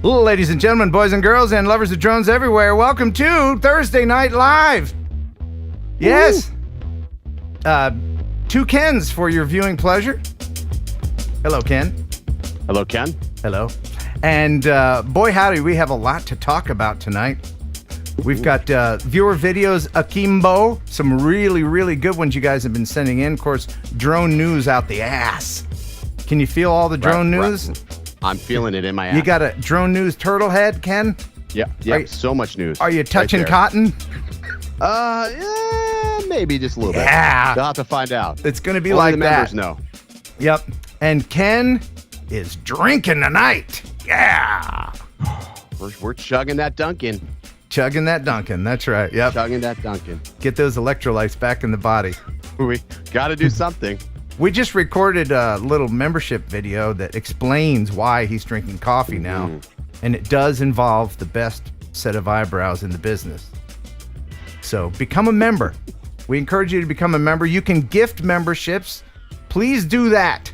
Ladies and gentlemen, boys and girls, and lovers of drones everywhere, welcome to Thursday Night Live. Yes. Two Kens for your viewing pleasure. Hello, Ken. Hello, Ken. Hello. And boy, howdy, we have a lot to talk about tonight. We've got viewer videos akimbo, some really, really good ones you guys have been sending in. Of course, drone news out the ass. Can you feel all the drone news? I'm feeling it in my ass. You got a drone news turtle head, Ken? Yeah, so much news. Are you touching right cotton? Yeah, maybe just a little bit. Yeah. We'll have to find out. It's going to be Only like the that. members know. Yep. And Ken is drinking tonight. Yeah. We're chugging that Dunkin'. Chugging that Dunkin'. That's right. Yep. Chugging that Dunkin'. Get those electrolytes back in the body. We got to do something. We just recorded a little membership video that explains why he's drinking coffee now. And it does involve the best set of eyebrows in the business. So become a member. We encourage you to become a member. You can gift memberships. Please do that.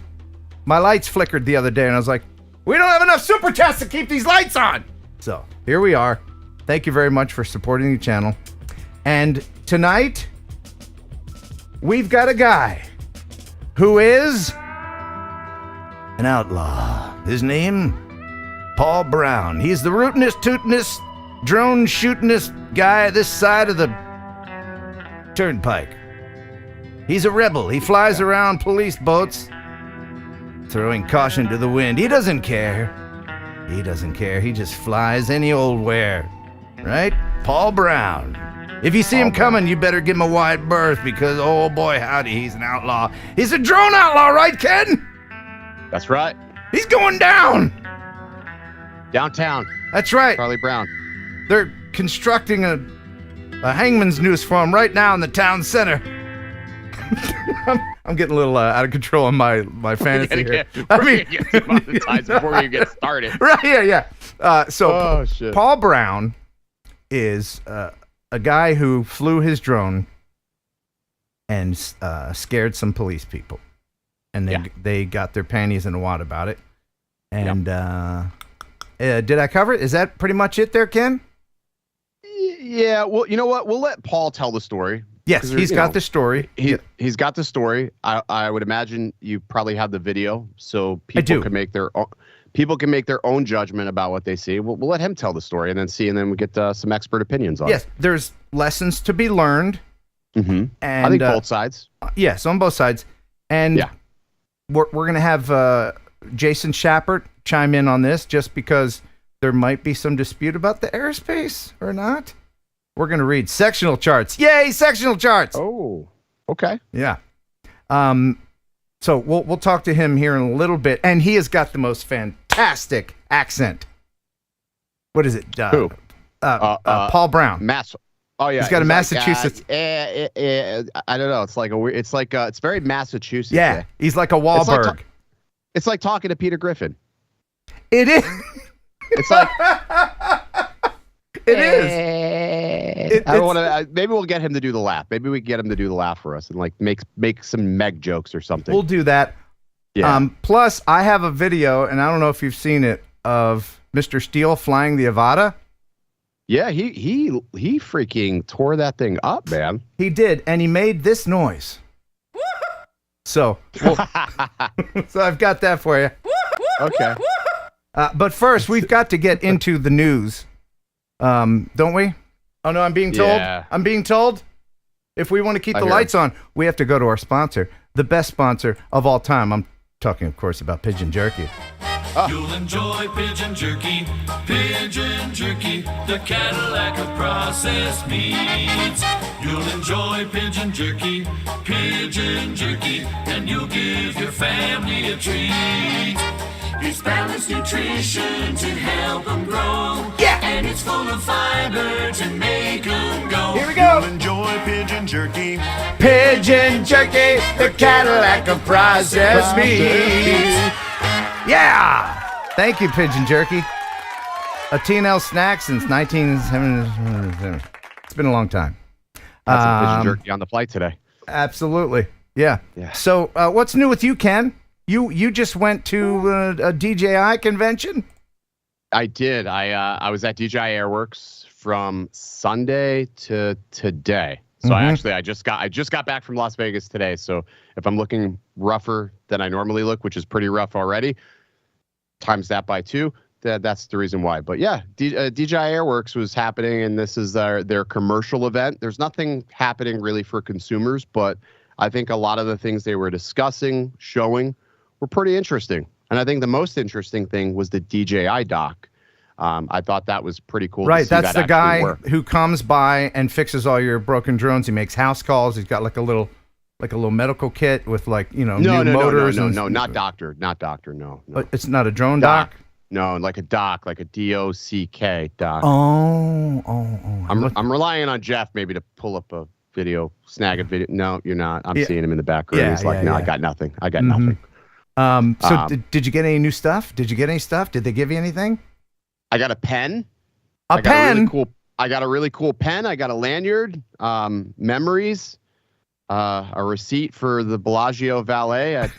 My lights flickered the other day and I was like, we don't have enough super chats to keep these lights on. So here we are. Thank you very much for supporting the channel. And tonight, we've got a guy who is an outlaw. His name, Paul Brown. He's the rootinest, tootinest, drone shootinest guy this side of the turnpike. He's a rebel. He flies around police boats, throwing caution to the wind. He doesn't care. He doesn't care. He just flies any old where. Right? Paul Brown. If you see him coming, you better give him a wide berth because, oh boy, howdy, he's an outlaw. He's a drone outlaw, right, Ken? That's right. He's going down. Downtown. That's right. Charlie Brown. They're constructing a hangman's noose for him right now in the town center. I'm getting a little out of control on my fantasy here. We're get demonetized before you get started. Right, yeah. Paul Brown is a guy who flew his drone and scared some police people. And they got their panties in a wad about it. And did I cover it? Is that pretty much it there, Ken? Yeah, well, you know what? We'll let Paul tell the story. Yes, he's got the story. He's got the story. I would imagine you probably have the video, so people can make their own judgment about what they see. We'll let him tell the story and then we get some expert opinions on it. Yes, there's lessons to be learned. Mm-hmm. And I think both sides. Yes, on both sides. And we're going to have Jason Schappert chime in on this just because there might be some dispute about the airspace or not. We're going to read sectional charts. Yay, sectional charts. Oh, okay. Yeah. So we'll talk to him here in a little bit, and he has got the most fantastic accent. What is it? Who? Paul Brown. Oh yeah, he's got a Massachusetts. I don't know. It's like it's very Massachusetts. Yeah, he's like a Wahlberg. It's like talking to Peter Griffin. It is. It's like. It is. I don't want to. Maybe we'll get him to do the laugh. Maybe we can get him to do the laugh for us and like make some Meg jokes or something. We'll do that. Yeah. Plus, I have a video, and I don't know if you've seen it, of Mr. Steele flying the Avata. Yeah, he freaking tore that thing up, man. He did, and he made this noise. So I've got that for you. Okay. But first, we've got to get into the news. Don't we? Oh no, I'm being told. Yeah. I'm being told. If we want to keep the lights on, we have to go to our sponsor, the best sponsor of all time. I'm talking, of course, about Pigeon Jerky. You'll enjoy Pigeon Jerky, the Cadillac of processed meats. You'll enjoy Pigeon Jerky, and you'll give your family a treat. It's balanced nutrition to help them grow. Yeah. And it's full of fiber to make them go. Here we go. You'll enjoy Pigeon Jerky. Pigeon Jerky, the Cadillac of processed meats. Yeah. Thank you, Pigeon Jerky. A T&L snack since 1977. It's been a long time. That's a Pigeon Jerky on the flight today. Absolutely. Yeah. So what's new with you, Ken? You just went to a DJI convention? I did. I was at DJI Airworks from Sunday to today. So I just got back from Las Vegas today. So if I'm looking rougher than I normally look, which is pretty rough already, times that by 2. That's the reason why. But yeah, DJI Airworks was happening, and this is their commercial event. There's nothing happening really for consumers, but I think a lot of the things they were discussing, showing, were pretty interesting. And I think the most interesting thing was the DJI dock. I thought that was pretty cool. Right, that's the guy who comes by and fixes all your broken drones. He makes house calls. He's got like a little medical kit with new motors. No, not doctor, no. It's not a drone dock. No, like a dock, like a DOCK dock. Oh. I'm relying on Jeff maybe to pull up a video, snag a video. No, you're not. I'm seeing him in the background. He's like, I got nothing. I got nothing. Did you get any new stuff? Did you get any stuff? Did they give you anything? I got a pen. A pen? I got a really cool pen. I got a lanyard, memories, a receipt for the Bellagio valet at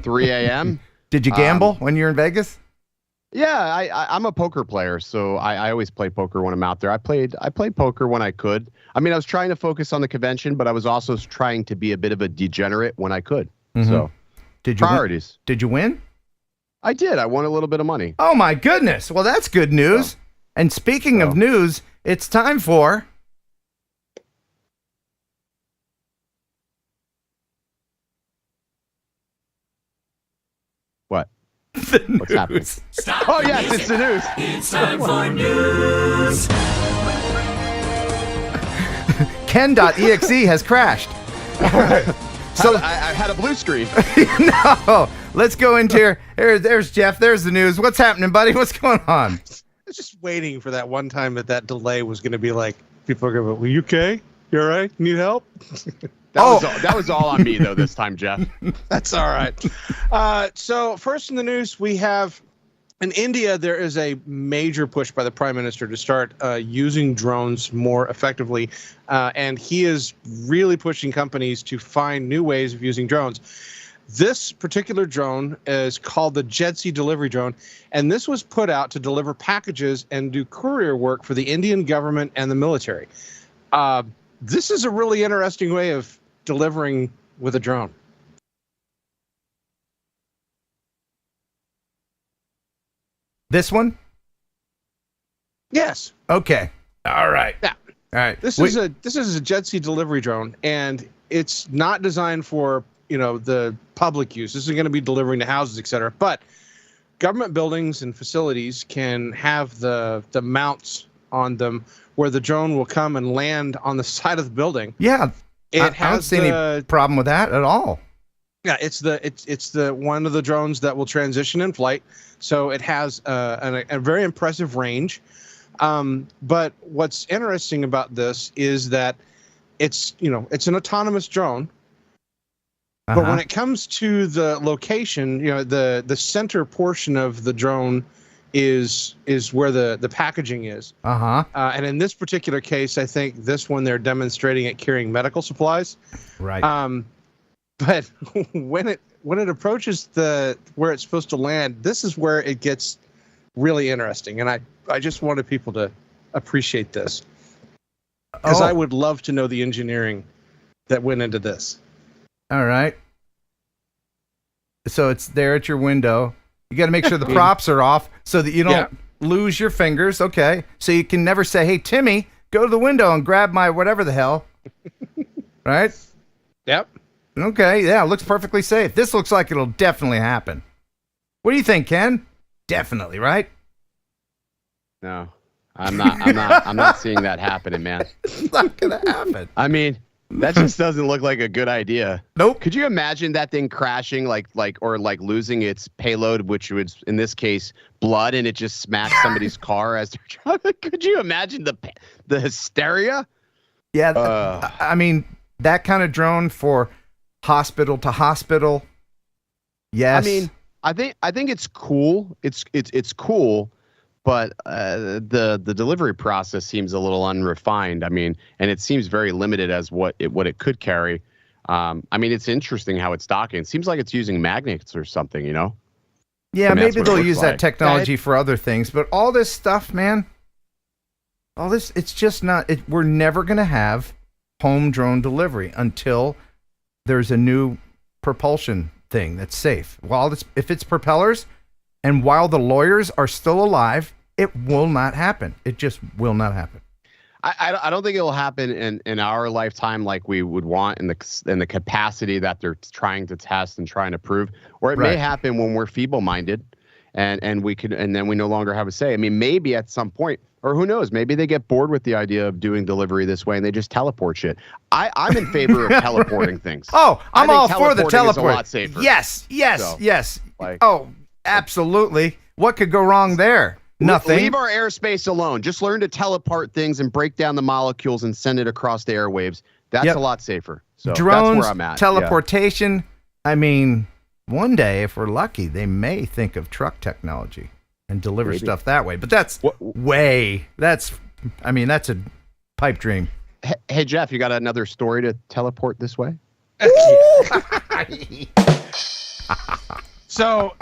3 a.m. Did you gamble when you were in Vegas? Yeah, I'm a poker player, so I always play poker when I'm out there. I played poker when I could. I mean, I was trying to focus on the convention, but I was also trying to be a bit of a degenerate when I could. So, priorities. Did you win? I did. I won a little bit of money. Oh, my goodness. Well, that's good news. And speaking of news, it's time for... What? What's happening? Oh, yes, it's the news. It's time for news. Ken.exe has crashed. So I had a blue screen. No, let's go into here. There's Jeff. There's the news. What's happening, buddy? What's going on? I was just waiting for that one time that delay was going to be like, people are going to go, "Well, you okay? You all right? Need help?" That was all on me, though, this time, Jeff. That's all right. So first in the news, we have in India, there is a major push by the Prime Minister to start using drones more effectively. And he is really pushing companies to find new ways of using drones. This particular drone is called the Jedsi delivery drone. And this was put out to deliver packages and do courier work for the Indian government and the military. This is a really interesting way of delivering with a drone. This one? Yes. Okay. All right. Yeah. All right. This is a Jedsi delivery drone, and it's not designed for the public use. This is going to be delivering to houses, etc. But government buildings and facilities can have the mounts on them where the drone will come and land on the side of the building. Yeah. I don't see any problem with that at all. Yeah, it's the one of the drones that will transition in flight. So it has a very impressive range. But what's interesting about this is that it's an autonomous drone. But when it comes to the location, the center portion of the drone is where the packaging is. And in this particular case, I think this one they're demonstrating it carrying medical supplies. Right. But when it approaches where it's supposed to land, this is where it gets really interesting. And I just wanted people to appreciate this, because I would love to know the engineering that went into this. All right. So it's there at your window. You got to make sure the props are off so that you don't lose your fingers. Okay. So you can never say, "Hey, Timmy, go to the window and grab my whatever the hell." Right? Yep. Okay. Yeah, it looks perfectly safe. This looks like it'll definitely happen. What do you think, Ken? Definitely, right? No, I'm not seeing that happening, man. It's not gonna happen. I mean, that just doesn't look like a good idea. Nope. Could you imagine that thing crashing or losing its payload, which would, in this case, blood, and it just smacks somebody's car as they're driving? Could you imagine the hysteria? Yeah. I mean, that kind of drone for hospital to hospital. Yes. I mean, I think it's cool. It's cool. But the delivery process seems a little unrefined. I mean, and it seems very limited as what it could carry. I mean, it's interesting how it's docking. It seems like it's using magnets or something, Yeah, I mean, maybe they'll use that technology Yeah, for other things, but all this stuff, man, all this, it's just not, we're never going to have home drone delivery until there's a new propulsion thing that's safe. If it's propellers, and while the lawyers are still alive, it will not happen. It just will not happen. I don't think it'll happen in our lifetime like we would want in the capacity that they're trying to test and trying to prove. Or it may happen when we're feeble-minded and then we no longer have a say. I mean, maybe at some point, or who knows, maybe they get bored with the idea of doing delivery this way and they just teleport shit. I'm in favor of teleporting things. Oh, I'm all for the teleport. Is a lot safer. Yes. Like, Absolutely. What could go wrong there? Nothing. Leave our airspace alone. Just learn to teleport things and break down the molecules and send it across the airwaves. That's a lot safer. So drones, that's where I'm at. teleportation. Yeah. I mean, one day, if we're lucky, they may think of truck technology and deliver stuff that way. But that's that's a pipe dream. Hey, Jeff, you got another story to teleport this way? So,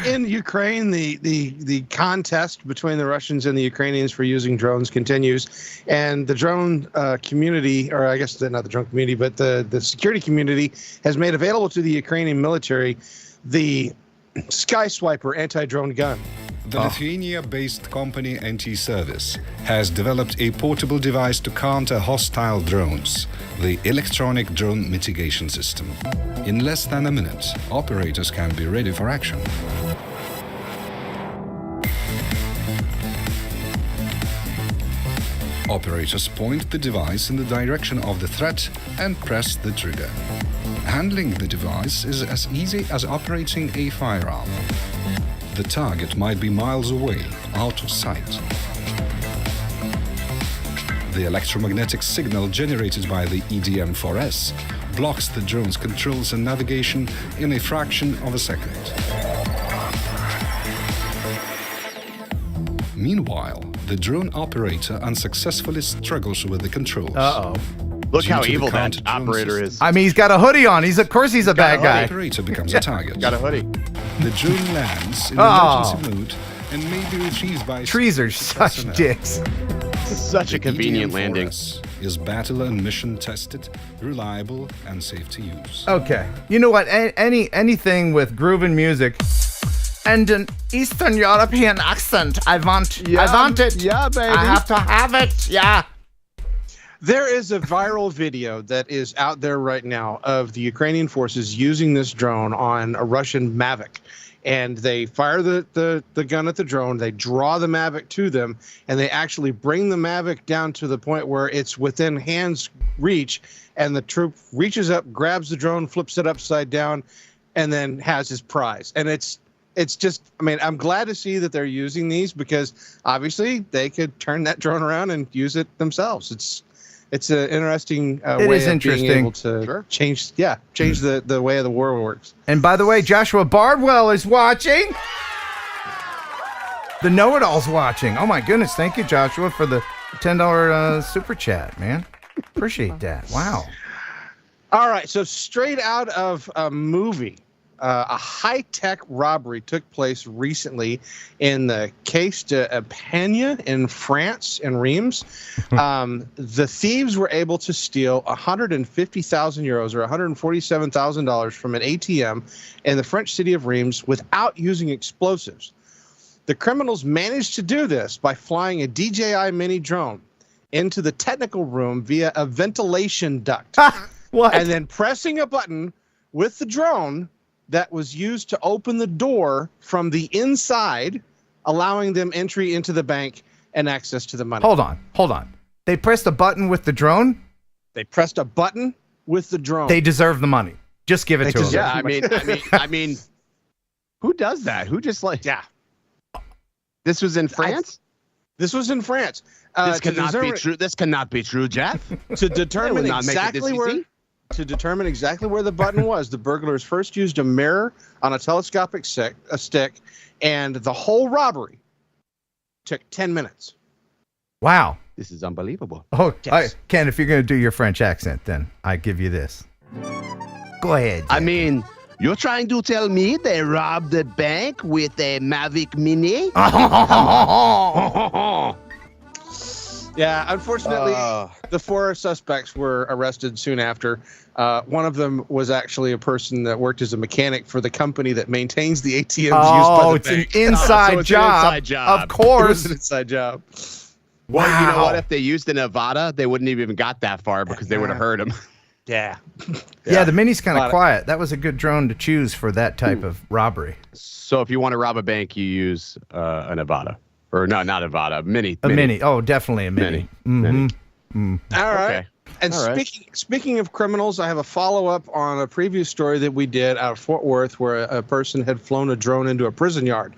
in Ukraine, the contest between the Russians and the Ukrainians for using drones continues, and the drone community, or I guess not the drone community, but the security community has made available to the Ukrainian military the Skyswiper anti-drone gun. The Lithuania-based company NT-Service has developed a portable device to counter hostile drones, the Electronic Drone Mitigation System. In less than a minute, operators can be ready for action. Operators point the device in the direction of the threat and press the trigger. Handling the device is as easy as operating a firearm. The target might be miles away, out of sight. The electromagnetic signal generated by the EDM-4S blocks the drone's controls and navigation in a fraction of a second. Meanwhile, the drone operator unsuccessfully struggles with the controls. Look how evil that operator is. I mean, he's got a hoodie on. Of course he's a bad guy. The operator becomes a target. Got a hoodie. The drone lands in emergency mode and may be retrieved by... Trees are such dicks. Such a convenient landing. Is battle and mission tested, reliable, and safe to use. Okay. You know what? Anything with grooving music and an Eastern European accent. I want it. Yeah, baby. I have to have it. Yeah. There is a viral video that is out there right now of the Ukrainian forces using this drone on a Russian Mavic. And they fire the gun at the drone, they draw the Mavic to them, and they actually bring the Mavic down to the point where it's within hand's reach, and the troop reaches up, grabs the drone, flips it upside down, and then has his prize. And it's just, I mean, I'm glad to see that they're using these because obviously they could turn that drone around and use it themselves. It's an interesting way of being able to change the way of the world works. And by the way, Joshua Bardwell is watching. The know-it-all's watching. Oh my goodness! Thank you, Joshua, for the $10 super chat, man. Appreciate that. Wow. All right, so straight out of a movie. A high-tech robbery took place recently in the Caisse d'Epargne in France, in Reims. The thieves were able to steal 150,000 euros or $147,000 from an ATM in the French city of Reims without using explosives. The criminals managed to do this by flying a DJI mini drone into the technical room via a ventilation duct. What? And then pressing a button with the drone that was used to open the door from the inside, allowing them entry into the bank and access to the money. Hold on. They pressed a button with the drone? They pressed a button with the drone. They deserve the money. Just give it to them. Yeah, I mean, who does that? Who just This was in France? This was in France. This cannot be true. This cannot be true, Jeff. To determine exactly where... To determine exactly where the button was, the burglars first used a mirror on a telescopic stick, and the whole robbery took 10 minutes. Wow. This is unbelievable. Oh, yes. Ken, if you're going to do your French accent, then I give you this. Go ahead. I mean, You're trying to tell me they robbed the bank with a Mavic Mini? Yeah, unfortunately, the 4 suspects were arrested soon after. One of them was actually a person that worked as a mechanic for the company that maintains the ATMs used by the it's bank. an inside so it's job. an inside job. Of course. It was an inside job. Well, you know Wow. what? If they used the Nevada, they wouldn't have even got that far because they would have heard him. Yeah. Yeah, the Mini's kind Lot of of- quiet. That was a good drone to choose for that type of robbery. So if you want to rob a bank, you use a Nevada. Or no, not a Nevada, Mini. A Mini. Oh, definitely a Mini. Mini. All right. Okay. And All right. speaking of criminals, I have a follow-up on a previous story that we did out of Fort Worth where a person had flown a drone into a prison yard.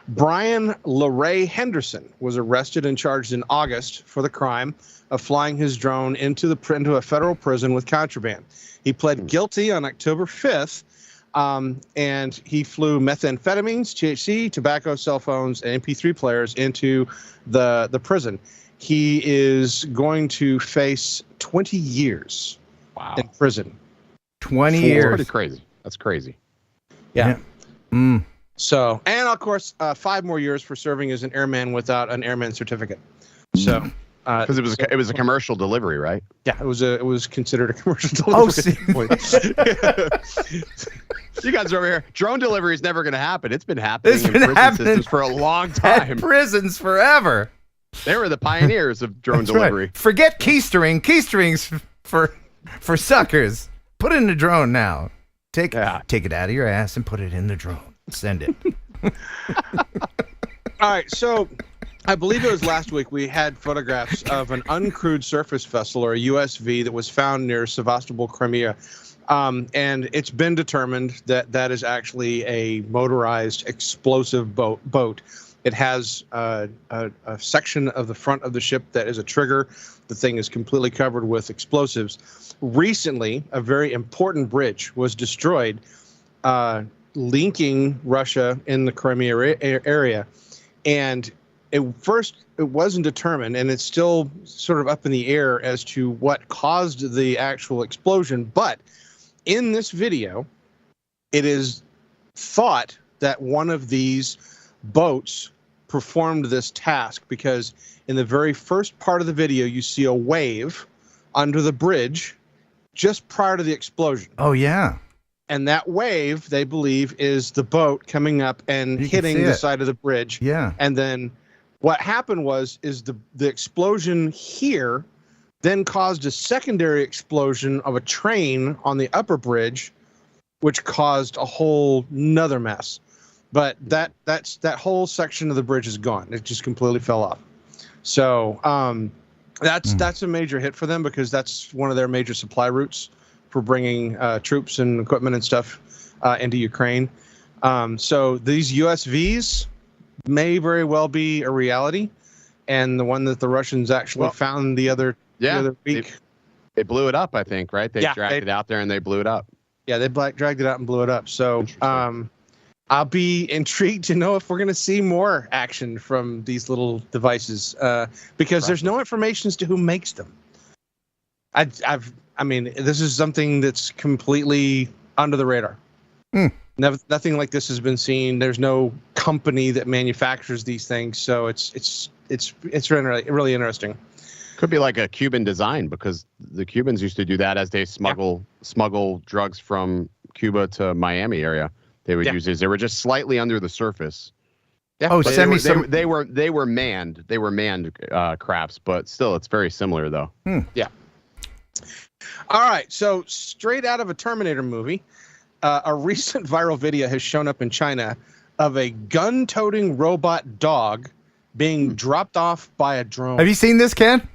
Brian LeRae Henderson was arrested and charged in August for the crime of flying his drone into a federal prison with contraband. He pled guilty on October 5th, and he flew methamphetamines, THC, tobacco, cell phones, and MP3 players into the prison. He is going to face 20 years Wow. in prison. 20 That's years. pretty crazy. That's crazy. Yeah. Mm. So, and of course, 5 more years for serving as an airman without an airman certificate. So, Because it was a commercial delivery, right? yeah, it was considered a commercial delivery. Oh, see. You guys are over here. Drone delivery is never going to happen. It's been happening It's in been prison happening systems for a long At time. prisons forever. They were the pioneers of drone That's delivery. right. Forget keystring. Keystrings for suckers. Put it in the drone now. Take it out of your ass and put it in the drone. Send it. All right, so I believe it was last week we had photographs of an uncrewed surface vessel, or a USV, that was found near Sevastopol, Crimea. And it's been determined that that is actually a motorized explosive boat. It has a section of the front of the ship that is a trigger. The thing is completely covered with explosives. Recently, a very important bridge was destroyed, linking Russia in the Crimea area. And it wasn't determined, and it's still sort of up in the air as to what caused the actual explosion. But in this video, it is thought that one of these boats performed this task, because in the very first part of the video, you see a wave under the bridge just prior to the explosion. Oh, yeah. And that wave, they believe, is the boat coming up and You can hitting see the it. side of the bridge. Yeah. And then what happened is the explosion here then caused a secondary explosion of a train on the upper bridge, which caused a whole nother mess. But that whole section of the bridge is gone. It just completely fell off. So that's a major hit for them, because that's one of their major supply routes for bringing troops and equipment and stuff into Ukraine. So these USVs may very well be a reality, and the one that the Russians actually found the other week. They blew it up, I think, right? They dragged it out there and they blew it up. Yeah, they dragged it out and blew it up. So I'll be intrigued to know if we're going to see more action from these little devices, because there's no information as to who makes them. I mean, this is something that's completely under the radar. Nothing like this has been seen. There's no company that manufactures these things, so it's really interesting. Could be like a Cuban design, because the Cubans used to do that as they smuggle drugs from Cuba to Miami area. They would use these. They were just slightly under the surface. Yeah. Oh, But they were manned. They were manned crafts, but still, it's very similar though. Yeah. All right. So straight out of a Terminator movie, a recent viral video has shown up in China of a gun-toting robot dog being dropped off by a drone. Have you seen this, Ken?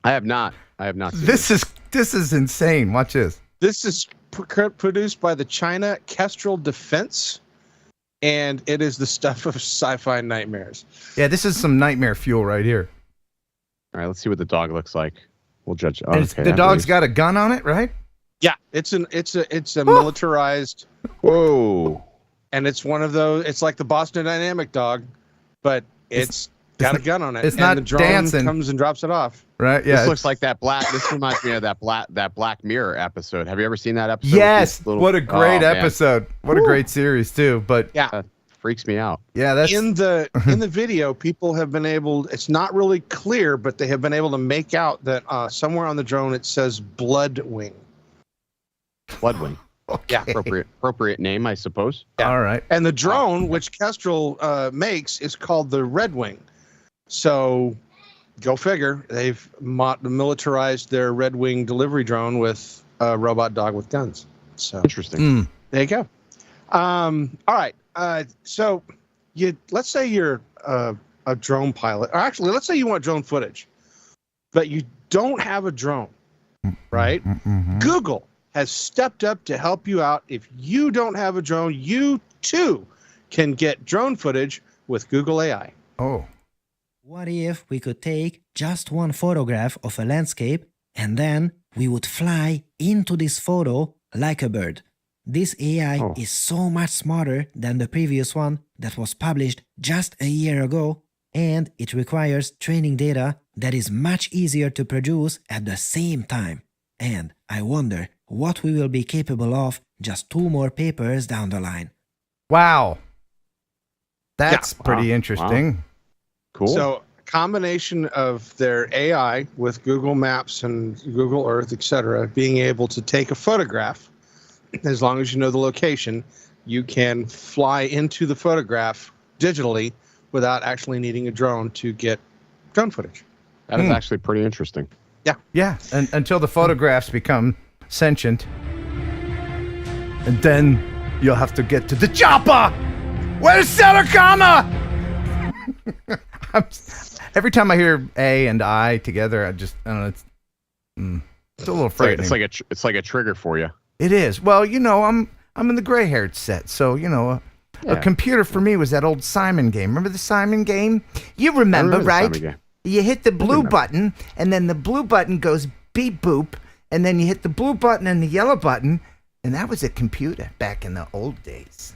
I have not. Seen This is insane. Watch this. This is produced by the China Kestrel Defense, and it is the stuff of sci-fi nightmares. Yeah, this is some nightmare fuel right here. All right, let's see what the dog looks like. We'll judge. And the dog's got a gun on it, right? Yeah, it's a militarized. Whoa. And it's one of those. It's like the Boston Dynamic dog, but it's got a gun on it. It's and not the drone dancing. comes and drops it off. Right? Yeah. This looks like that black. This reminds me of that Black Mirror episode. Have you ever seen that episode? Yes. Little, what a great man. episode. What a great series too. But Yeah. Freaks me out. yeah, that's In the video, people have been able. It's not really clear, but they have been able to make out that somewhere on the drone it says Bloodwing. Bloodwing. okay. Appropriate name, I suppose. All right. And the drone, which Kestrel makes, is called the Red Wing. So, go figure. They've militarized their Red Wing delivery drone with a robot dog with guns. So Interesting. there you go. All right. So, let's say you're a drone pilot, or actually, let's say you want drone footage, but you don't have a drone, right? Google has stepped up to help you out. If you don't have a drone, you too can get drone footage with Google AI. Oh. What if we could take just one photograph of a landscape and then we would fly into this photo like a bird? This AI is so much smarter than the previous one that was published just a year ago, and it requires training data that is much easier to produce at the same time. And I wonder what we will be capable of just 2 more papers down the line. Wow. That's Yeah. pretty Wow. interesting. Cool. So, a combination of their AI with Google Maps and Google Earth, etc., being able to take a photograph, as long as you know the location, you can fly into the photograph digitally without actually needing a drone to get drone footage. that is actually pretty interesting. Yeah. And until the photographs become sentient. And then you'll have to get to the chopper. Where's Saracama? Every time I hear A and I together, I don't know. It's a little frightening. It's like a trigger for you. It is. Well, I'm in the gray-haired set, so a Yeah. computer for me was that old Simon game. Remember the Simon game? You remember, the right? Simon game. You hit the blue button, and then the blue button goes beep boop, and then you hit the blue button and the yellow button, and that was a computer back in the old days.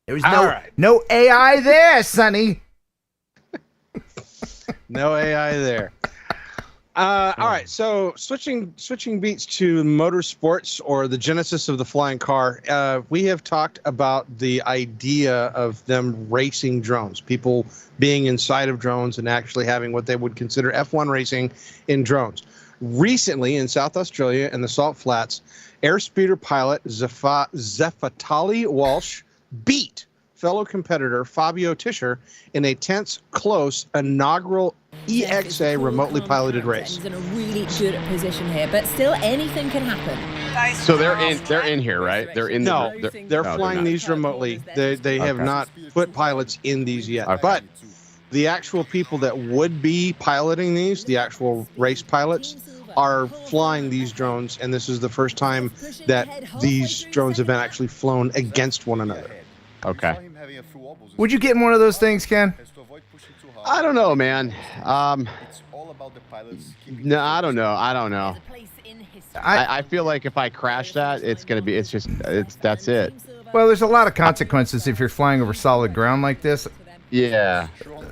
There was All right. no AI there, Sonny. No AI there. All right, so switching beats to motorsports, or the genesis of the flying car. We have talked about the idea of them racing drones, people being inside of drones and actually having what they would consider F1 racing in drones. Recently, in South Australia and the Salt Flats, airspeeder pilot Zefatali Walsh beat fellow competitor Fabio Tischer in a tense, close, inaugural EXA remotely piloted race. He's in a really good position here, but still anything can happen. So they're in here, right? They're in. No, they're no, flying not. these remotely. They have Okay. not put pilots in these yet. Okay. But the actual people that would be piloting these, the actual race pilots, are flying these drones, and this is the first time that these drones have been actually flown against one another. Okay. Would you get in one of those things, Ken? I don't know, man. No, I don't know. I feel like if I crash that, that's it. Well, there's a lot of consequences if you're flying over solid ground like this. Yeah.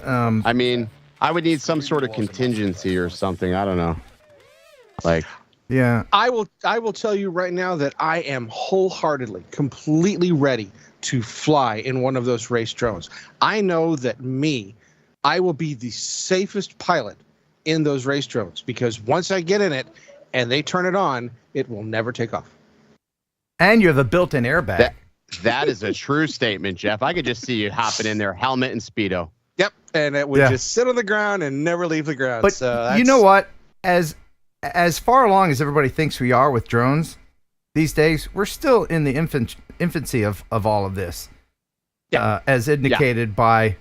I mean, I would need some sort of contingency or something. I don't know. Like, Yeah. I will tell you right now that I am wholeheartedly, completely ready to fly in one of those race drones. I know that I will be the safest pilot in those race drones, because once I get in it and they turn it on, it will never take off. And you have a built-in airbag. that is a true statement, Jeff. I could just see you hopping in there, helmet and Speedo. Yep, and it would just sit on the ground and never leave the ground. But so you know what? As far along as everybody thinks we are with drones these days, we're still in the infancy of all of this. Yeah. As indicated by,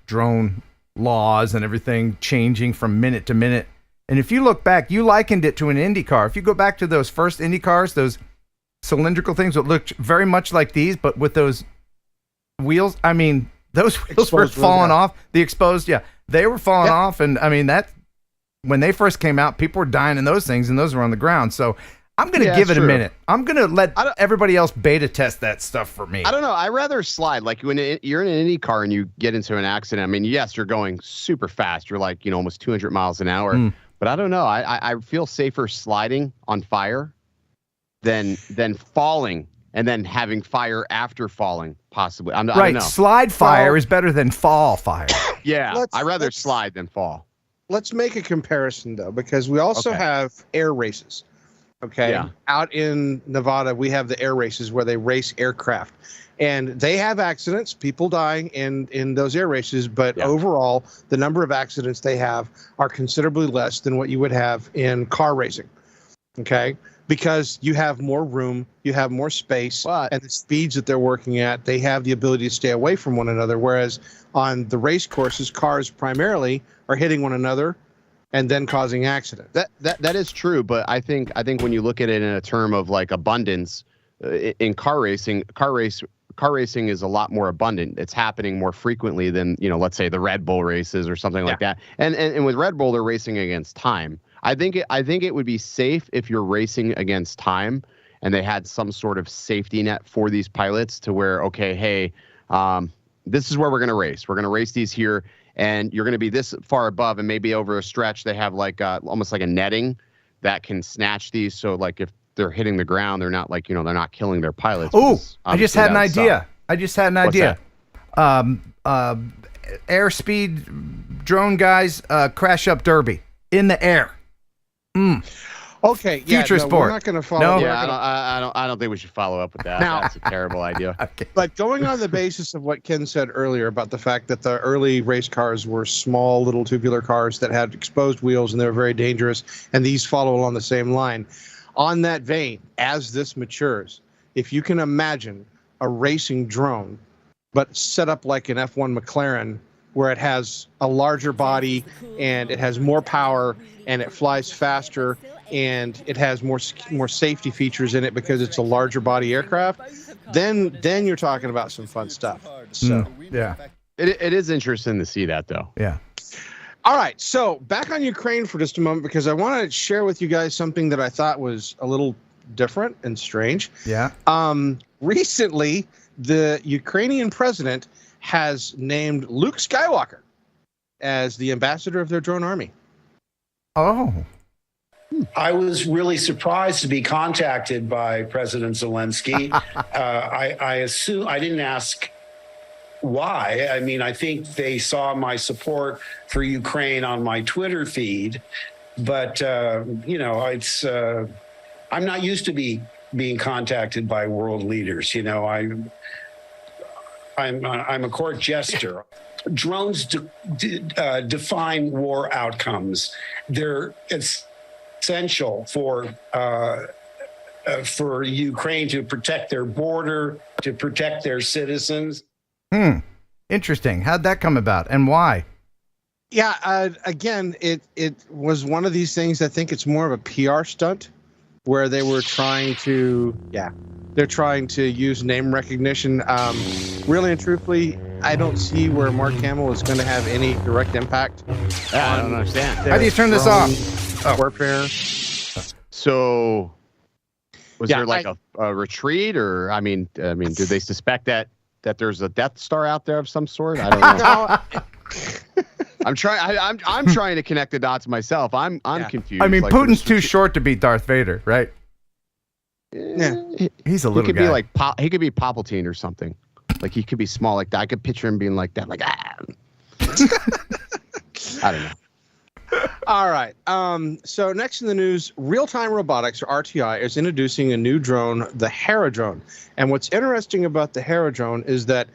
drone laws and everything changing from minute to minute. And if you look back, you likened it to an Indy car. If you go back to those first Indy cars, those cylindrical things that looked very much like these, but with those wheels, I mean, those wheels were falling off. The exposed, they were falling off. And I mean, when they first came out, people were dying in those things, and those were on the ground. So I'm going to give it a minute. I'm going to let everybody else beta test that stuff for me. I don't know. I rather slide. Like when you're in an Indy car and you get into an accident. I mean, yes, you're going super fast. You're like, almost 200 miles an hour. But I don't know. I feel safer sliding on fire than falling and then having fire after falling, possibly. I don't know. Slide fire is better than fall fire. Yeah, I'd rather slide than fall. Let's make a comparison, though, because we also have air races. Okay. Yeah. Out in Nevada, we have the air races where they race aircraft, and they have accidents, people dying in those air races. But overall, the number of accidents they have are considerably less than what you would have in car racing. Okay. Because you have more room, you have more space, and the speeds that they're working at, they have the ability to stay away from one another. Whereas on the race courses, cars primarily are hitting one another and then causing accidents. That is true, but I think when you look at it in a term of like abundance, in car racing is a lot more abundant. It's happening more frequently than, let's say the Red Bull races or something like that. And with Red Bull, they're racing against time. I think it would be safe if you're racing against time and they had some sort of safety net for these pilots to where, okay, hey, this is where we're going to race. We're going to race these here, and you're going to be this far above, and maybe over a stretch they have like almost like a netting that can snatch these. So like if they're hitting the ground, they're not like, they're not killing their pilots. Oh, I just had an idea. Airspeed drone guys crash up Derby in the air. Okay, future sport. We're not going to follow. No? Yeah, I don't think we should follow up with that. That's a terrible idea. Okay. But going on the basis of what Ken said earlier about the fact that the early race cars were small, little tubular cars that had exposed wheels and they were very dangerous, and these follow along the same line. On that vein, as this matures, if you can imagine a racing drone, but set up like an F1 McLaren, where it has a larger body and it has more power and it flies faster and it has more safety features in it because it's a larger body aircraft, then you're talking about some fun stuff. So yeah, it is interesting to see that though. Yeah. All right, so back on Ukraine for just a moment, because I want to share with you guys something that I thought was a little different and strange. Yeah. Recently, the Ukrainian president has named Luke Skywalker as the ambassador of their drone army. Oh. I was really surprised to be contacted by President Zelensky. I assume I didn't ask why. I mean, I think they saw my support for Ukraine on my Twitter feed, but it's I'm not used to being contacted by world leaders. I'm a court jester. Drones define war outcomes. They're essential for Ukraine to protect their border, to protect their citizens. Interesting. How'd that come about, and why? Yeah, again, it was one of these things. I think it's more of a PR stunt where they were trying to, they're trying to use name recognition. Really and truthfully, I don't see where Mark Hamill is going to have any direct impact. I don't understand. How do you turn this off? Warfare. So, was there like a retreat, or I mean, do they suspect that there's a Death Star out there of some sort? I don't know. I'm trying to connect the dots myself. I'm confused. I mean, like, Putin's too short to be Darth Vader, right? Yeah, He's a little he could guy. be like he could be Palpatine or something. Like he could be small like that. I could picture him being like that. Like I don't know. All right. So next in the news, Real Time Robotics, or RTI, is introducing a new drone, the Hera drone. And what's interesting about the Hera drone is that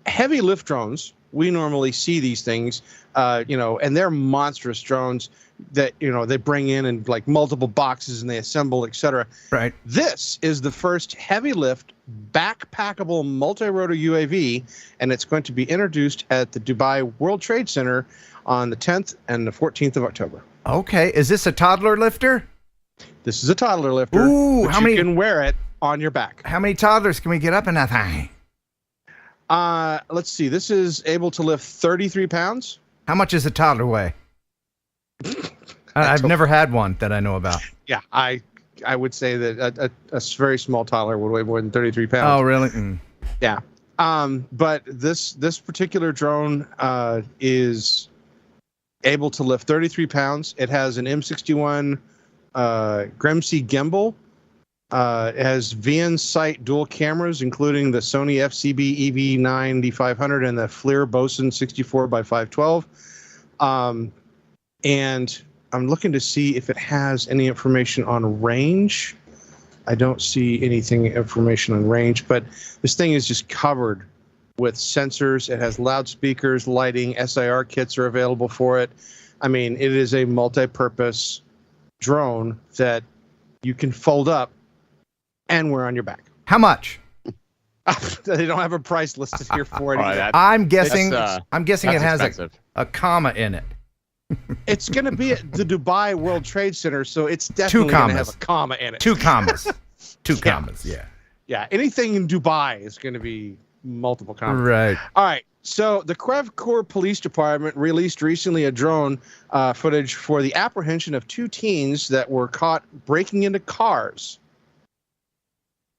heavy lift drones, we normally see these things, and they're monstrous drones that, they bring in and like multiple boxes and they assemble, etc. Right. This is the first heavy lift backpackable multi-rotor UAV, and it's going to be introduced at the Dubai World Trade Center on the 10th and the 14th of October. Okay. Is this a toddler lifter? This is a toddler lifter. Ooh, but you can wear it on your back. How many toddlers can we get up in that thing? Let's see. This is able to lift 33 pounds. How much does a toddler weigh? I've never had one that I know about. Yeah, I I would say that a very small toddler would weigh more than 33 pounds. Oh, really? Yeah. But this particular drone is able to lift 33 pounds. It has an M61 Gremsy gimbal. It has VN Sight dual cameras, including the Sony FCB EV9 D500 and the FLIR Bosun 64x512. And I'm looking to see if it has any information on range. I don't see information on range, but this thing is just covered with sensors. It has loudspeakers, lighting, SIR kits are available for it. I mean, it is a multi-purpose drone that you can fold up and wear on your back. How much? They don't have a price listed here for it. I'm guessing it has a comma in it. It's going to be at the Dubai World Trade Center, so it's definitely going to have a comma in it. 2 commas. 2 commas, yeah. Yeah, anything in Dubai is going to be multiple commas. Right. All right. So the Crevcourt Police Department released recently a drone footage for the apprehension of 2 teens that were caught breaking into cars.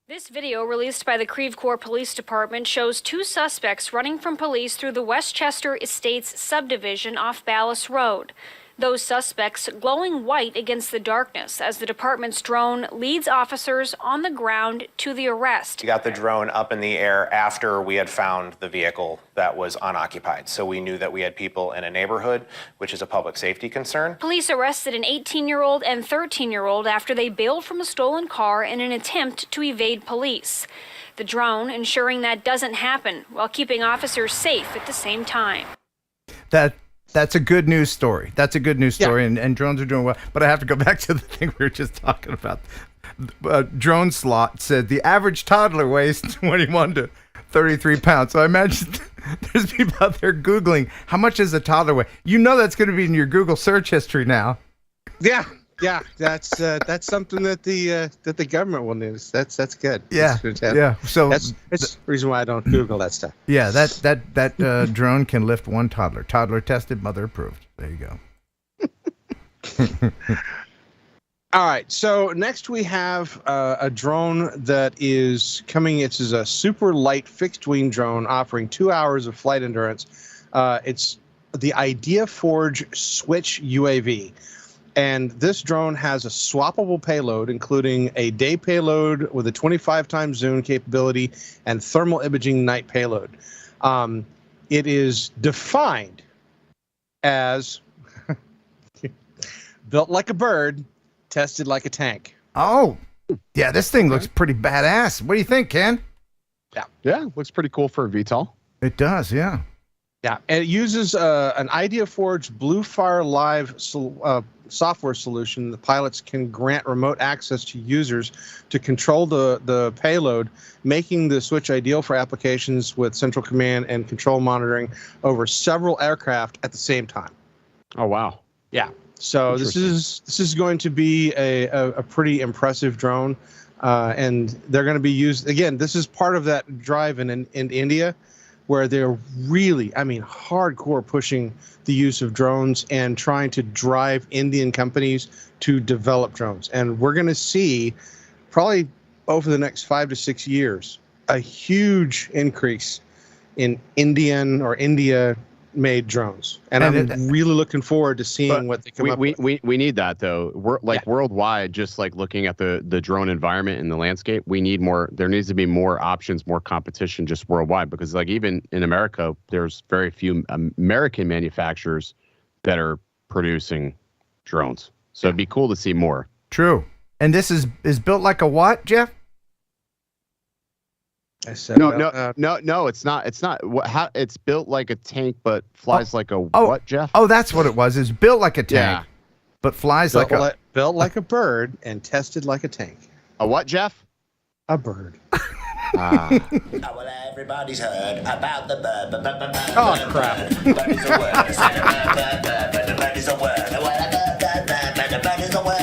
This video released by the Crevcourt Police Department shows 2 suspects running from police through the Westchester Estates subdivision off Ballas Road. Those suspects glowing white against the darkness as the department's drone leads officers on the ground to the arrest. We got the drone up in the air after we had found the vehicle that was unoccupied. So we knew that we had people in a neighborhood, which is a public safety concern. Police arrested an 18-year-old and 13-year-old after they bailed from a stolen car in an attempt to evade police. The drone ensuring that doesn't happen while keeping officers safe at the same time. That's a good news story. That's a good news story, and drones are doing well. But I have to go back to the thing we were just talking about. Drone Slot said the average toddler weighs 21 to 33 pounds. So I imagine there's people out there Googling, how much does a toddler weigh? You know that's going to be in your Google search history now. Yeah. That's something that the government will news. That's good. Yeah, yeah. So that's the reason why I don't Google that stuff. Yeah, that drone can lift 1 toddler. Toddler tested, mother approved. There you go. All right. So next we have a drone that is coming. It's a super light fixed wing drone offering 2 hours of flight endurance. It's the Idea Forge Switch UAV. And this drone has a swappable payload, including a day payload with a 25 times zoom capability and thermal imaging night payload. It is defined as built like a bird, tested like a tank. Oh, yeah, this thing looks pretty badass. What do you think, Ken? Yeah, looks pretty cool for a VTOL. It does, yeah. Yeah, and it uses an IdeaForge Bluefire Live software solution. The pilots can grant remote access to users to control the payload, making the Switch ideal for applications with central command and control monitoring over several aircraft at the same time. Oh, wow. Yeah. So this is going to be a pretty impressive drone, and they're going to be used again. This is part of that drive in India, where they're really, hardcore pushing the use of drones and trying to drive Indian companies to develop drones. And we're going to see probably over the next 5 to 6 years a huge increase in Indian or India-made drones. And I'm really looking forward to seeing what they come up with. We need that, though. We're worldwide, just like looking at the drone environment and the landscape, we need more. There needs to be more options, more competition just worldwide, because like even in America, there's very few American manufacturers that are producing drones. So it'd be cool to see more. True. And this is built like a what, Jeff? I said no, it's not. It's not. How it's built like a tank, but flies like a what, Jeff? Oh, that's what it was. It's built like a tank, but flies built like a bird and tested like a tank. A what, Jeff? A bird. Well, everybody's heard about the bird. Oh, crap. Bird is a word. Bird is a word. Bird is a word.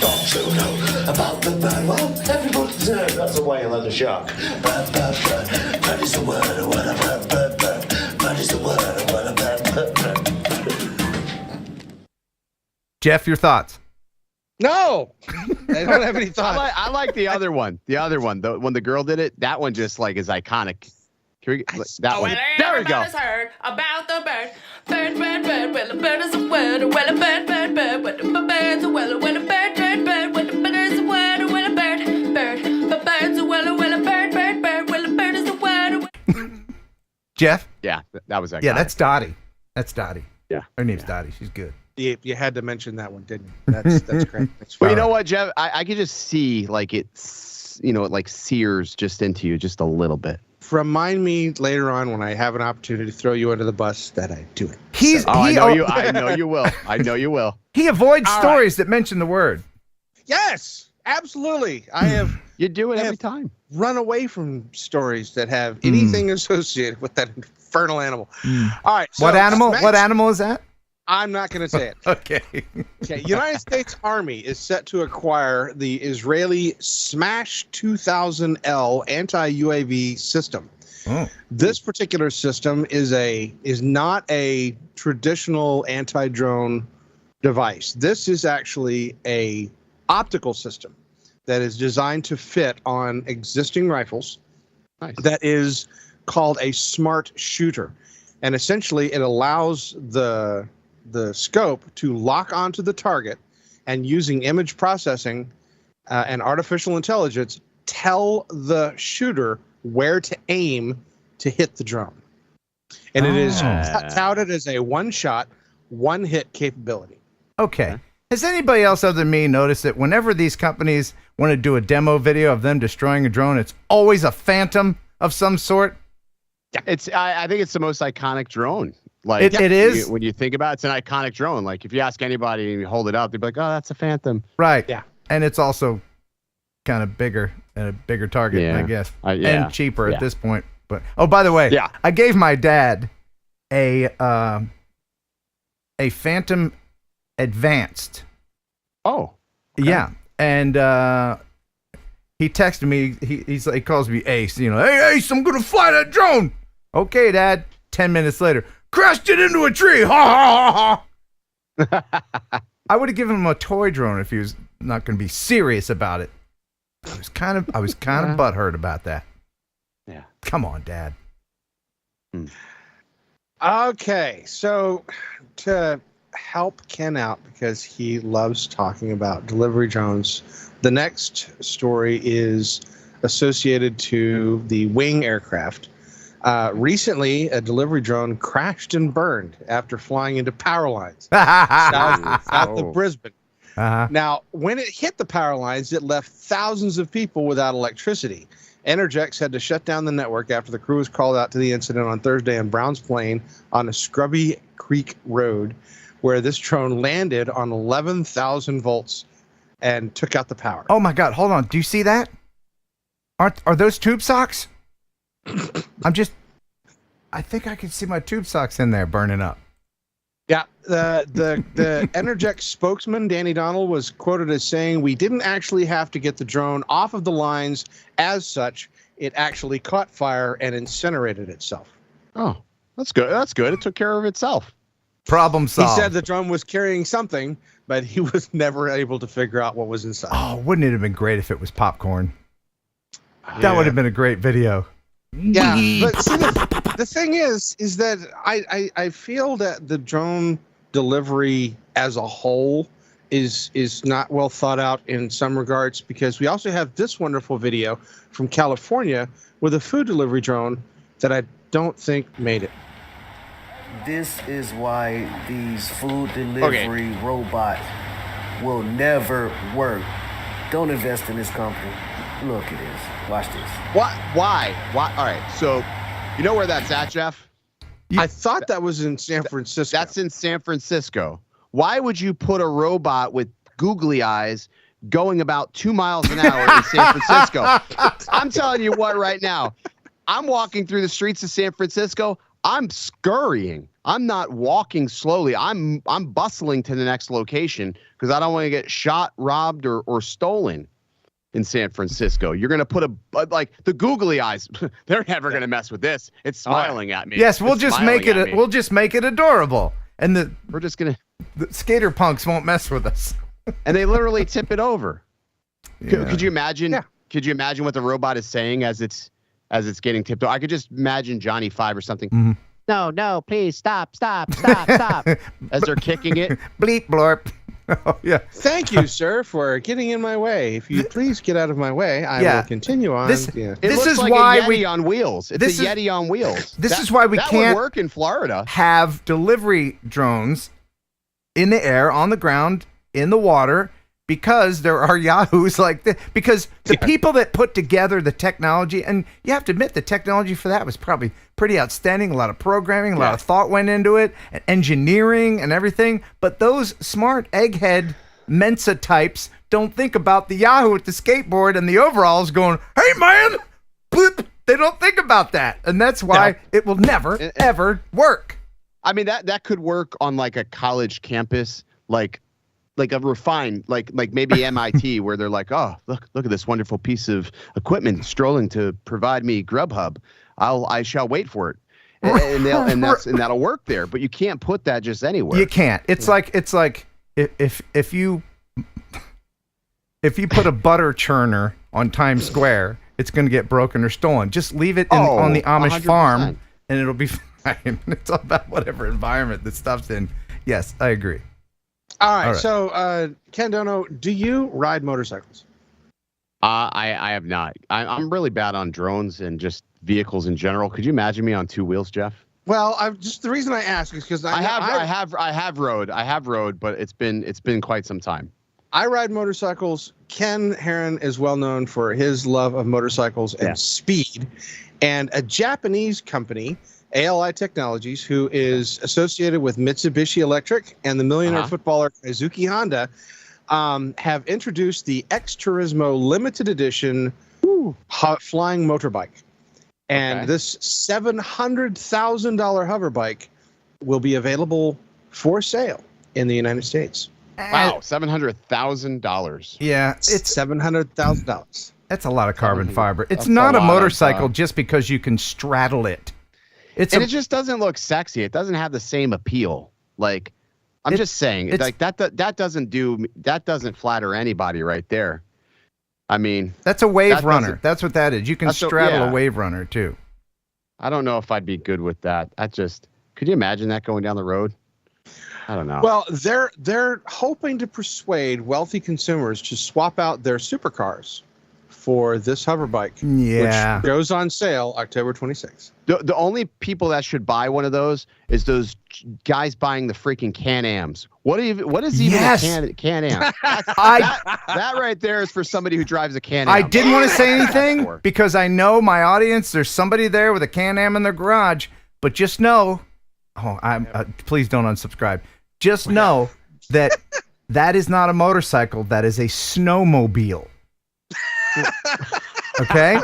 Don't you know about the bird? Well, everybody's heard. That's a whale and a shark. Bird is a word. Bird is a word. Jeff, your thoughts? No, I don't have any thoughts. I like the other one. The other one, I like the other one. The other one, when the girl did it, that one just like is iconic. Can we, that one. There we go. Heard about the bird. Bird, bird, bird. Well, a bird is a word. Well, a bird, bird, bird. Well, a bird's a well, well, a bird, bird, bird. Well, a bird is a word. Well, a bird, bird. But bird's a well, a bird, bird, bird. Well, a bird is a word. Jeff? Yeah, that was iconic. Yeah, that's Dottie. That's Dottie. Yeah. Her name's Dottie. She's good. You had to mention that one, didn't you? That's great. But you know what, Jeff? I could just see like it's, it like sears just into you just a little bit. Remind me later on when I have an opportunity to throw you under the bus that I do it. I know you will. I know you will. He avoids stories that mention the word. Yes, absolutely. I have. You do it every time. Run away from stories that have anything associated with that infernal animal. All right. So what animal? What animal is that? I'm not going to say it. Okay. United States Army is set to acquire the Israeli Smash 2000L anti-UAV system. Oh. This particular system is not a traditional anti-drone device. This is actually a optical system that is designed to fit on existing rifles. Nice. That is called a smart shooter. And essentially it allows the scope to lock onto the target and using image processing and artificial intelligence tell the shooter where to aim to hit the drone. And it is touted as a one-shot, one-hit capability. Okay. Has anybody else other than me noticed that whenever these companies want to do a demo video of them destroying a drone, it's always a Phantom of some sort? Yeah. I think it's the most iconic drone. Like it is. When you think about it, it's an iconic drone. Like if you ask anybody and you hold it up, they'd be like, "Oh, that's a Phantom." Right. Yeah. And it's also kind of bigger and a bigger target, I guess, and cheaper at this point. But by the way, I gave my dad a Phantom Advanced. Oh. Okay. Yeah, and he texted me. He calls me Ace. Hey Ace, I'm gonna fly that drone. Okay, Dad. 10 minutes later, crashed it into a tree. Ha ha ha ha. I would have given him a toy drone if he was not going to be serious about it. I was kind of butthurt about that. Yeah. Come on, Dad. Okay, so to help Ken out because he loves talking about delivery drones, the next story is associated to the Wing aircraft. Recently, a delivery drone crashed and burned after flying into power lines south of Brisbane. Now, when it hit the power lines, it left thousands of people without electricity. Energex had to shut down the network after the crew was called out to the incident on Thursday in Browns Plain on a Scrubby Creek Road, where this drone landed on 11,000 volts and took out the power. Oh my God! Hold on. Do you see that? Are those tube socks? I think I can see my tube socks in there burning up. Yeah, the Energex spokesman, Danny Donald, was quoted as saying, "We didn't actually have to get the drone off of the lines as such. It actually caught fire and incinerated itself." Oh, that's good. That's good. It took care of itself. Problem solved. He said the drone was carrying something, but he was never able to figure out what was inside. Oh, wouldn't it have been great if it was popcorn? That would have been a great video. Yeah, but see, the thing is that I feel that the drone delivery as a whole is not well thought out in some regards, because we also have this wonderful video from California with a food delivery drone that I don't think made it. This is why these food delivery robots will never work. Don't invest in this company. Look at this. Watch this. What? Why? All right. So, you know where that's at, Jeff? I thought that was in San Francisco. That's in San Francisco. Why would you put a robot with googly eyes going about 2 miles an hour in San Francisco? I'm telling you what right now. I'm walking through the streets of San Francisco. I'm scurrying. I'm not walking slowly. I'm bustling to the next location because I don't want to get shot, robbed, or stolen in San Francisco. You're going to put like the googly eyes. They're never going to mess with this. It's smiling at me. Yes, we'll just make it adorable. And we're just going to the skater punks won't mess with us. and they literally tip it over. Yeah. Could you imagine? Yeah. Could you imagine what the robot is saying as it's getting tipped over? I could just imagine Johnny Five or something. Mm-hmm. No, please stop. As they're kicking it. Bleep blorp. Oh, yeah. Thank you, sir, for getting in my way. If you please get out of my way, I will continue on. This Looks is like why a Yeti we on wheels. It's a Yeti on wheels. This is why we that can't would work in Florida. have delivery drones in the air, on the ground, in the water, because there are yahoos like this. Because the people that put together the technology, and you have to admit the technology for that was probably pretty outstanding. A lot of programming, a lot of thought went into it, and engineering and everything. But those smart egghead Mensa types don't think about the yahoo with the skateboard and the overalls going, "Hey man," bloop. They don't think about that, and that's why it will never ever work. I mean, that could work on like a college campus, like a refined, like maybe MIT, where they're like, oh, look at this wonderful piece of equipment strolling to provide me Grubhub. I shall wait for it, and that'll work there. But you can't put that just anywhere. You can't. It's like if you put a butter churner on Times Square, it's going to get broken or stolen. Just leave it on the Amish 100%. farm, and it'll be fine. It's all about whatever environment the stuff's in. Yes, I agree. All right. So, Ken Dono, do you ride motorcycles? I have not. I'm really bad on drones and just vehicles in general. Could you imagine me on two wheels, Jeff? Well, the reason I ask is because I have rode, but it's been quite some time. I ride motorcycles. Ken Heron is well known for his love of motorcycles and speed, and a Japanese company, ALI Technologies, who is associated with Mitsubishi Electric and the millionaire footballer Kazuki Honda, have introduced the X Turismo limited edition flying motorbike. And this $700,000 hover bike will be available for sale in the United States. Wow, $700,000. Yeah, it's $700,000. That's a lot of carbon fiber. It's not a motorcycle just because you can straddle it. It just doesn't look sexy. It doesn't have the same appeal. Like, I'm just saying, like that doesn't flatter anybody right there. I mean, that's a wave runner. That's what that is. You can straddle a wave runner too. I don't know if I'd be good with that. Could you imagine that going down the road? I don't know. Well, they're hoping to persuade wealthy consumers to swap out their supercars for this hover bike, which goes on sale October 26th. The only people that should buy one of those is those guys buying the freaking Can-Ams. What is even a Can-Am? That right there is for somebody who drives a Can-Am. I didn't want to say anything because I know my audience. There's somebody there with a Can-Am in their garage, but just know, please don't unsubscribe. Just know that is not a motorcycle. That is a snowmobile. Okay.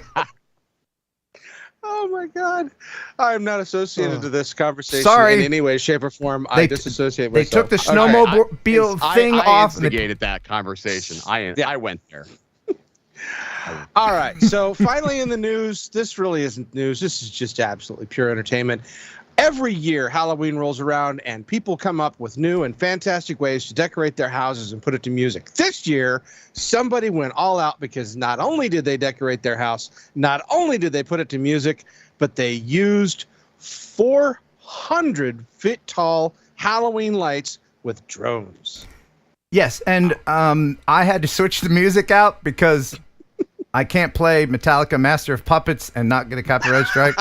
Oh my God! I'm not associated to this conversation in any way, shape, or form. I disassociate myself. They took the snowmobile thing off. I instigated that conversation. I went there. All right. So finally, in the news, this really isn't news. This is just absolutely pure entertainment. Every year, Halloween rolls around and people come up with new and fantastic ways to decorate their houses and put it to music. This year, somebody went all out because not only did they decorate their house, not only did they put it to music, but they used 400-foot-tall Halloween lights with drones. Yes, and I had to switch the music out because I can't play Metallica Master of Puppets and not get a copyright strike.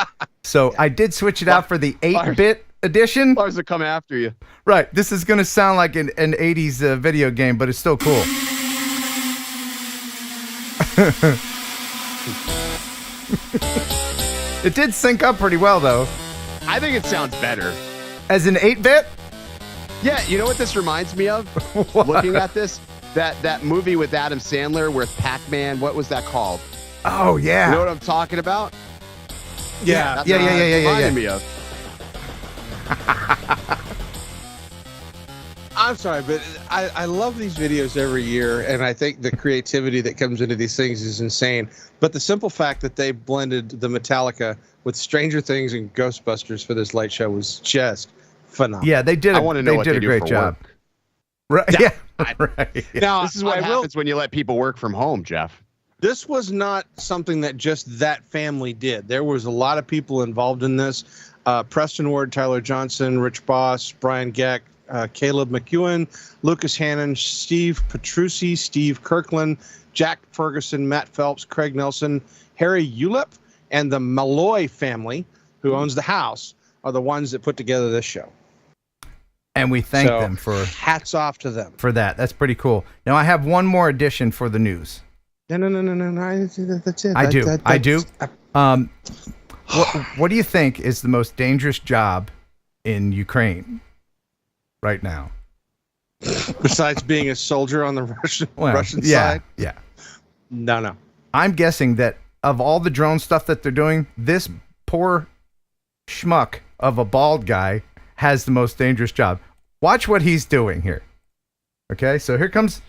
So I did switch it out for the 8-bit edition. Lars will come after you. Right. This is going to sound like an 80s video game, but it's still cool. It did sync up pretty well, though. I think it sounds better. As an 8-bit? Yeah, you know what this reminds me of? Looking at this? That movie with Adam Sandler with Pac-Man, what was that called? Oh, yeah. You know what I'm talking about? Yeah. Yeah. Me of. I'm sorry, but I love these videos every year, and I think the creativity that comes into these things is insane. But the simple fact that they blended the Metallica with Stranger Things and Ghostbusters for this light show was just phenomenal. Yeah, they did. I want to know what they did a do great for job. Work. Right. Yeah. Right. Now, This is what happens when you let people work from home, Jeff. This was not something that just that family did. There was a lot of people involved in this. Preston Ward, Tyler Johnson, Rich Boss, Brian Geck, Caleb McEwen, Lucas Hannon, Steve Petrucci, Steve Kirkland, Jack Ferguson, Matt Phelps, Craig Nelson, Harry Ulep, and the Malloy family, who owns the house, are the ones that put together this show. And we thank them for hats off to them for that. That's pretty cool. Now I have one more addition for the news. No. That's it. I do. What do you think is the most dangerous job in Ukraine right now? Besides being a soldier on the Russian side? Yeah. No. I'm guessing that of all the drone stuff that they're doing, this poor schmuck of a bald guy has the most dangerous job. Watch what he's doing here. Okay, so here comes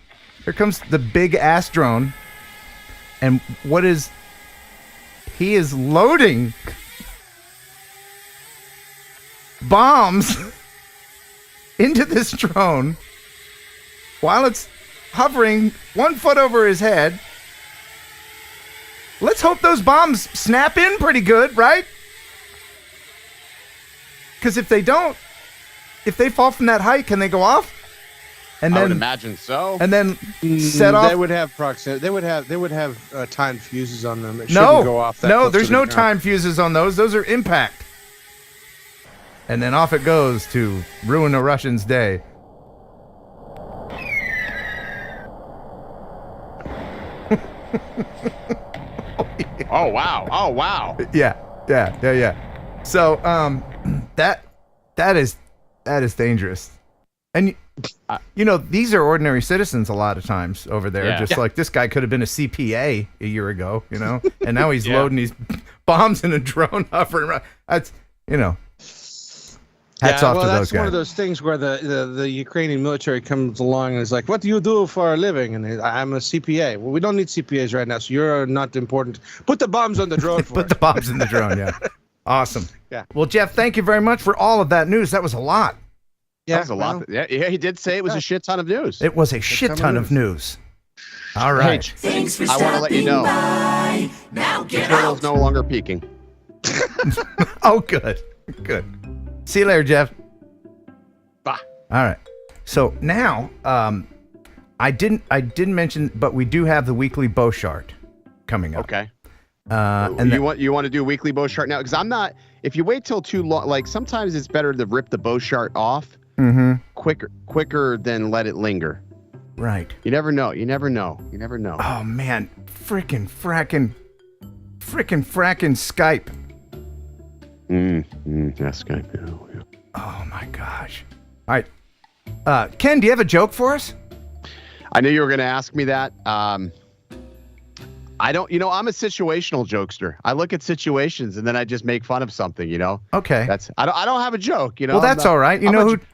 the big ass drone, and he is loading bombs into this drone while it's hovering 1 foot over his head. Let's hope those bombs snap in pretty good, right? Because if they don't, if they fall from that height, can they go off? And I then would imagine so. And then set off. They would have proximity. They would have timed fuses on them. It shouldn't go off that no, close there's to the no ground. time fuses on those. Those are impact. And then off it goes to ruin a Russian's day. Oh wow. Yeah. So that is dangerous. And you know, these are ordinary citizens a lot of times over there. Yeah. Just like this guy could have been a CPA a year ago, you know, and now he's loading these bombs in a drone hovering around. That's, you know, hats off to those that's guys. one of those things where the Ukrainian military comes along and is like, "What do you do for a living?" And I'm a CPA. Well, we don't need CPAs right now, so you're not important. Put the bombs on the drone for Put us. the bombs in the drone, yeah. Awesome. Yeah. Well, Jeff, thank you very much for all of that news. That was a lot. That was a lot. Yeah, he did say it was a shit ton of news. It was a shit ton of news. All right. Thanks for I want to let you know. by. Now The get turtle's out. no longer peaking. Oh, good. See you later, Jeff. Bye. All right. So now, I didn't mention, but we do have the weekly Beauchart coming up. Okay. And you want to do a weekly Beauchart now? Because I'm not. If you wait till too long, like sometimes it's better to rip the Beauchart off quicker than let it linger. Right. You never know. Oh man, frickin' Skype. That's Skype. Yeah. Oh my gosh. All right. Ken, do you have a joke for us? I knew you were going to ask me that. I don't, I'm a situational jokester. I look at situations and then I just make fun of something, Okay. I don't have a joke, Well, that's all right.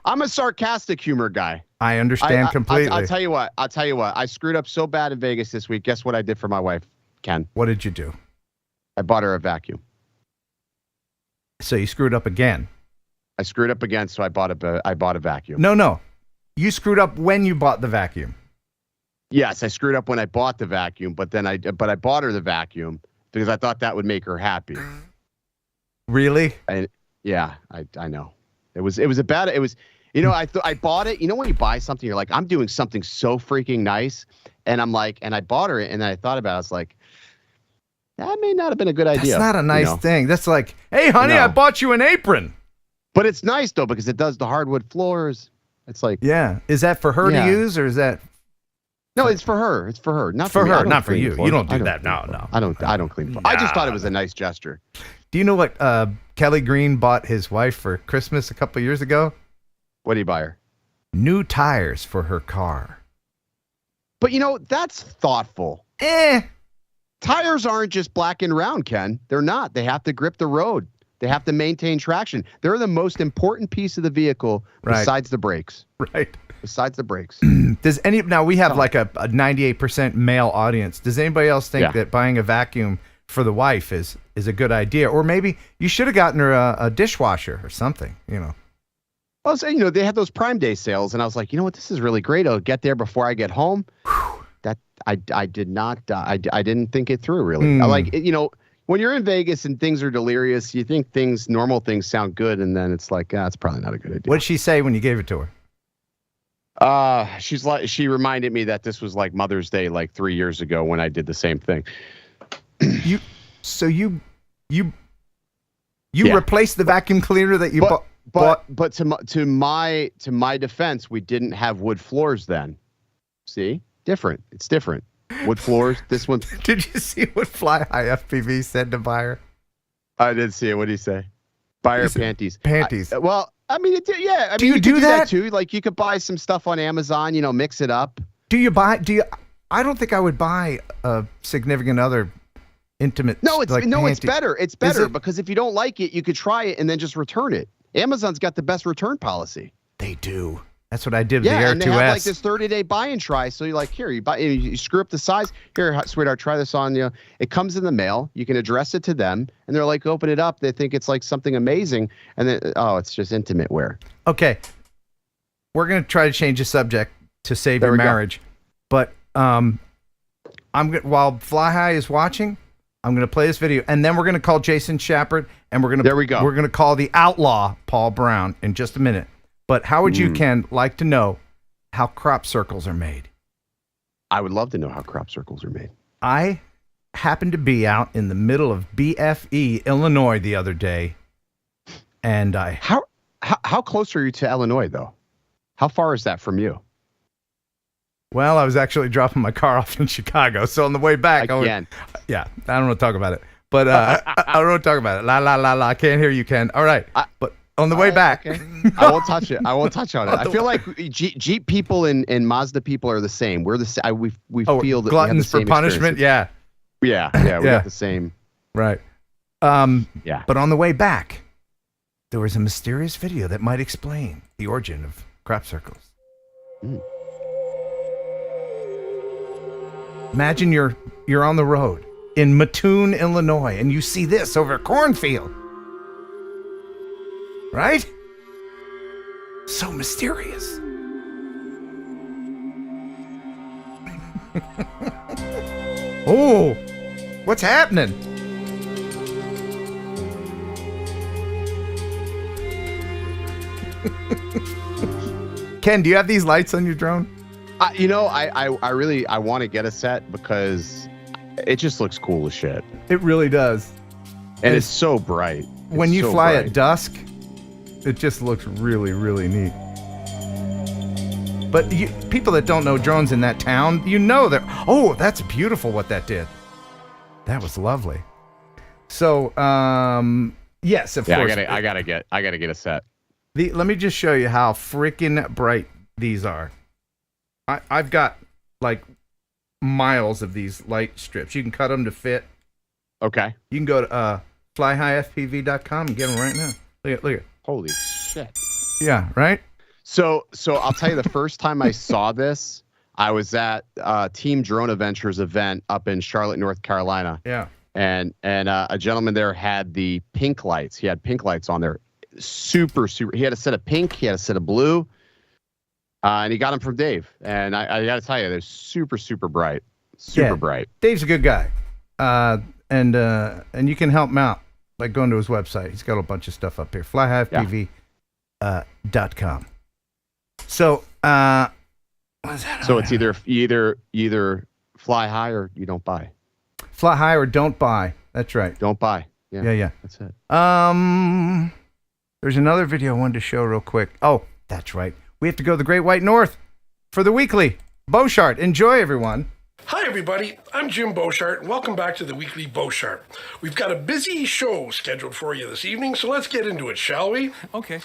I'm a sarcastic humor guy. I understand completely. I'll tell you what. I screwed up so bad in Vegas this week. Guess what I did for my wife, Ken? What did you do? I bought her a vacuum. So you screwed up again. I screwed up again, so I bought a vacuum. No. You screwed up when you bought the vacuum. Yes, I screwed up when I bought the vacuum, but I bought her the vacuum because I thought that would make her happy. Really? Yeah, I know. I bought it. You know when you buy something, you're like, I'm doing something so freaking nice, and I bought her it, and then I thought about it. I was like, that may not have been a good idea. That's not a nice thing. That's like, hey, honey, I bought you an apron. But it's nice though because it does the hardwood floors. It's like, yeah. Is that for her to use, or is that? No, it's for her. It's for her, not for me. her, not for you. Floors. You don't do that. No. I don't clean floors. I just thought it was a nice gesture. Do you know what Kelly Green bought his wife for Christmas a couple years ago? What did he buy her? New tires for her car. But that's thoughtful. Tires aren't just black and round, Ken. They're not. They have to grip the road. They have to maintain traction. They're the most important piece of the vehicle besides the brakes. Right. Besides the brakes. Now we have like a 98% male audience. Does anybody else think that buying a vacuum for the wife is a good idea? Or maybe you should have gotten her a dishwasher or something, I was saying, they had those Prime Day sales, and I was like, you know what, this is really great. I'll get there before I get home. That I did not. I didn't think it through really. I like when you're in Vegas and things are delirious, you think normal things sound good, and then it's like, it's probably not a good idea. What did she say when you gave it to her? She reminded me that this was like Mother's Day, like 3 years ago when I did the same thing. You replaced the vacuum cleaner that you bought. But to my defense, we didn't have wood floors then. See, different. It's different. Wood floors. This one. Did you see what Fly High FPV said to Buyer? I did see it. What did he say? Buyer panties. Panties. I mean, it did. Yeah. I do mean, you do that too? Like, you could buy some stuff on Amazon. Mix it up. I don't think I would buy a significant other intimate. No, it's panty. it's better. It's better because if you don't like it, you could try it and then just return it. Amazon's got the best return policy. They do. That's what I did with the Air 2S. And they have like this 30-day buy and try. So you're like, here, you screw up the size. Here, sweetheart, try this on you. It comes in the mail. You can address it to them, and they're like, open it up. They think it's like something amazing, and then it's just intimate wear. Okay, we're gonna try to change the subject to save your marriage, but while Fly High is watching, I'm gonna play this video, and then we're gonna call Jason Shepard, and we're gonna call the outlaw Paul Brown in just a minute. But how would you, Ken, like to know how crop circles are made? I would love to know how crop circles are made. I happened to be out in the middle of BFE, Illinois, the other day, and How close are you to Illinois, though? How far is that from you? Well, I was actually dropping my car off in Chicago, so on the way back, I don't want to talk about it. But I don't want to talk about it. La la la la. I can't hear you, Ken. All right, but on the way back, okay. I won't touch it. I won't touch on it. I feel like Jeep people and Mazda people are the same. We're the same. We feel that gluttons we have the for punishment. Yeah. We got the same. Right. Yeah. But on the way back, there was a mysterious video that might explain the origin of crop circles. Imagine you're on the road in Mattoon, Illinois, and you see this over a cornfield. Right? So mysterious. Oh, what's happening? Ken, do you have these lights on your drone? I really want to get a set because it just looks cool as shit. It really does. And it's so bright. When you fly at dusk, it just looks really, really neat. But people that don't know drones in that town, that, that's beautiful what that did. That was lovely. So, yes, of course. I gotta get a set. Let me just show you how freaking bright these are. I've got like miles of these light strips. You can cut them to fit. Okay. You can go to flyhighfpv.com and get them right now. Look at. Holy shit. Yeah, right? So I'll tell you, the first time I saw this, I was at Team Drone Adventures event up in Charlotte, North Carolina. Yeah. And a gentleman there had the pink lights. He had pink lights on there. Super. He had a set of pink. He had a set of blue. And he got them from Dave. And I got to tell you, they're super, super bright. Super bright. Dave's a good guy. And you can help him out by going to his website. He's got a bunch of stuff up here. flyhighfpv.com. So, what is that? So it's either fly high or you don't buy. Fly high or don't buy. That's right. Don't buy. Yeah. That's it. There's another video I wanted to show real quick. Oh, that's right. We have to go to the Great White North for the weekly Beauchart. Enjoy, everyone. Hi, everybody. I'm Jim Beauchart, and welcome back to the weekly Beauchart. We've got a busy show scheduled for you this evening, so let's get into it, shall we? Okay.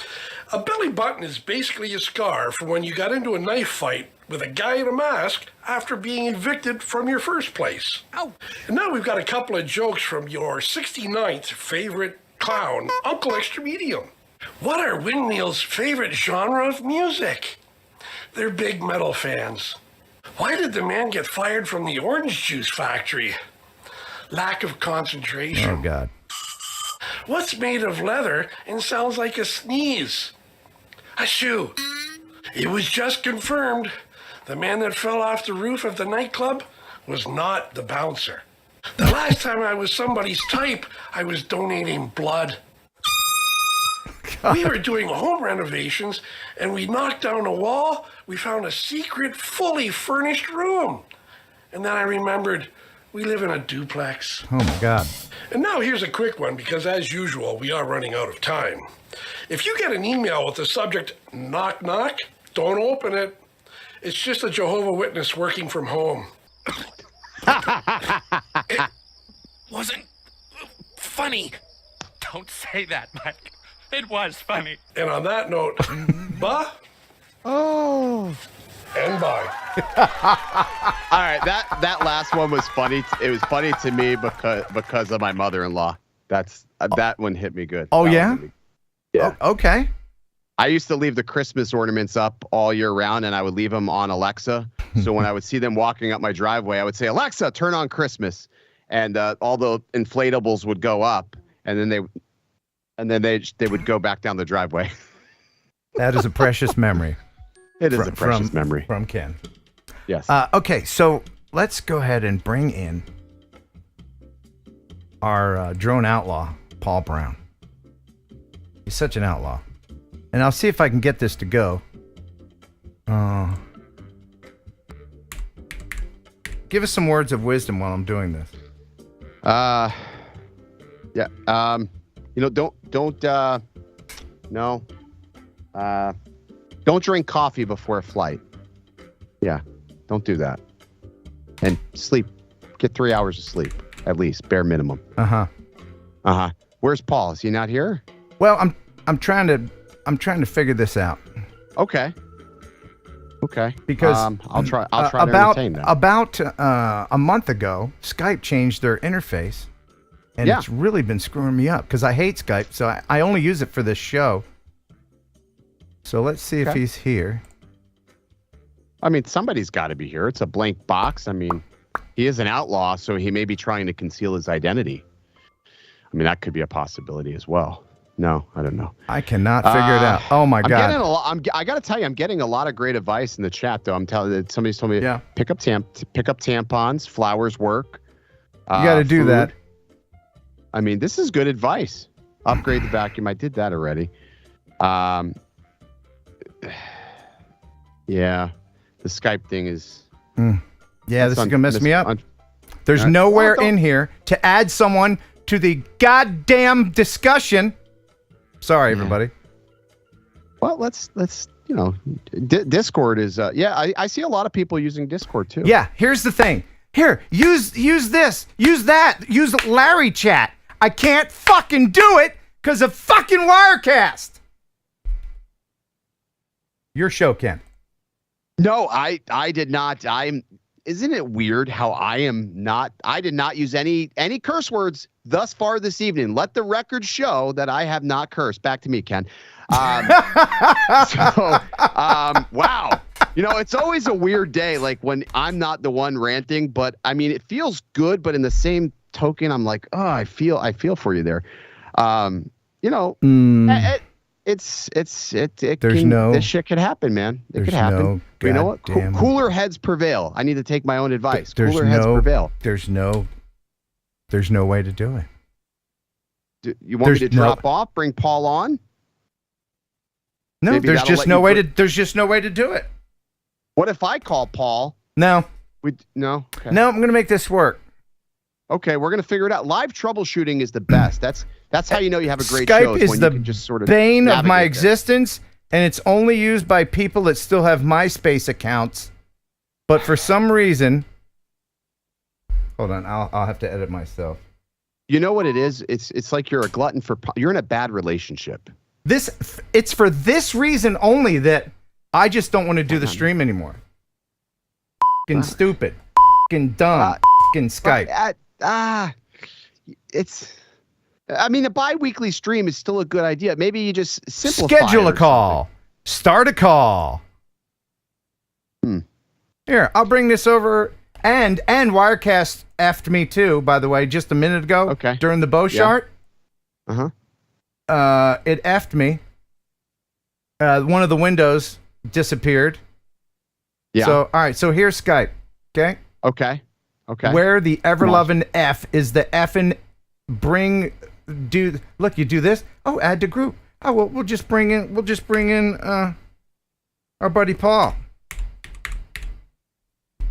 A belly button is basically a scar from when you got into a knife fight with a guy in a mask after being evicted from your first place. Ow. And now we've got a couple of jokes from your 69th favorite clown, Uncle Extra Medium. What are Windmill's favorite genre of music? They're big metal fans. Why did the man get fired from the orange juice factory? Lack of concentration. Oh, God. What's made of leather and sounds like a sneeze? Achoo! It was just confirmed. The man that fell off the roof of the nightclub was not the bouncer. The last time I was somebody's type, I was donating blood. We were doing home renovations, and we knocked down a wall. We found a secret, fully furnished room. And then I remembered, we live in a duplex. Oh, my God. And now here's a quick one, because as usual, we are running out of time. If you get an email with the subject, knock, knock, don't open it. It's just a Jehovah's Witness working from home. It wasn't funny. Don't say that, Mike. It was funny. And on that note, bye. Oh. And bye. All right, that last one was funny. It was funny to me because of my mother-in-law. That one hit me good. Oh, yeah? Yeah. Oh, okay. I used to leave the Christmas ornaments up all year round, and I would leave them on Alexa. So when I would see them walking up my driveway, I would say, Alexa, turn on Christmas. And all the inflatables would go up, and then they would go back down the driveway. That is a precious memory. It is a precious memory. From Ken. Yes. Okay, so let's go ahead and bring in our drone outlaw, Paul Brown. He's such an outlaw. And I'll see if I can get this to go. Give us some words of wisdom while I'm doing this. Yeah. Don't drink coffee before a flight. Yeah, don't do that. And sleep. Get 3 hours of sleep, at least, bare minimum. Uh-huh. Where's Paul? Is he not here? Well, I'm trying to figure this out. Okay. Because I'll try to entertain that. About a month ago, Skype changed their interface, and it's really been screwing me up because I hate Skype, so I only use it for this show. So let's see if he's here. I mean, somebody's got to be here. It's a blank box. I mean, he is an outlaw, so he may be trying to conceal his identity. I mean, that could be a possibility as well. No, I don't know. I cannot figure it out. Oh my God! I got to tell you, I'm getting a lot of great advice in the chat, though. I'm telling you, somebody's told me, pick up tampons, flowers work. You got to do that. I mean, this is good advice. Upgrade the vacuum. I did that already. Yeah, the Skype thing is. Yeah, this is gonna mess me up. There's nowhere in here to add someone to the goddamn discussion. Sorry, everybody. Well, let's Discord is I see a lot of people using Discord too. Yeah, here's the thing. Here, use this, use that, use Larry Chat. I can't fucking do it because of fucking Wirecast. Your show, Ken. No, I did not. Isn't it weird how I did not use any curse words thus far this evening. Let the record show that I have not cursed. Back to me, Ken. Wow. It's always a weird day, like when I'm not the one ranting, but I mean, it feels good, but in the same token, I'm like, oh, I feel for you there. This shit could happen, man. It could happen. You know what? Cooler heads prevail. I need to take my own advice. Cooler heads prevail. There's no way to do it. You want me to drop off? Bring Paul on? No, Maybe there's just no way to. There's just no way to do it. What if I call Paul? No. No. Okay. No, I'm gonna make this work. Okay, we're gonna figure it out. Live troubleshooting is the best. That's how you know you have a great Skype show. is when the you can just sort of bane of my navigate existence, and it's only used by people that still have MySpace accounts. But for some reason, hold on, I'll have to edit myself. You know what it is? It's like you're a glutton for. You're in a bad relationship. It's for this reason only that I just don't want to do the stream anymore. Fucking stupid. Fucking dumb. Fucking Skype. I mean, a bi-weekly stream is still a good idea. Maybe you just simplify. Schedule a call. Start a call. Here, I'll bring this over. And Wirecast effed me too, by the way, just a minute ago. Okay. During the Beauchart. Uh-huh. It effed me. One of the windows disappeared. Yeah. So, all right. So here's Skype. Okay. Okay. Where the ever-loving F is the effing look, you do this. Oh, add to group. Oh, well, we'll just bring in our buddy Paul.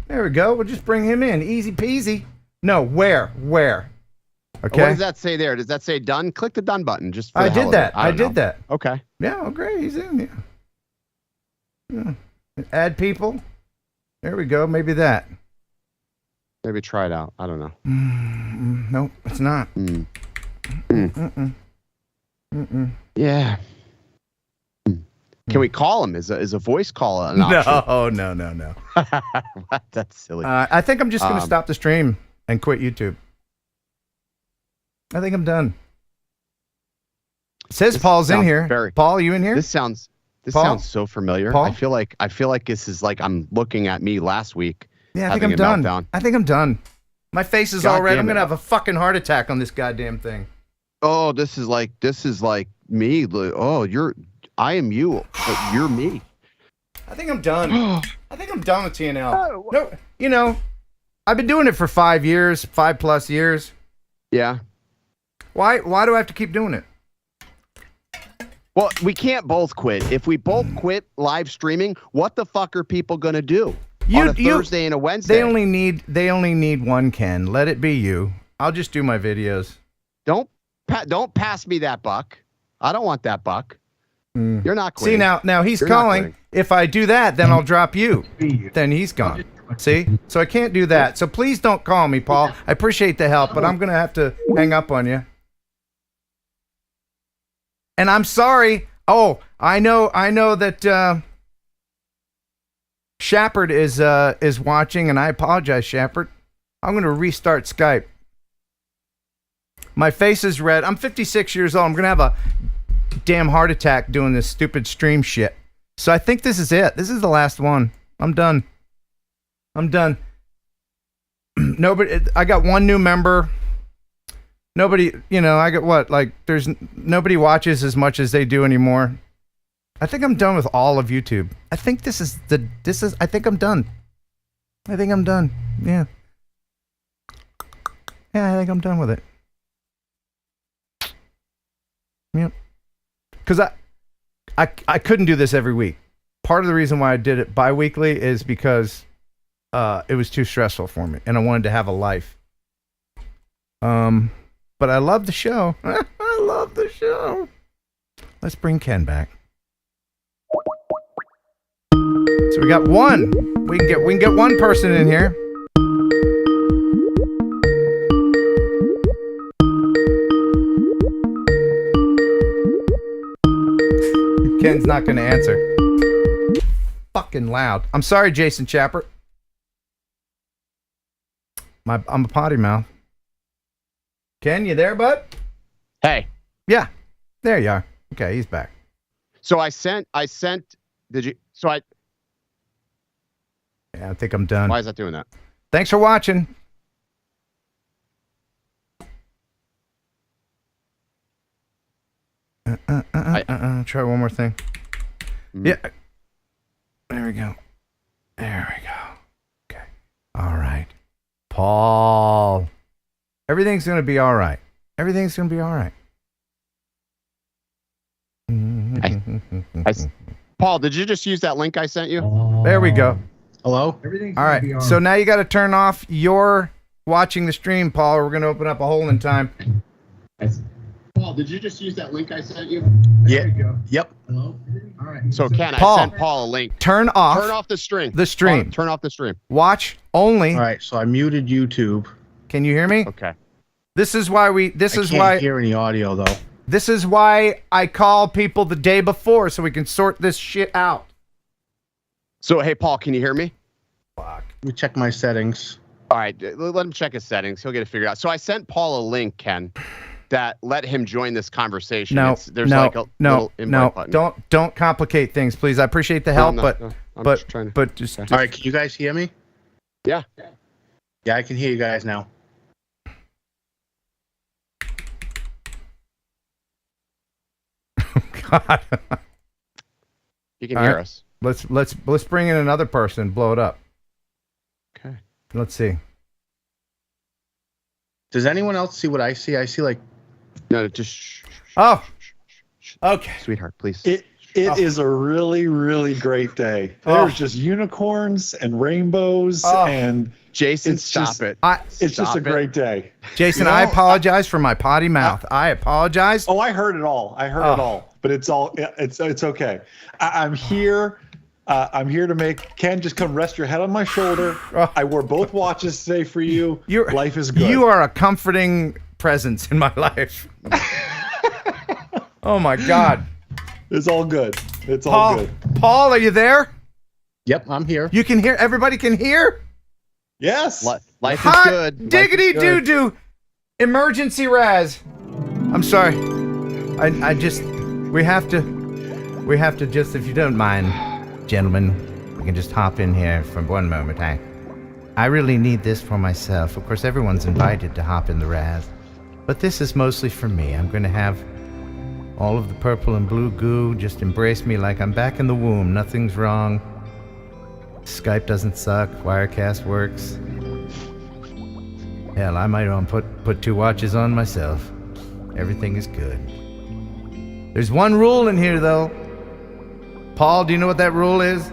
There we go. We'll just bring him in. Easy peasy. No, where? Okay. What does that say there? Does that say done? Click the done button. Just for I the hell did of that. it. I don't did know. that. Okay. Yeah, oh great, he's in. Yeah. Add people. There we go. Maybe that. Maybe try it out. I don't know. Nope, it's not. Yeah. Can we call him? Is a voice call an option? No. What? That's silly. I think I'm just going to stop the stream and quit YouTube. I think I'm done. It says Paul's in here. Paul, you in here? This sounds so familiar. Paul? I feel like this is like I'm looking at me last week. Yeah, I think I'm done. I think I'm done. My face is all red. I'm going to have a fucking heart attack on this goddamn thing. Oh, this is like me. Oh, I am you, but you're me. I think I'm done. I think I'm done with TNL. No, I've been doing it for 5 years, 5+ years. Yeah. Why do I have to keep doing it? Well, we can't both quit. If we both quit live streaming, what the fuck are people gonna do on a Thursday and a Wednesday? They only need one Ken. Let it be you. I'll just do my videos. Don't pass me that buck. I don't want that buck. You're not quitting. See now he's calling. If I do that, then I'll drop you. Then he's gone. See? So I can't do that. So please don't call me, Paul. I appreciate the help, but I'm gonna have to hang up on you. And I'm sorry. Oh, I know that Shepard is watching, and I apologize, Shepard. I'm gonna restart Skype. My face is red. I'm 56 years old. I'm gonna have a damn heart attack doing this stupid stream shit. So I think this is it. This is the last one. I'm done. Nobody. I got one new member. Nobody, I get what? Like, there's nobody watches as much as they do anymore. I think I'm done with all of YouTube. I think I think I'm done. I think I'm done. Yeah. Yeah, I think I'm done with it. Yep. Because I couldn't do this every week. Part of the reason why I did it bi-weekly is because it was too stressful for me, and I wanted to have a life. But I love the show. I love the show. Let's bring Ken back. So we got one. We can get one person in here. Ken's not going to answer. Fucking loud. I'm sorry, Jason Chapper. I'm a potty mouth. Ken, you there, bud? Hey. Yeah. There you are. Okay, he's back. So I sent, did you, so I. Yeah, I think I'm done. Why is that doing that? Thanks for watching. Try one more thing. Yeah. There we go. Okay. All right. Paul. Everything's going to be all right. Everything's going to be all right. Paul, did you just use that link I sent you? There we go. Hello? All right. So now you got to turn off your watching the stream, Paul. We're going to open up a hole in time. Paul, did you just use that link I sent you? Yeah. Yep. Hello? All right. So Ken, Paul, I sent Paul a link. Turn off the stream. The stream. Turn off the stream. Watch only. All right. So I muted YouTube. Can you hear me? Okay. This is why I can't hear any audio though. This is why I call people the day before so we can sort this shit out. So hey, Paul, can you hear me? Fuck. Let me check my settings. All right, let him check his settings. He'll get it figured out. So I sent Paul a link, Ken, that let him join this conversation. There's like a little invite button. Don't complicate things, please. I appreciate the help, but just all right. Can you guys hear me? Yeah. Yeah, I can hear you guys now. God. He can hear us. Let's bring in another person. Blow it up. Okay. Let's see. Does anyone else see what I see? I see like. No, just. Oh. Okay. Sweetheart, please. It is a really, really great day. There's just unicorns and rainbows and Jason, stop it. It's just a great day. Jason, I apologize for my potty mouth. I apologize. Oh, I heard it all. It all, but it's okay. I'm here. I'm here to make Ken just come rest your head on my shoulder. I wore both watches today for you. Life is good. You are a comforting presence in my life. Oh my God. It's all good. It's all good. Paul, are you there? Yep, I'm here. You can hear? Everybody can hear? Yes. Life is good. Diggity doo-doo. Emergency Raz. I'm sorry. We have to just, if you don't mind, gentlemen, we can just hop in here for one moment. I really need this for myself. Of course, everyone's invited to hop in the Raz, but this is mostly for me. I'm going to have all of the purple and blue goo just embrace me like I'm back in the womb. Nothing's wrong. Skype doesn't suck. Wirecast works. Hell, I might put 2 watches on myself. Everything is good. There's one rule in here, though. Paul, do you know what that rule is?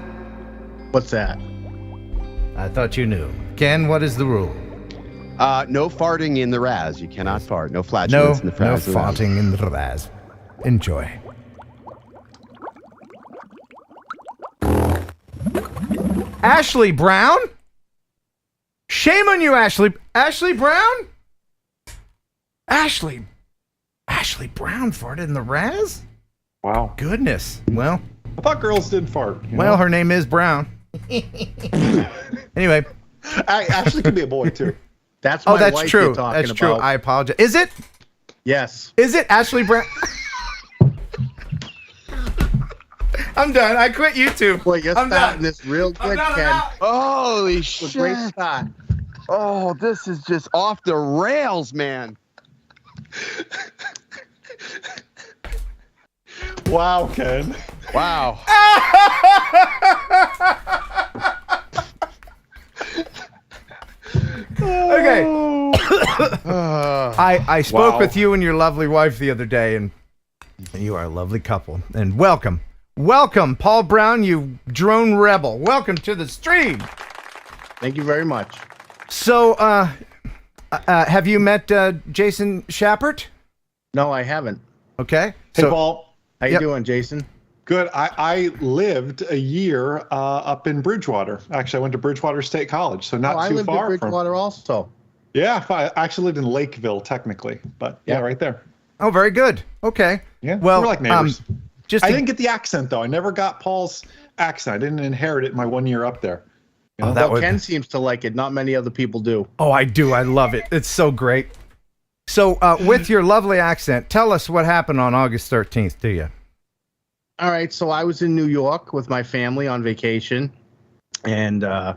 What's that? I thought you knew. Ken, what is the rule? No farting in the Raz. You cannot fart. No flatulence in the Raz. No farting in the Raz. Enjoy. Ashley Brown? Shame on you, Ashley. Ashley Brown? Ashley Brown farted in the Raz? Wow. Goodness. Well, I thought girls did fart. Well, her name is Brown. Anyway. Ashley could be a boy, too. That's my that's wife true. you're talking That's true. about. I apologize. Is it? Yes. Is it Ashley Brown? I'm done. I quit YouTube. Boy, you're starting this real good, Ken. Holy shit. Great start. Oh, this is just off the rails, man. Wow, Ken. Wow. Okay. I spoke with you and your lovely wife the other day, and you are a lovely couple. And welcome, Paul Brown, you drone rebel. Welcome to the stream. Thank you very much. So, have you met Jason Schappert? No, I haven't. Okay. Hey, Paul. How you doing, Jason? Good. I lived a year up in Bridgewater. Actually, I went to Bridgewater State College, so not too far. I lived in Bridgewater also. Yeah, I actually lived in Lakeville, technically, but yeah, right there. Oh, very good. Okay. Yeah. Well, we're like neighbors. I to- didn't get the accent though. I never got Paul's accent. I didn't inherit it in my 1 year up there. You know? Well, Ken seems to like it. Not many other people do. Oh, I do. I love it. It's so great. So, with your lovely accent, tell us what happened on August 13th, do you? All right. So I was in New York with my family on vacation, and I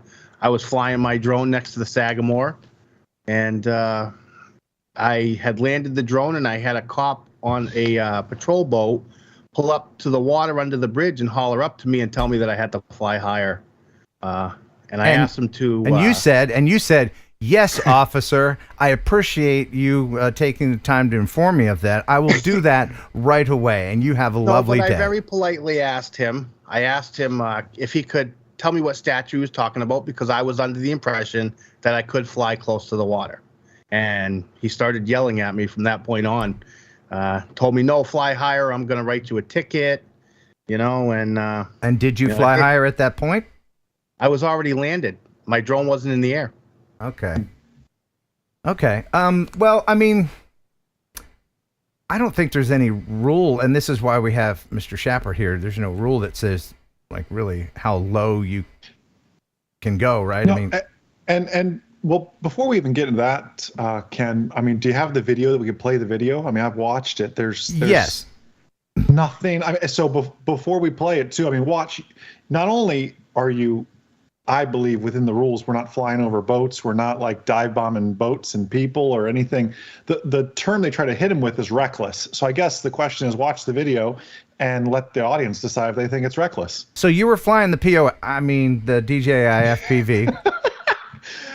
was flying my drone next to the Sagamore, and I had landed the drone, and I had a cop on a patrol boat pull up to the water under the bridge and holler up to me and tell me that I had to fly higher. And I asked him to. And you said, yes, officer, I appreciate you taking the time to inform me of that. I will do that right away. And you have a lovely day. I very politely asked him. If he could tell me what statute he was talking about, because I was under the impression that I could fly close to the water. And he started yelling at me from that point on. Told me, no, fly higher. I'm going to write you a ticket. And did you fly higher at that point? I was already landed. My drone wasn't in the air. Okay. Well, I mean, I don't think there's any rule, and this is why we have Mr. Schappert here. There's no rule that says, like, really how low you can go, right? No, I mean, and well, before we even get into that, Ken, I mean, do you have the video that we could play the video? I mean, I've watched it. There's yes. Nothing. I mean, so before we play it, too, I mean, watch. Not only are you I believe within the rules. We're not flying over boats. We're not like dive bombing boats and people or anything. The term they try to hit him with is reckless. So I guess the question is, watch the video and let the audience decide if they think it's reckless. So you were flying the the DJI FPV.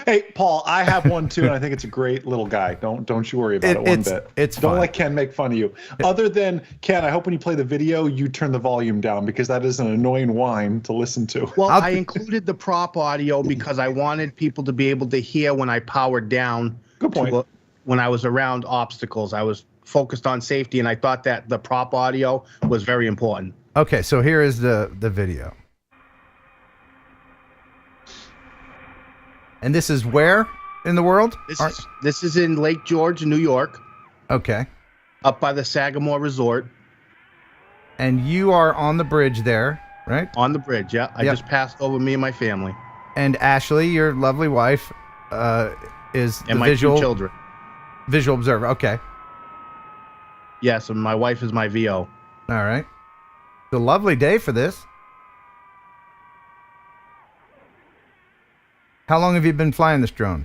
Hey, Paul, I have one too, and I think it's a great little guy. Don't you worry about it one bit. Don't fun. let Ken make fun of you. Other than, Ken, I hope when you play the video, you turn the volume down, because that is an annoying whine to listen to. Well, I included the prop audio because I wanted people to be able to hear when I powered down. Good point. When I was around obstacles, I was focused on safety, and I thought that the prop audio was very important. Okay, so here is the video. And this is where in the world? This is in Lake George, New York. Okay. Up by the Sagamore Resort. And you are on the bridge there, right? On the bridge, yeah. I just passed over, me and my family. And Ashley, your lovely wife, is and the my 2 children. Visual observer. Okay. Yes, and my wife is my VO. All right. It's a lovely day for this. How long have you been flying this drone?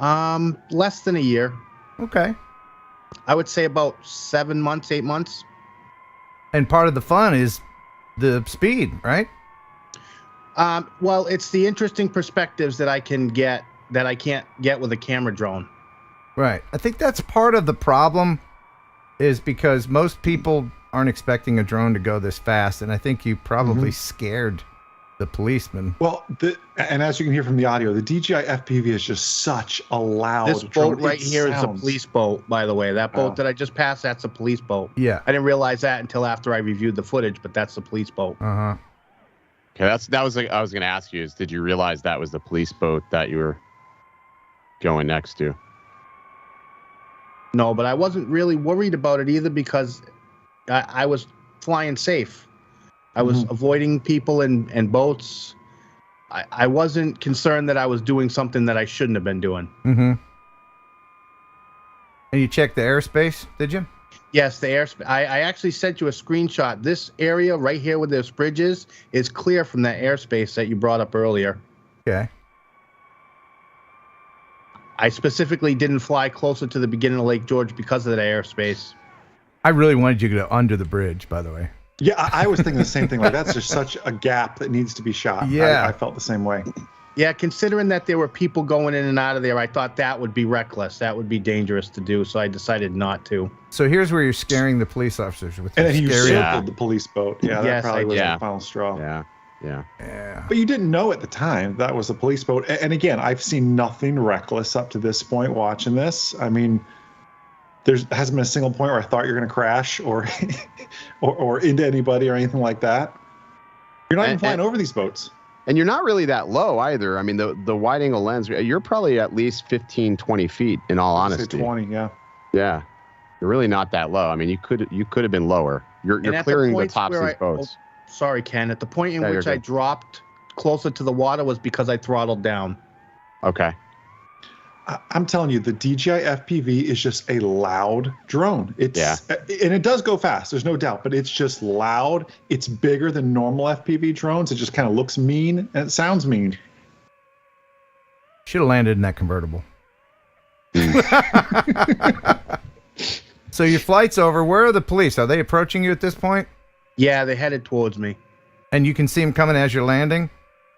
Less than a year. Okay. I would say about 7 months, 8 months. And part of the fun is the speed, right? Well, it's the interesting perspectives that I can get that I can't get with a camera drone. Right. I think that's part of the problem, is because most people aren't expecting a drone to go this fast, and I think you probably scared the policeman. Well, and as you can hear from the audio, the DJI FPV is just such a loud This boat right here is a police boat, by the way. That boat that I just passed, that's a police boat. Yeah. I didn't realize that until after I reviewed the footage, but that's the police boat. Uh-huh. Okay, that was like I was going to ask you, is did you realize that was the police boat that you were going next to? No, but I wasn't really worried about it either, because I was flying safe. I was avoiding people and boats. I wasn't concerned that I was doing something that I shouldn't have been doing. Mm-hmm. And you checked the airspace, did you? Yes, the airspace. I actually sent you a screenshot. This area right here where this bridge is clear from that airspace that you brought up earlier. Okay. I specifically didn't fly closer to the beginning of Lake George because of that airspace. I really wanted you to go under the bridge, by the way. Yeah, I was thinking the same thing. Like, that's just such a gap that needs to be shot. Yeah. I felt the same way. Yeah, considering that there were people going in and out of there, I thought that would be reckless. That would be dangerous to do, so I decided not to. So here's where you're scaring the police officers with And then your you scary... circled the police boat. Yeah, that probably was the final straw. Yeah. But you didn't know at the time that was a police boat. And again, I've seen nothing reckless up to this point watching this. I mean, there hasn't been a single point where I thought you're going to crash or, or into anybody or anything like that. You're not even flying over these boats. And you're not really that low either. I mean, the wide angle lens, you're probably at least 15, 20 feet in all honesty. 20, yeah. Yeah. You're really not that low. I mean, you could have been lower. You're clearing the tops of these boats. Sorry, Ken. At the point in which I dropped closer to the water was because I throttled down. Okay. I'm telling you, the DJI FPV is just a loud drone. And it does go fast, there's no doubt, but it's just loud. It's bigger than normal FPV drones. It just kind of looks mean and it sounds mean. Should have landed in that convertible. So your flight's over. Where are the police? Are they approaching you at this point? Yeah, they headed towards me. And you can see them coming as you're landing?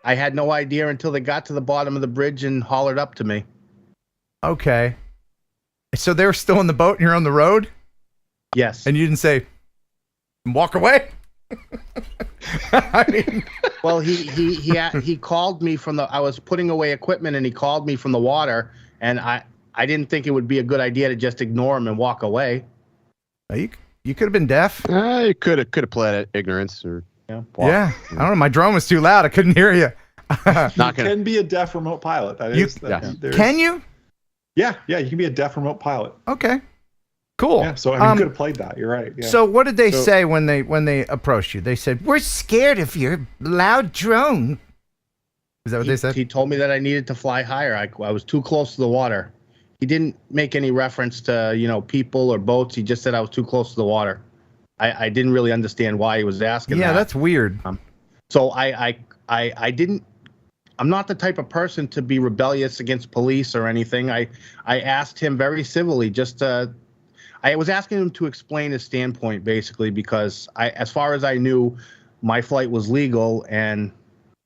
I had no idea until they got to the bottom of the bridge and hollered up to me. Okay. So they're still in the boat and you're on the road? Yes. And you didn't say, walk away? I mean... Well, he called me from I was putting away equipment and he called me from the water, and I didn't think it would be a good idea to just ignore him and walk away. You could have been deaf. You could have played at ignorance or yeah. I don't know. My drone was too loud. I couldn't hear you. You can be a deaf remote pilot. Can you? Yeah, you can be a deaf remote pilot. Okay, cool. Yeah, so I mean, you could have played that. You're right. Yeah. So what did they say when they approached you? They said, "We're scared of your loud drone." Is that what they said? He told me that I needed to fly higher. I was too close to the water. He didn't make any reference to people or boats. He just said I was too close to the water. I didn't really understand why he was asking. Yeah, that's weird. So I didn't not the type of person to be rebellious against police or anything. I asked him very civilly, I was asking him to explain his standpoint, basically, because as far as I knew, my flight was legal, and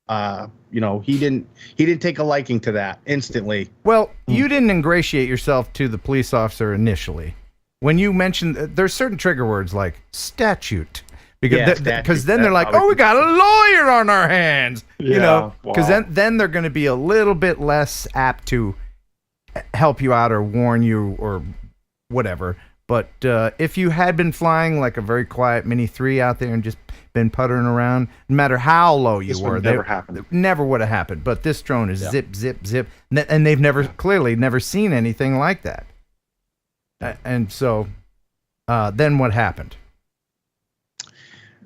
he didn't take a liking to that instantly. Well, you didn't ingratiate yourself to the police officer initially. When you mentioned, there's certain trigger words like statute, because then they're like, oh, we got a lawyer on our hands, because then they're going to be a little bit less apt to help you out or warn you or whatever. But if you had been flying like a very quiet Mini 3 out there and just been puttering around, no matter how low you were, never would have happened. But this drone is zip, zip, zip, and they've clearly never seen anything like that. And so, then what happened?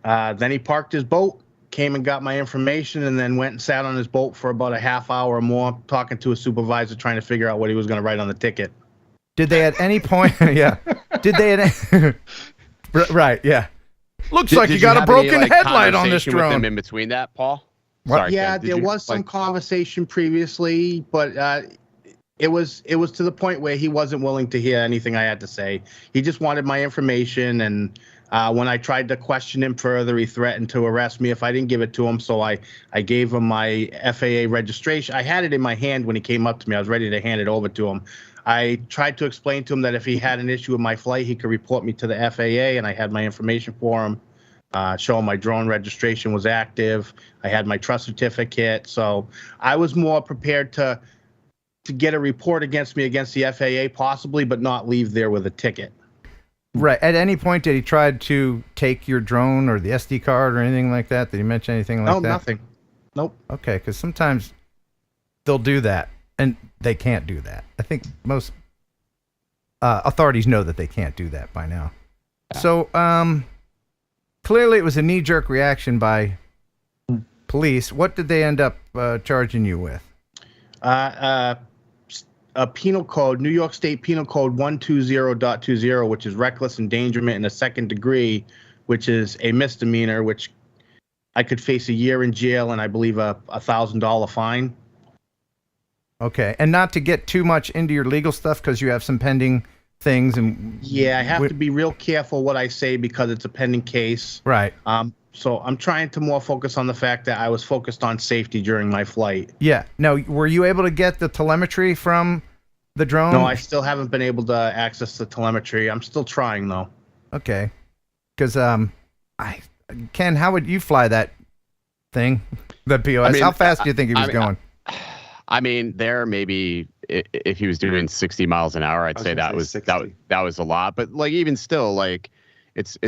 Then he parked his boat, came and got my information, and then went and sat on his boat for about a half hour or more, talking to a supervisor, trying to figure out what he was going to write on the ticket. Did they at any point? Yeah. Did they at? Right. Yeah. Looks like you got a broken headlight on this drone. With them in between that, Paul? Sorry, yeah, there was some conversation previously, but it was to the point where he wasn't willing to hear anything I had to say. He just wanted my information, and when I tried to question him further, he threatened to arrest me if I didn't give it to him. So I gave him my FAA registration. I had it in my hand when he came up to me. I was ready to hand it over to him. I tried to explain to him that if he had an issue with my flight, he could report me to the FAA, and I had my information for him, show him my drone registration was active. I had my trust certificate. So I was more prepared to get a report against me against the FAA possibly, but not leave there with a ticket. Right. At any point, did he try to take your drone or the SD card or anything like that? Did he mention anything like that? No, nothing. Nope. Okay, because sometimes they'll do that. And they can't do that. I think most authorities know that they can't do that by now. Yeah. So clearly it was a knee-jerk reaction by police. What did they end up charging you with? A penal code, New York State Penal Code 120.20, which is reckless endangerment in the second degree, which is a misdemeanor, which I could face a year in jail and I believe a $1,000 fine. Okay, and not to get too much into your legal stuff because you have some pending things, and yeah, I have to be real careful what I say because it's a pending case. Right. So I'm trying to more focus on the fact that I was focused on safety during my flight. Yeah. Now, were you able to get the telemetry from the drone? No, I still haven't been able to access the telemetry. I'm still trying though. Okay. Because Ken, how would you fly that thing, the POS? How fast do you think he was going? I mean, maybe if he was doing 60 miles an hour, I'd say that was a lot. But like even still, like it's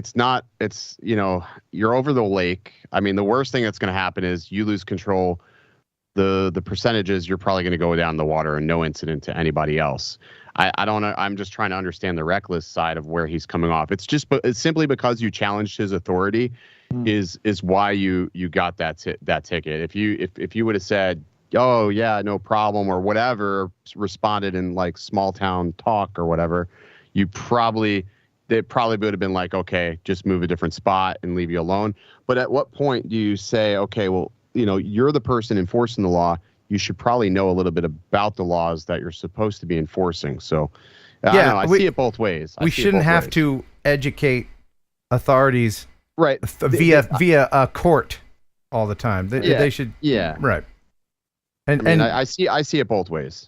you're over the lake. I mean, the worst thing that's going to happen is you lose control. The percentages, you're probably going to go down the water and no incident to anybody else. I don't know. I'm just trying to understand the reckless side of where he's coming off. It's simply because you challenged his authority is why you got that ticket. If you would have said, oh yeah, no problem or whatever, responded in like small town talk or whatever, they probably would have been like, okay, just move a different spot and leave you alone. But at what point do you say, okay, well, you're the person enforcing the law, you should probably know a little bit about the laws that you're supposed to be enforcing. So I see it both ways. We shouldn't have to educate authorities right via a court all the time. They should right. And I see it both ways.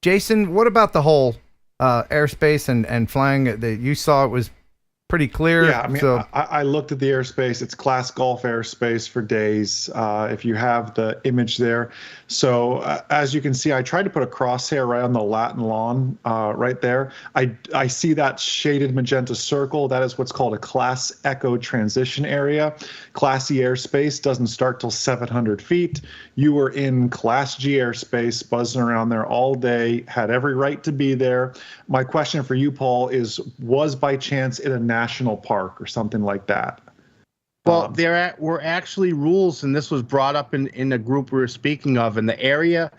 Jason, what about the whole airspace and flying? You saw it was pretty clear. Yeah, I mean, I looked at the airspace. It's class Gulf airspace for days. If you have the image there. So as you can see, I tried to put a crosshair right on the Latin lawn right there. I see that shaded magenta circle. That is what's called a class Echo transition area. Class E airspace doesn't start till 700 feet. You were in class G airspace, buzzing around there all day, had every right to be there. My question for you, Paul, was by chance it a national park or something like that? Well, there were actually rules, and this was brought up in the group we were speaking of. In the area,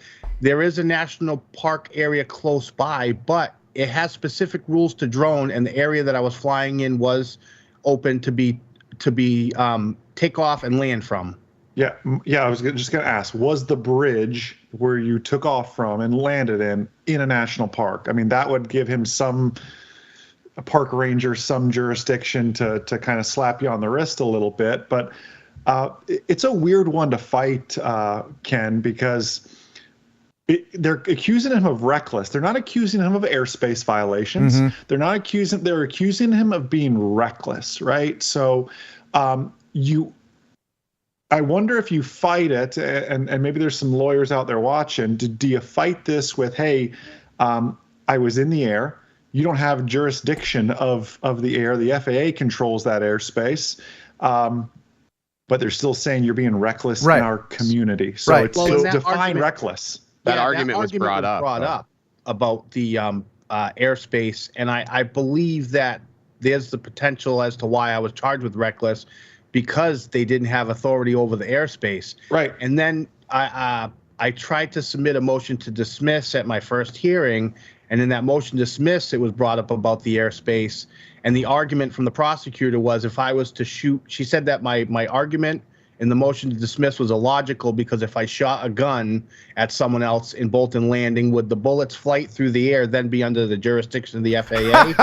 there is a national park area close by, but it has specific rules to drone, and the area that I was flying in was open to be take off and land from. Yeah, I was just going to ask, was the bridge where you took off from and landed in a national park? I mean, that would give him a park ranger, some jurisdiction to kind of slap you on the wrist a little bit. But it's a weird one to fight, Ken, because they're accusing him of reckless. They're not accusing him of airspace violations. Mm-hmm. They're accusing him of being reckless, right? So I wonder if you fight it, and maybe there's some lawyers out there watching. Do you fight this with, hey, I was in the air. You don't have jurisdiction of the air. The FAA controls that airspace. But they're still saying you're being reckless in our community. So it's define reckless. That argument was brought up about the airspace. And I believe that there's the potential as to why I was charged with reckless, because they didn't have authority over the airspace. Right. And then I tried to submit a motion to dismiss at my first hearing, and in that motion to dismiss, it was brought up about the airspace. And the argument from the prosecutor was, if I was to shoot, she said that my argument in the motion to dismiss was illogical, because if I shot a gun at someone else in Bolton Landing, would the bullets flight through the air then be under the jurisdiction of the FAA?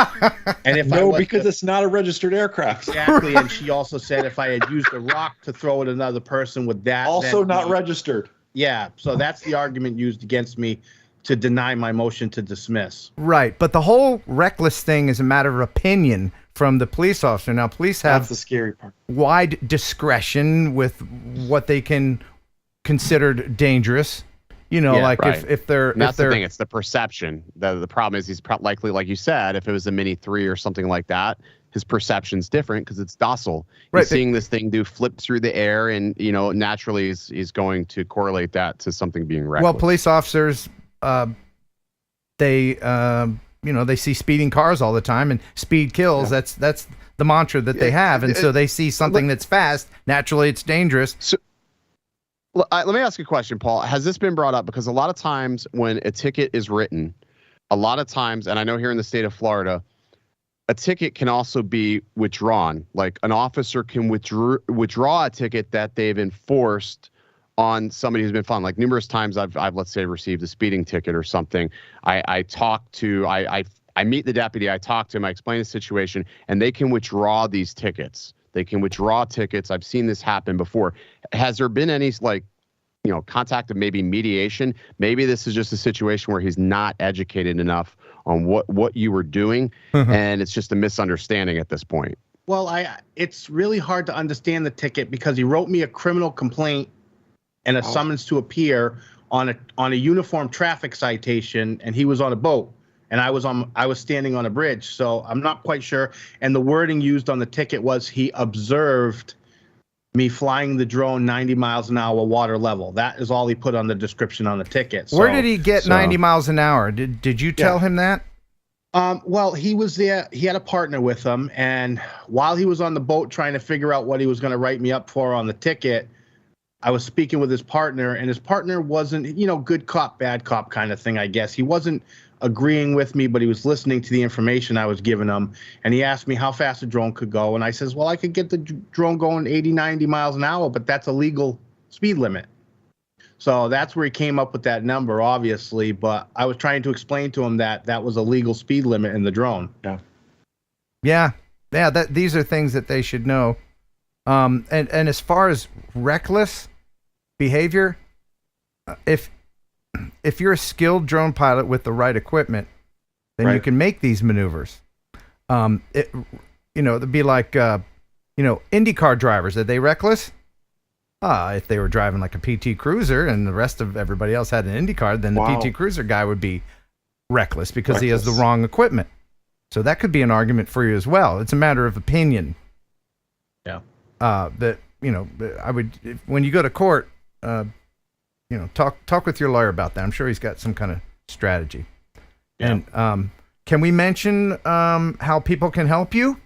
And if because it's not a registered aircraft. Exactly. And she also said if I had used a rock to throw at another person, would that also not registered? Yeah. So that's the argument used against me to deny my motion to dismiss. Right. But the whole reckless thing is a matter of opinion from the police officer. Now, police have That's the scary part. Wide discretion with what they can consider dangerous. You know, if they're and that's the thing. It's the perception. The problem is he's likely, like you said, if it was a Mini 3 or something like that, his perception's different because it's docile. Right. He's seeing this thing do flip through the air, and naturally he's going to correlate that to something being reckless. Well, police officers, they see speeding cars all the time, and speed kills. Yeah. That's the mantra that they have, and so they see something that's fast. Naturally, it's dangerous. So, let me ask you a question, Paul. Has this been brought up? Because a lot of times when a ticket is written, a lot of times, and I know here in the state of Florida, a ticket can also be withdrawn. Like an officer can withdraw a ticket that they've enforced on somebody who's been fined. Like numerous times I've let's say received a speeding ticket or something. I meet the deputy, I talk to him, I explain the situation, and they can withdraw these tickets. They can withdraw tickets. I've seen this happen before. Has there been any contact of maybe mediation? Maybe this is just a situation where he's not educated enough on what you were doing, and it's just a misunderstanding at this point. Well, it's really hard to understand the ticket because he wrote me a criminal complaint and a summons to appear on a uniform traffic citation, and he was on a boat, and I was standing on a bridge, so I'm not quite sure. And the wording used on the ticket was he observed me flying the drone 90 miles an hour water level. That is all he put on the description on the ticket. Where did he get 90 miles an hour? Did you tell him that? Well, he was there. He had a partner with him, and while he was on the boat trying to figure out what he was going to write me up for on the ticket, I was speaking with his partner, and his partner wasn't, good cop, bad cop kind of thing, I guess. He wasn't agreeing with me, but he was listening to the information I was giving him. And he asked me how fast the drone could go. And I says, well, I could get the drone going 80, 90 miles an hour, but that's a legal speed limit. So that's where he came up with that number, obviously. But I was trying to explain to him that that was a legal speed limit in the drone. Yeah. These are things that they should know. And as far as reckless behavior, if you're a skilled drone pilot with the right equipment, then you can make these maneuvers. It'd be like, IndyCar drivers. Are they reckless? If they were driving like a PT Cruiser and the rest of everybody else had an IndyCar, then the PT Cruiser guy would be reckless because he has the wrong equipment. So that could be an argument for you as well. It's a matter of opinion. Yeah. I would, when you go to court, talk with your lawyer about that. I'm sure he's got some kind of strategy. Yeah. And can we mention how people can help you?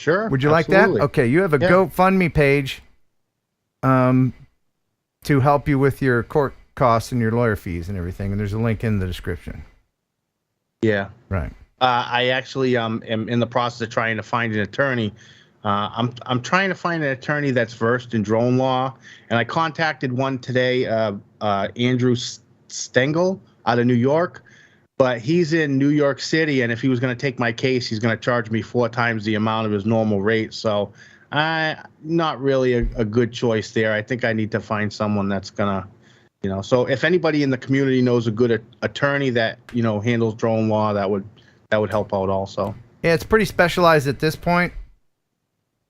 Sure. Would you like that? Okay, you have a GoFundMe page to help you with your court costs and your lawyer fees and everything, and there's a link in the description. Yeah. Right. I actually am in the process of trying to find an attorney I'm trying to find an attorney that's versed in drone law, and I contacted one today, Andrew Stengel out of New York, but he's in New York City, and if he was going to take my case, he's going to charge me 4 times the amount of his normal rate. So, not really a good choice there. I think I need to find someone that's gonna, So if anybody in the community knows a good attorney that handles drone law, that would help out also. Yeah, it's pretty specialized at this point.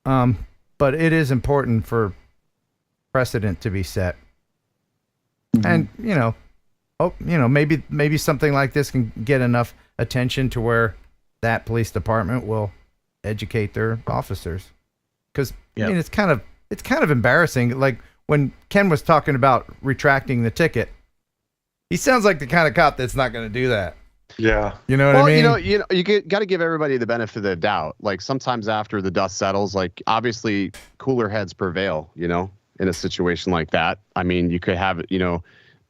But it is important for precedent to be set. And, maybe something like this can get enough attention to where that police department will educate their officers. Because, I mean, it's kind of embarrassing. Like when Ken was talking about retracting the ticket, he sounds like the kind of cop that's not going to do that. Yeah. You know what I mean? You got to give everybody the benefit of the doubt. Like sometimes after the dust settles, like obviously cooler heads prevail, in a situation like that. I mean, you could have,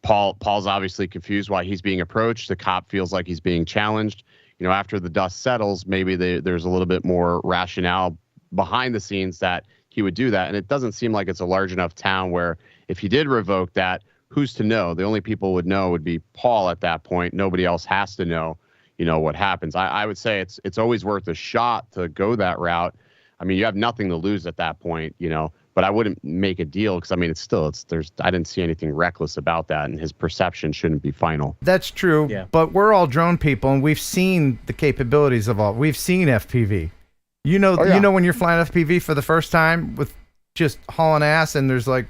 Paul's obviously confused why he's being approached. The cop feels like he's being challenged. After the dust settles, maybe there's a little bit more rationale behind the scenes that he would do that. And it doesn't seem like it's a large enough town where if he did revoke that, who's to know? The only people would know would be Paul at that point. Nobody else has to know, what happens. I would say it's always worth a shot to go that route. I mean, you have nothing to lose at that point, but I wouldn't make a deal because I mean, I didn't see anything reckless about that, and his perception shouldn't be final. That's true. Yeah. But we're all drone people, and we've seen the capabilities of all. We've seen FPV. You know when you're flying FPV for the first time with just hauling ass, and there's like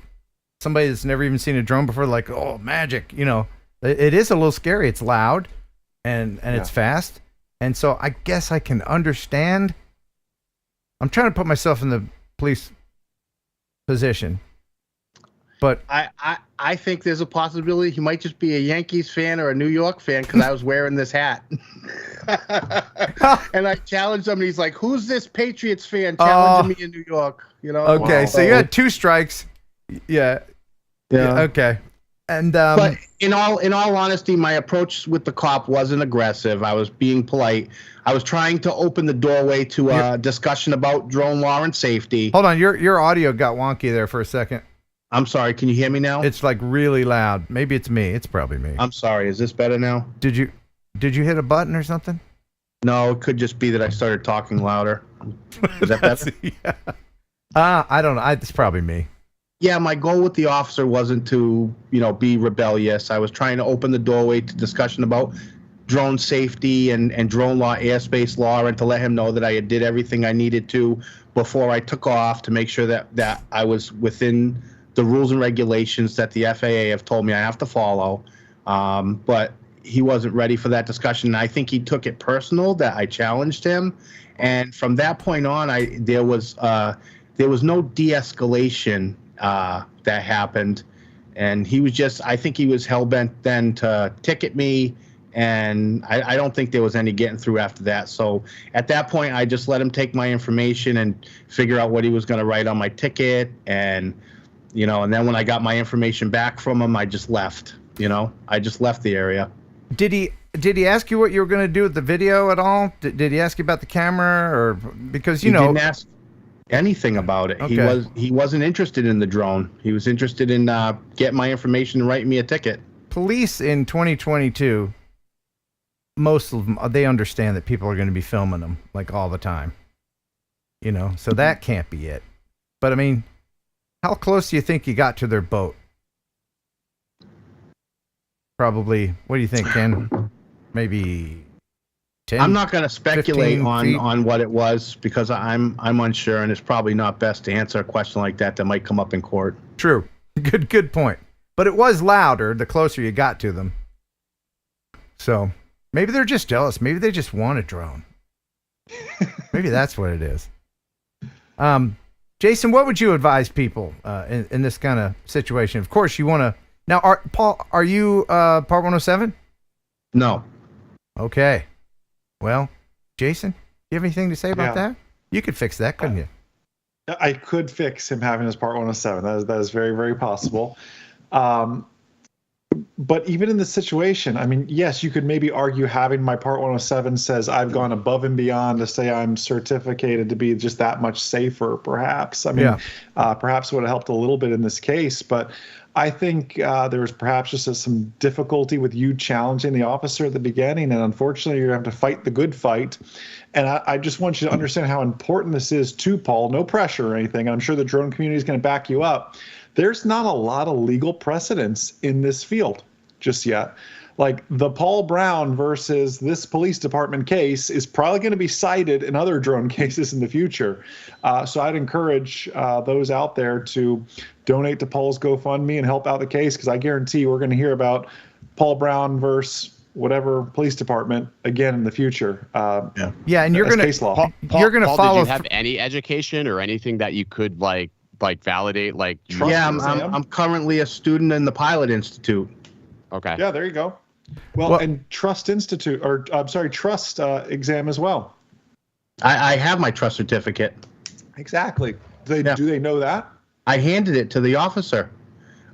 somebody that's never even seen a drone before, like, oh, magic, it is a little scary. It's loud and it's fast. And so I guess I can understand. I'm trying to put myself in the police position. But I think there's a possibility he might just be a Yankees fan or a New York fan because I was wearing this hat. And I challenged him, and he's like, who's this Patriots fan challenging me in New York? Okay, wow. So you had 2 strikes. Yeah. Okay. And but in all honesty, my approach with the cop wasn't aggressive. I was being polite. I was trying to open the doorway to a discussion about drone law and safety. Hold on, your audio got wonky there for a second. I'm sorry. Can you hear me now? It's like really loud. Maybe it's me. It's probably me. I'm sorry. Is this better now? Did you hit a button or something? No, it could just be that I started talking louder. Is that better? I don't know. It's probably me. Yeah, my goal with the officer wasn't to, be rebellious. I was trying to open the doorway to discussion about drone safety and drone law, airspace law, and to let him know that I did everything I needed to before I took off to make sure that I was within the rules and regulations that the FAA have told me I have to follow. But he wasn't ready for that discussion. I think he took it personal that I challenged him. And from that point on, there was no de-escalation that happened. And he was I think he was hell-bent then to ticket me. And I don't think there was any getting through after that. So at that point, I just let him take my information and figure out what he was going to write on my ticket. And, and then when I got my information back from him, I just left, I just left the area. Did he ask you what you were going to do with the video at all? Did he ask you about the camera or because, He didn't ask anything about it. Okay. He wasn't interested in the drone. He was interested in getting my information and writing me a ticket. Police in 2022, most of them, they understand that people are going to be filming them like all the time. So that can't be it. But I mean, how close do you think you got to their boat? Probably. What do you think, Ken? Maybe 10. I'm not going to speculate on what it was because I'm unsure, and it's probably not best to answer a question like that might come up in court. True. Good point. But it was louder the closer you got to them. So maybe they're just jealous. Maybe they just want a drone. Maybe that's what it is. Jason, what would you advise people in this kind of situation? Of course, you want to. Now, Paul, are you Part 107? No. Okay. Well, Jason, do you have anything to say about that? You could fix that, couldn't you? I could fix him having his Part 107. That is very, very possible. But even in this situation, I mean, yes, you could maybe argue having my Part 107 says I've gone above and beyond to say I'm certificated to be just that much safer, perhaps. I mean, perhaps would have helped a little bit in this case, but I think there was perhaps just some difficulty with you challenging the officer at the beginning, and unfortunately, you're going to have to fight the good fight. And I just want you to understand how important this is to Paul. No pressure or anything. I'm sure the drone community is going to back you up. There's not a lot of legal precedence in this field just yet. Like the Paul Brown versus this police department case is probably going to be cited in other drone cases in the future. So I'd encourage those out there to donate to Paul's GoFundMe and help out the case, because I guarantee we're going to hear about Paul Brown versus whatever police department again in the future. Yeah, and you're going to you're going to follow. Did you have any education or anything that you could like validate? Like, yeah, I'm currently a student in the Pilot Institute. Okay. Yeah, there you go. Well, and Trust Institute, or I'm sorry, Trust exam as well. I have my trust certificate. Exactly. Do they know that? I handed it to the officer.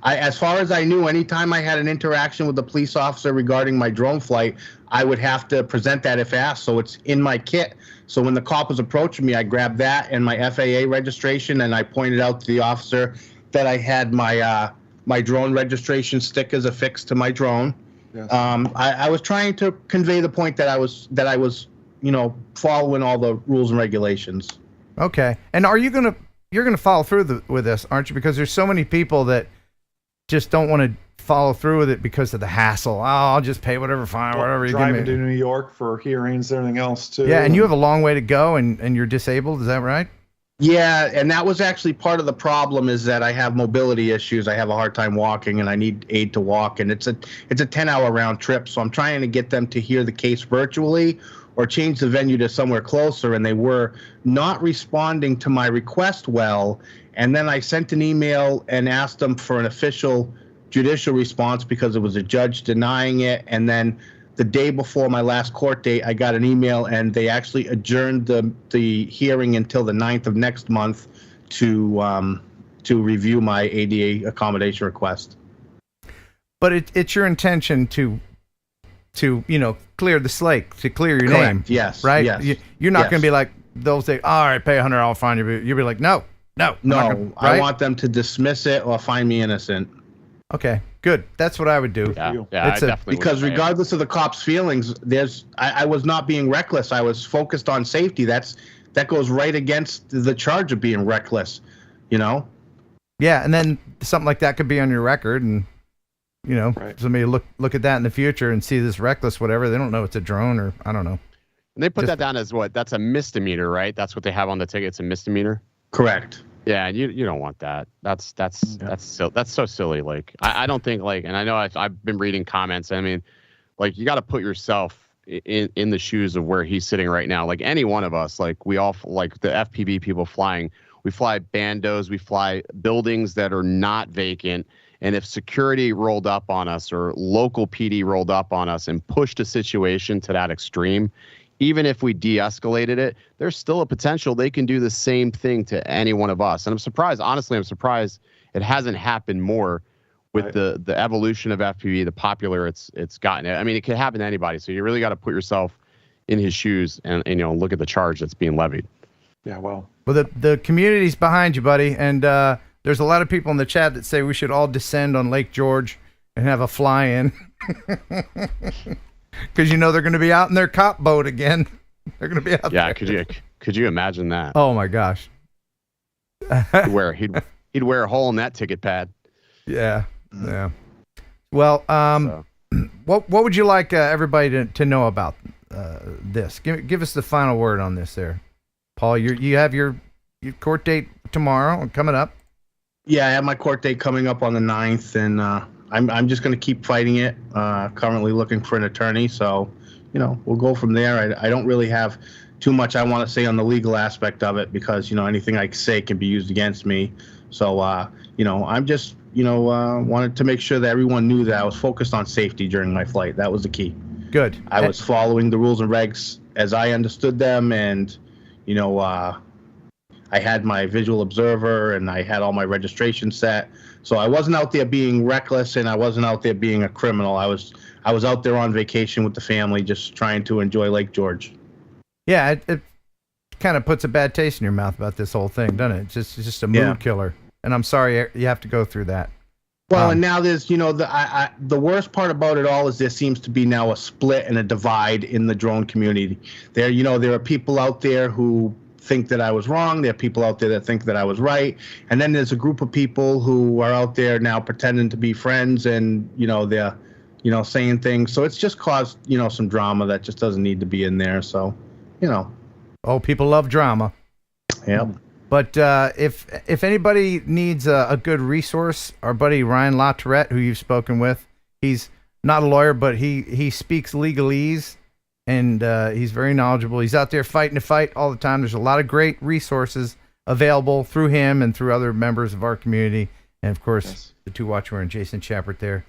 As far as I knew, anytime I had an interaction with the police officer regarding my drone flight, I would have to present that if asked. So it's in my kit. So when the cop was approaching me, I grabbed that and my FAA registration, and I pointed out to the officer that I had my drone registration stickers affixed to my drone. Yes. I was trying to convey the point that I was, following all the rules and regulations. Okay. And you're gonna follow through with this, aren't you? Because there's so many people that just don't want to follow through with it because of the hassle. Oh, I'll just pay whatever fine, whatever you give me. Driving to New York for hearings and everything else too. Yeah, and you have a long way to go, and you're disabled. Is that right? Yeah, and that was actually part of the problem, is that I have mobility issues. I have a hard time walking, and I need aid to walk, and it's a 10-hour round trip. So I'm trying to get them to hear the case virtually or change the venue to somewhere closer, and they were not responding to my request well. And then I sent an email and asked them for an official judicial response because it was a judge denying it. And then the day before my last court date, I got an email, and they actually adjourned the hearing until the 9th of next month to review my ADA accommodation request. But it's your intention to clear the slate, to clear your name. Yes. Right? Yes. You're not going to be like, they'll say, all right, pay $100, I'll fine you. You'll be like, no. I want them to dismiss it or find me innocent. Okay, good. That's what I would do. Yeah, I definitely because would. Regardless of the cop's feelings, I was not being reckless. I was focused on safety. That goes right against the charge of being reckless, Yeah, and then something like that could be on your record, and somebody look at that in the future and see this reckless whatever. They don't know it's a drone, or I don't know. And they put that down as what? That's a misdemeanor, right? That's what they have on the ticket. It's a misdemeanor. Correct. Yeah, you don't want that. That's so silly. Like I don't think and I know I've been reading comments. I mean, like you got to put yourself in the shoes of where he's sitting right now. Like any one of us, like we all like the FPV people flying. We fly bandos. We fly buildings that are not vacant. And if security rolled up on us or local PD rolled up on us and pushed a situation to that extreme, even if we de-escalated it, there's still a potential they can do the same thing to any one of us. And I'm surprised it hasn't happened more with the evolution of FPV, the popular it's gotten. I mean, it could happen to anybody. So you really got to put yourself in his shoes and look at the charge that's being levied. Yeah, well, the community's behind you, buddy. And there's a lot of people in the chat that say we should all descend on Lake George and have a fly-in. Because they're going to be out in their cop boat again. They're going to be out there. Yeah, could you imagine that? Oh my gosh. He'd wear a hole in that ticket pad. Yeah. Well, what would you like everybody to know about this? Give us the final word on this, there, Paul. You have your court date tomorrow coming up. Yeah, I have my court date coming up on the 9th, and I'm just going to keep fighting it. Currently looking for an attorney, so we'll go from there. I don't really have too much I want to say on the legal aspect of it because anything I say can be used against me. So I'm just wanted to make sure that everyone knew that I was focused on safety during my flight. That was the key. Good. I was following the rules and regs as I understood them, and I had my visual observer and I had all my registration set. So I wasn't out there being reckless and I wasn't out there being a criminal. I was out there on vacation with the family, just trying to enjoy Lake George. Yeah, it kind of puts a bad taste in your mouth about this whole thing, doesn't it? It's just a mood killer. And I'm sorry you have to go through that. Well, and now there's, the worst part about it all is there seems to be now a split and a divide in the drone community. There are people out there who think that I was wrong. There are people out there that think that I was right. And then there's a group of people who are out there now pretending to be friends and, they're, saying things. So it's just caused, some drama that just doesn't need to be in there. So, Oh, people love drama. Yep. But if anybody needs a good resource, our buddy Ryan LaTourette, who you've spoken with, he's not a lawyer, but he speaks legalese, and he's very knowledgeable. He's out there fighting the fight all the time. There's a lot of great resources available through him and through other members of our community, and of course the two Watchwear and Jason Chappert there.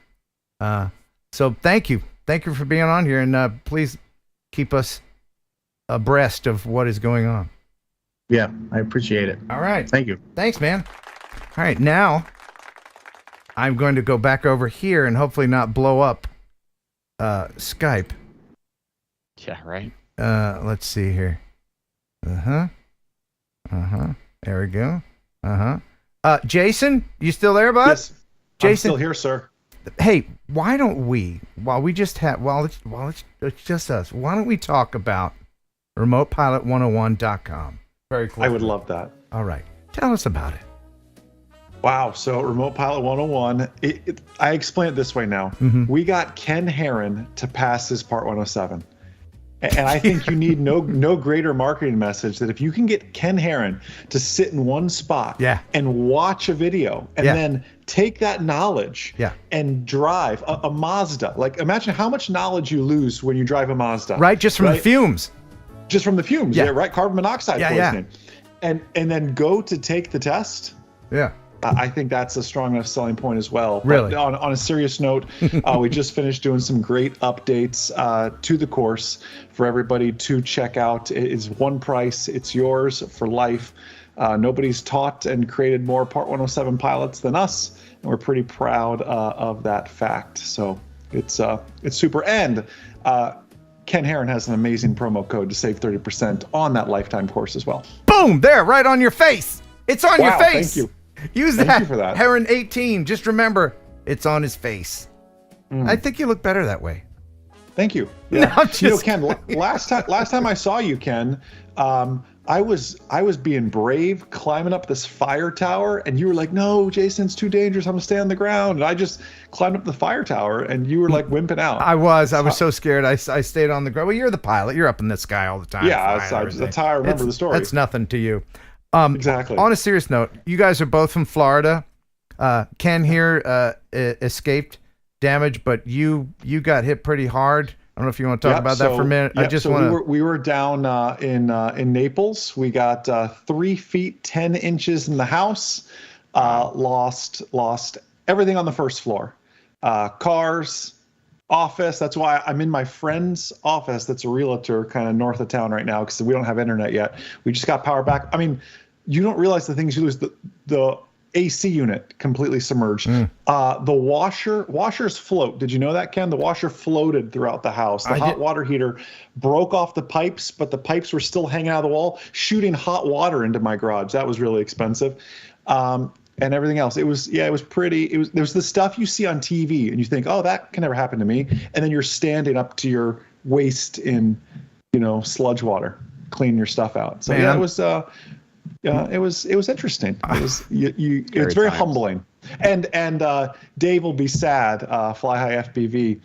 So thank you for being on here, and please keep us abreast of what is going on. Yeah, I appreciate it. All right. Thank you. Thanks, man. All right, now I'm going to go back over here and hopefully not blow up Skype. Yeah, right. Let's see here. There we go. Jason, you still there, bud? Yes. Jason, I'm still here, sir. Hey, why don't we, it's just us, why don't we talk about remotepilot101.com? Very cool. I would love that. All right. Tell us about it. Wow. So Remote Pilot 101, I explain it this way now. Mm-hmm. We got Ken Herron to pass his Part 107. And I think you need no greater marketing message that if you can get Ken Herron to sit in one spot and watch a video and then take that knowledge and drive a Mazda. Like, imagine how much knowledge you lose when you drive a Mazda. Right, just from the fumes. Just from the fumes, right? Carbon monoxide poisoning. Yeah. And then go to take the test. Yeah. I think that's a strong enough selling point as well. Really? But on a serious note, we just finished doing some great updates to the course for everybody to check out. It is one price. It's yours for life. Nobody's taught and created more Part 107 pilots than us, and we're pretty proud of that fact. So it's super. And Ken Herron has an amazing promo code to save 30% on that lifetime course as well. Boom! There, right on your face. It's on your face. Thank you. Use Thank that. you for that. Heron 18. Just remember, it's on his face. I think you look better that way. Thank you. Yeah. No, just Ken, last time I saw you, Ken, I was being brave, climbing up this fire tower, and you were like, "No, Jason, it's too dangerous. I'm gonna stay on the ground." And I just climbed up the fire tower, and you were like wimping out. I was so scared. I stayed on the ground. Well, you're the pilot. You're up in the sky all the time. Yeah, that's how I remember the story. That's nothing to you. Exactly. On a serious note, you guys are both from Florida. Ken here escaped damage, but you got hit pretty hard. I don't know if you want to talk about that for a minute. I just want to. We were down in Naples. We got 3 feet 10 inches in the house. Lost everything on the first floor. Cars, office. That's why I'm in my friend's office. That's a realtor, kind of north of town right now, because we don't have internet yet. We just got power back. I mean, you don't realize the things you lose. The AC unit completely submerged. The washers float. Did you know that, Ken? The washer floated throughout the house. The hot water heater broke off the pipes, but the pipes were still hanging out of the wall, shooting hot water into my garage. That was really expensive. And everything else. It was pretty. There was the stuff you see on TV and you think, oh, that can never happen to me. And then you're standing up to your waist in, sludge water, cleaning your stuff out. So it was. It was interesting. It was it's very humbling. And Dave will be sad. Fly High FPV,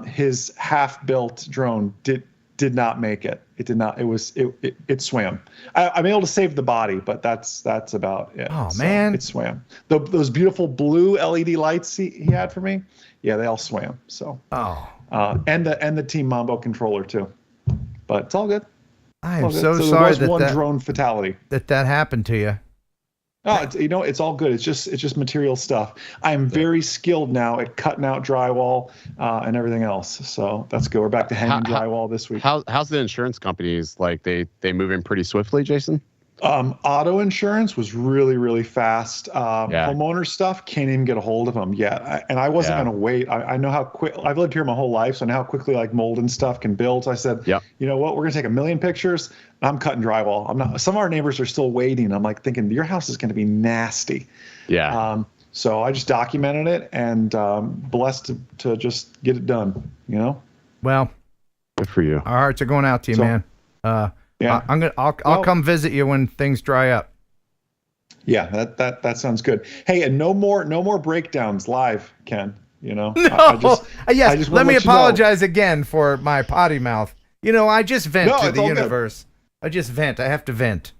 his half-built drone did not make it. It did not. It swam. I'm able to save the body, but that's about it. Oh man, it swam. Those beautiful blue LED lights he had for me. Yeah, they all swam. So and the Team Mambo controller too. But it's all good. I am so sorry that one drone fatality that happened to you. Oh, it's all good. It's just material stuff. I am very skilled now at cutting out drywall and everything else. So that's good. We're back to hanging drywall this week. How's the insurance companies? Like they move in pretty swiftly, Jason? Auto insurance was really, really fast. Homeowner stuff, can't even get a hold of them yet. I wasn't going to wait. I know how quick. I've lived here my whole life, so I know how quickly like mold and stuff can build. So I said, you know what? We're going to take 1 million pictures. I'm cutting drywall. I'm not. Some of our neighbors are still waiting. I'm like thinking your house is going to be nasty. Yeah. So I just documented it and blessed to just get it done. You know. Well, good for you. Our hearts are going out to you, man. Yeah, I'll come visit you when things dry up. Yeah, that sounds good. Hey, and no more breakdowns live, Ken. You know. No. Yes. Let me apologize again for my potty mouth. You know, I just vent to the universe. Good. I just vent. I have to vent.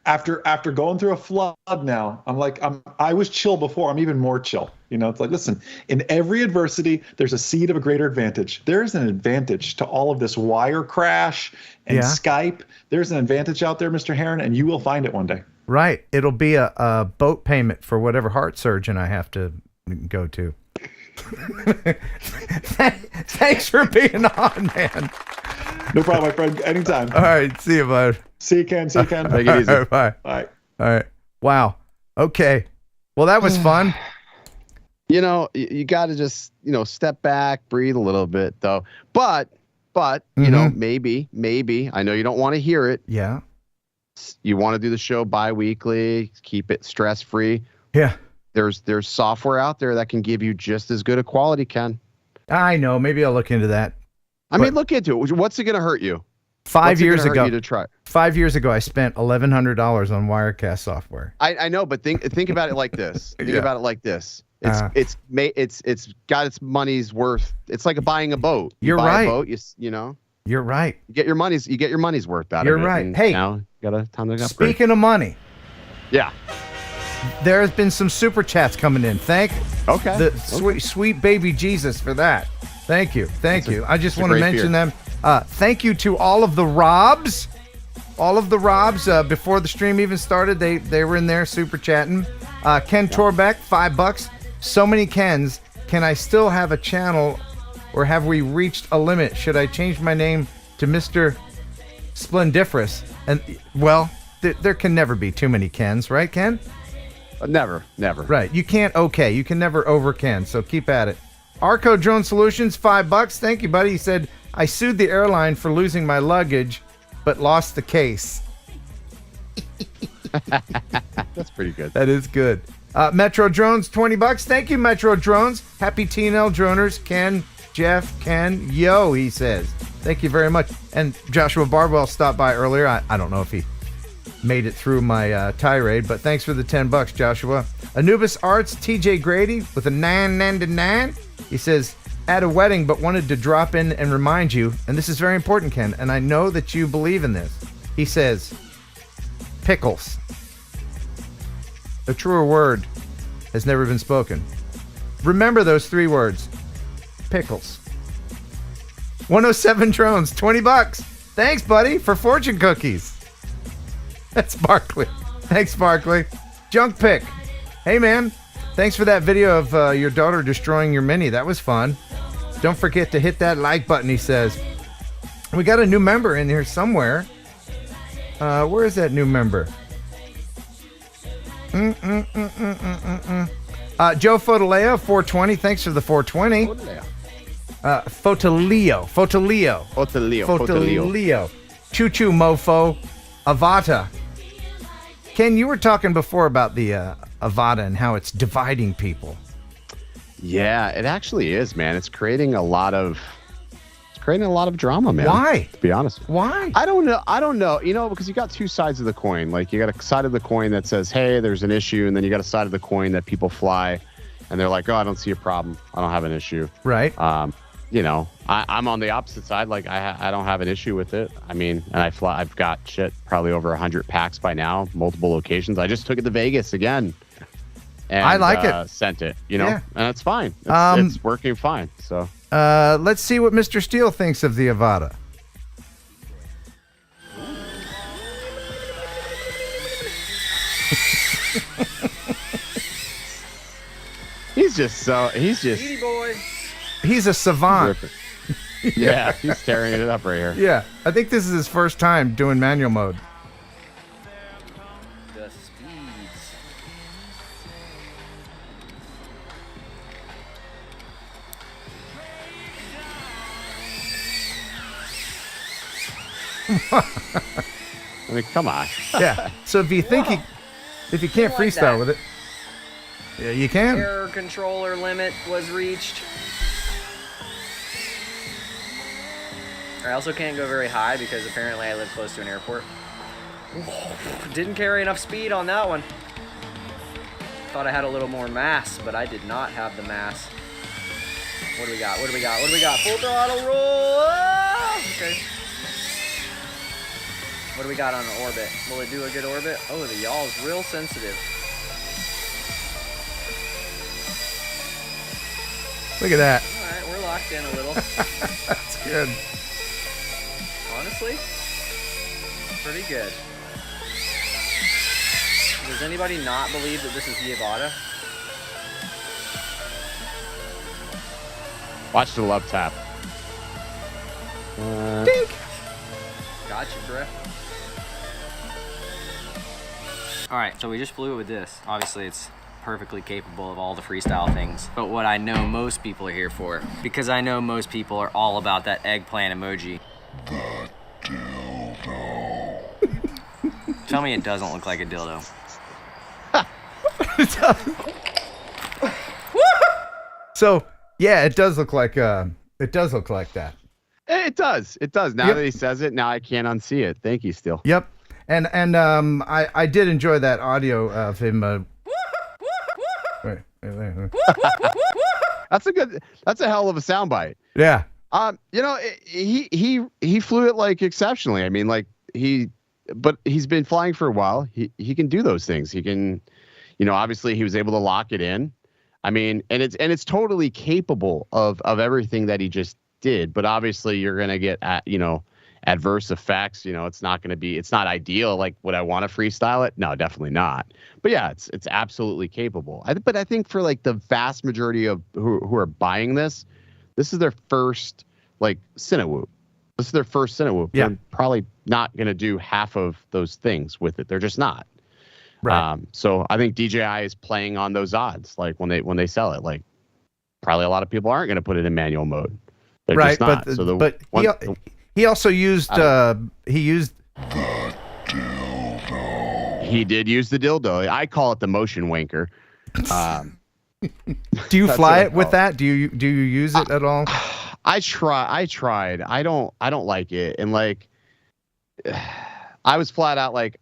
After going through a flood now, I was chill before. I'm even more chill. You know, it's like, listen, in every adversity, there's a seed of a greater advantage. There's an advantage to all of this wire crash and Skype. There's an advantage out there, Mr. Heron, and you will find it one day. Right. It'll be a boat payment for whatever heart surgeon I have to go to. Thanks for being on, man. No problem, my friend. Anytime. All right. See you, bud. See you, Ken. Take it easy. All right, bye. Bye. All right. Wow. Okay. Well, that was fun. You know, you got to just, step back, breathe a little bit, though. But you know, maybe, I know you don't want to hear it. Yeah. You want to do the show bi-weekly, keep it stress-free. Yeah. There's software out there that can give you just as good a quality, Ken. I know. Maybe I'll look into that. I mean, look into it. What's it going to hurt you? 5 years ago, to try? 5 years ago, I spent $1,100 on Wirecast software. I know, but think about it like this. Think about it like this. It's got its money's worth. It's like buying a boat. You're buy right. A boat, you know. You're right. You get your money's worth out You're of it. right. And hey, now you got a ton to upgrade. Speaking of money. Yeah. There has been some super chats coming in. Thank the sweet baby Jesus for that. Thank you. I just want to mention them. Thank you to all of the Robs. All of the Robs, before the stream even started, they were in there super chatting. Ken Torbeck, $5. So many Kens. Can I still have a channel, or have we reached a limit? Should I change my name to Mr. Splendiferous? And well, there can never be too many Kens, right, Ken? Never. Right. You can't You can never over Ken. So keep at it. Arco Drone Solutions, $5. Thank you, buddy. He said, I sued the airline for losing my luggage, but lost the case. That's pretty good. That is good. Metro Drones, $20. Thank you, Metro Drones. Happy TNL Droners. Ken, Jeff, Ken, yo, he says. Thank you very much. And Joshua Bardwell stopped by earlier. I don't know if he made it through my tirade, but thanks for the $10, Joshua. Anubis Arts, TJ Grady with a 999. He says, at a wedding, but wanted to drop in and remind you, and this is very important, Ken, and I know that you believe in this. He says, pickles. A truer word has never been spoken. Remember those 3 words. Pickles. 107 Drones, $20. Thanks, buddy, for fortune cookies. That's Barkley. Thanks, Barkley. Junk Pick. Hey, man. Thanks for that video of your daughter destroying your Mini. That was fun. Don't forget to hit that like button, he says. We got a new member in here somewhere. Where is that new member? Joe Fotaleo, 420. Thanks for the 420. Fotaleo. Choo Choo Mofo. Avata. Ken, you were talking before about the Avata and how it's dividing people. Yeah, it actually is, man. It's creating a lot of drama, man. Why? To be honest. Why? I don't know. You know, because you got 2 sides of the coin. Like, you got a side of the coin that says, hey, there's an issue, and then you got a side of the coin that people fly and they're like, oh, I don't see a problem. I don't have an issue. Right. You know, I'm on the opposite side. Like, I don't have an issue with it. I mean, and I've got probably over 100 packs by now, multiple locations. I just took it to Vegas again. And, I like it. Sent it, and it's fine. It's working fine. So let's see what Mr. Steele thinks of the Avata. He's just he's a savant. Yeah, he's tearing it up right here. Yeah, I think this is his first time doing manual mode. I mean, come on. Yeah. So if you think if you can't like freestyle that. with it, yeah, you can. Error controller limit was reached. I also can't go very high because apparently I live close to an airport. Didn't carry enough speed on that one. Thought I had a little more mass, but I did not have the mass. What do we got? What do we got? What do we got? Full throttle roll! Ah! Okay. What do we got on the orbit? Will it do a good orbit? Oh, the yaw is real sensitive. Look at that. All right, we're locked in a little. That's good. Honestly, pretty good. Does anybody not believe that this is Yavata? Watch the love tap. Dink! Gotcha, bruh. Alright, so we just flew it with this. Obviously, it's perfectly capable of all the freestyle things. But what I know most people are here for, because I know most people are all about that eggplant emoji. The dildo. Tell me it doesn't look like a dildo. So yeah, it does look like that. It does. It does. Now that he says it, now I can't unsee it. Thank you, Steele. Yep. And I did enjoy that audio of him. That's a hell of a soundbite. Yeah. You know, he flew it like exceptionally. I mean, like but he's been flying for a while. He can do those things. He can, you know, obviously he was able to lock it in. I mean, and it's totally capable of everything that he just did. But obviously you're going to get adverse effects. You know, it's not ideal. Like, would I want to freestyle it? No, definitely not. But yeah, it's absolutely capable. But I think for like the vast majority of who are buying this is their first like Cinewhoop. This is their first Cinewhoop. Yeah. They're probably not going to do half of those things with it. They're just not. Right. So I think DJI is playing on those odds. Like when they sell it, like probably a lot of people aren't going to put it in manual mode. They're right. just not. But he also used he used. He did use the dildo. I call it the motion wanker. Do you fly it with that? Do you use it at all? I tried. I don't like it. And like I was flat out like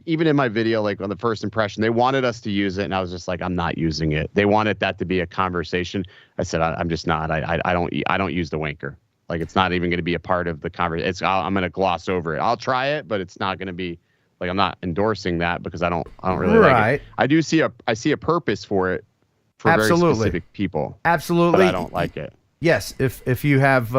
even in my video, like on the first impression, they wanted us to use it, and I was just like, I'm not using it. They wanted that to be a conversation. I said, I'm just not. I don't use the wanker. Like, it's not even going to be a part of the conversation. I'm going to gloss over it. I'll try it, but it's not going to be like, I'm not endorsing that because I don't really like it. I see a purpose for it for very specific people. Absolutely. But I don't like it. Yes, if you have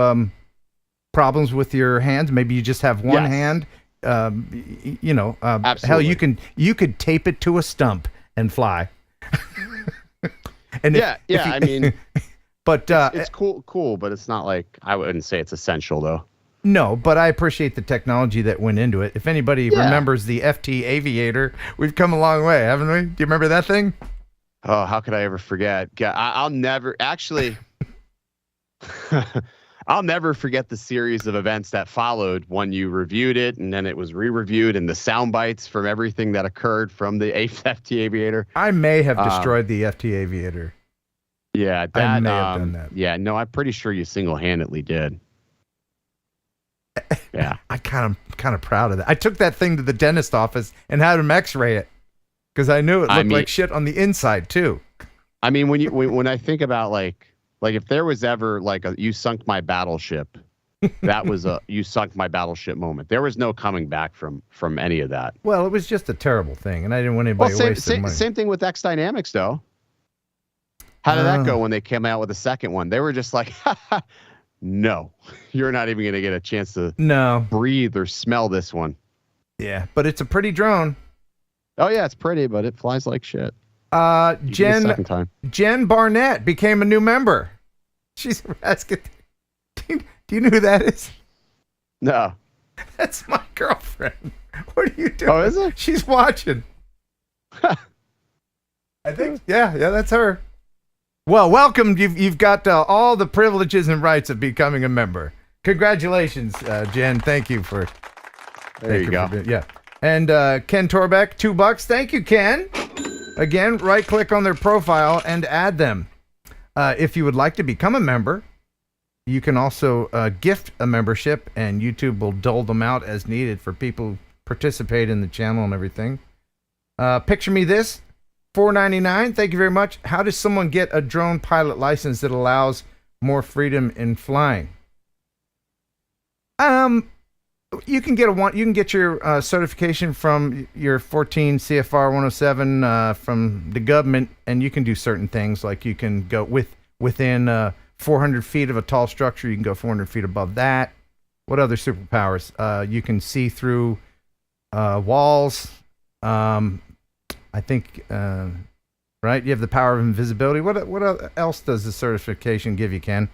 problems with your hands, maybe you just have one hand. Absolutely. Hell, you could tape it to a stump and fly. And I mean, but it's cool, but it's not like, I wouldn't say it's essential though. No, but I appreciate the technology that went into it. If anybody remembers the FT Aviator, we've come a long way, haven't we? Do you remember that thing? Oh, how could I ever forget? I'll never actually. I'll never forget the series of events that followed when you reviewed it, and then it was re-reviewed, and the sound bites from everything that occurred from the FT Aviator. I may have destroyed the FT Aviator. Yeah, I may have done that. Yeah, no, I'm pretty sure you single-handedly did. Yeah, I kind of proud of that. I took that thing to the dentist office and had him X-ray it because I knew it looked like shit on the inside too. I mean, when I think about like if there was ever like a you sunk my battleship, that was a you sunk my battleship moment. There was no coming back from any of that. Well, it was just a terrible thing, and I didn't want anybody to waste their money. Same thing with X Dynamics, though. How did that go when they came out with the second one? They were just like, no, you're not even going to get a chance to breathe or smell this one. Yeah, but it's a pretty drone. Oh, yeah, it's pretty, but it flies like shit. Jen Barnett became a new member. She's asking, do you know who that is? No. That's my girlfriend. What are you doing? Oh, is it? She's watching. I think, yeah, that's her. Well, welcome. You've got all the privileges and rights of becoming a member. Congratulations, Jen. Thank you for There you go. Yeah. And Ken Torbeck, $2. Thank you, Ken. Again, right-click on their profile and add them. If you would like to become a member, you can also gift a membership, and YouTube will dole them out as needed for people who participate in the channel and everything. Picture me this, $4.99. Thank you very much. How does someone get a drone pilot license that allows more freedom in flying? You can get your certification from your 14 CFR 107 from the government, and you can do certain things like you can go within 400 feet of a tall structure. You can go 400 feet above that. What other superpowers? You can see through walls. I think right. You have the power of invisibility. What else does the certification give you, Ken?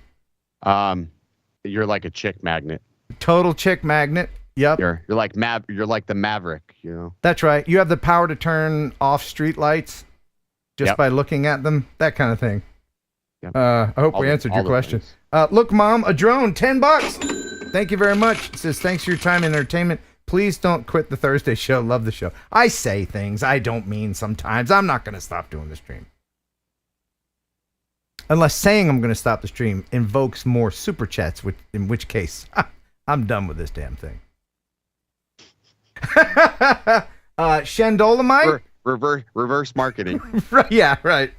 You're like a chick magnet. Total chick magnet. Yep. You're like the Maverick, you know. That's right. You have the power to turn off street lights just by looking at them. That kind of thing. Yep. I hope we answered your question. Look, Mom, a drone, $10. Thank you very much. It says, thanks for your time and entertainment. Please don't quit the Thursday show. Love the show. I say things I don't mean sometimes. I'm not going to stop doing the stream. Unless saying I'm going to stop the stream invokes more super chats, in which case I'm done with this damn thing. Shandolamite? Reverse marketing. Right, yeah, right.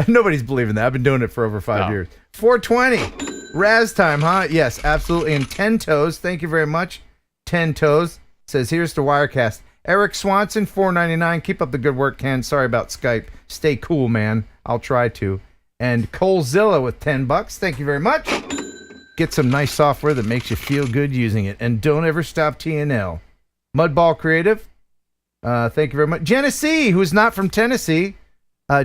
Nobody's believing that. I've been doing it for over 5 years. 420. Raz time, huh? Yes, absolutely. And 10 toes. Thank you very much. 10 toes. Says, here's the Wirecast. Eric Swanson, $4.99. Keep up the good work, Ken. Sorry about Skype. Stay cool, man. I'll try to. And Colezilla with $10. Thank you very much. Get some nice software that makes you feel good using it. And don't ever stop TNL. Mudball Creative. Thank you very much. Genesee, who's not from Tennessee.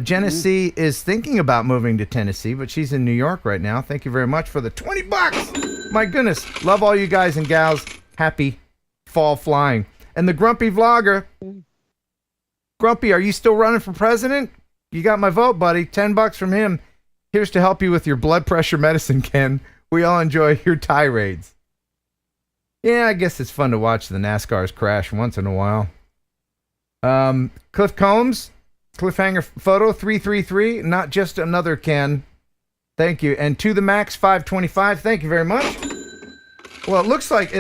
Genesee is thinking about moving to Tennessee, but she's in New York right now. Thank you very much for the $20. My goodness. Love all you guys and gals. Happy fall flying. And the Grumpy Vlogger. Grumpy, are you still running for president? You got my vote, buddy. $10 from him. Here's to help you with your blood pressure medicine, Ken. We all enjoy your tirades. Yeah, I guess it's fun to watch the NASCARs crash once in a while. Cliff Combs, Cliffhanger Photo 333, not just another Ken. Thank you. And To The Max 525, thank you very much. Well, it looks like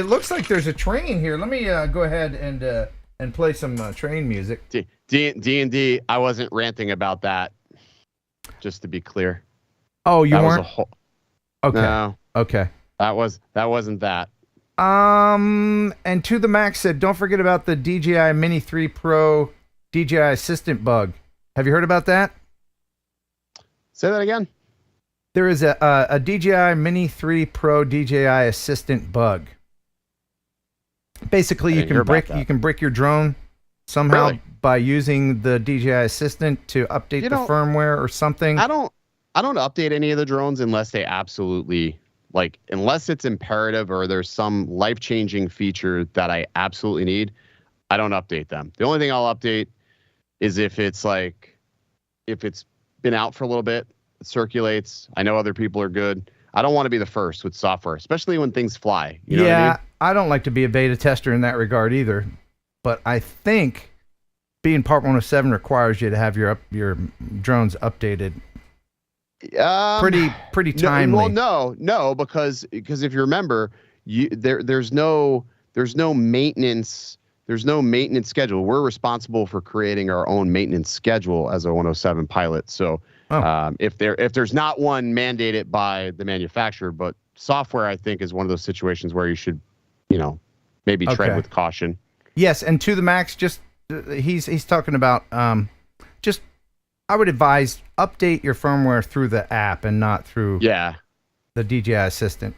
there's a train here. Let me go ahead and play some train music. D&D, I wasn't ranting about that. Just to be clear. Oh, you weren't? Okay. No. Okay. That wasn't that. And To The Max said, don't forget about the DJI Mini 3 Pro DJI Assistant bug. Have you heard about that? Say that again. There is a DJI Mini 3 Pro DJI Assistant bug. Basically, you can brick your drone somehow by using the DJI Assistant to update the firmware or something. I don't update any of the drones unless they absolutely unless it's imperative or there's some life-changing feature that I absolutely need. I don't update them. The only thing I'll update is if it's been out for a little bit, it circulates. I know other people are good. I don't want to be the first with software, especially when things fly. You know what I mean? I don't like to be a beta tester in that regard either. But I think being Part 107 requires you to have your drones updated. Pretty timely. No, because if you remember, there's no maintenance. There's no maintenance schedule. We're responsible for creating our own maintenance schedule as a 107 pilot. So if there's not one mandated by the manufacturer, but software, I think, is one of those situations where you should, maybe tread with caution. Yes, and To The Max, just he's talking about just. I would advise update your firmware through the app and not through the DJI Assistant.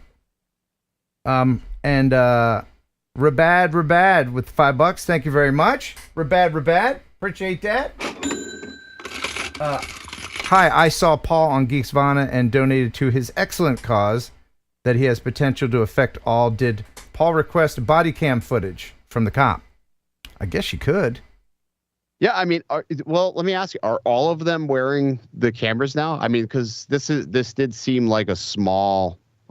And Rabad with $5. Thank you very much. Rabad. Appreciate that. Hi, I saw Paul on Geeksvana and donated to his excellent cause that he has potential to affect all. Did Paul request body cam footage from the cop? I guess you could. Yeah, I mean, let me ask you: are all of them wearing the cameras now? I mean, because this did seem like a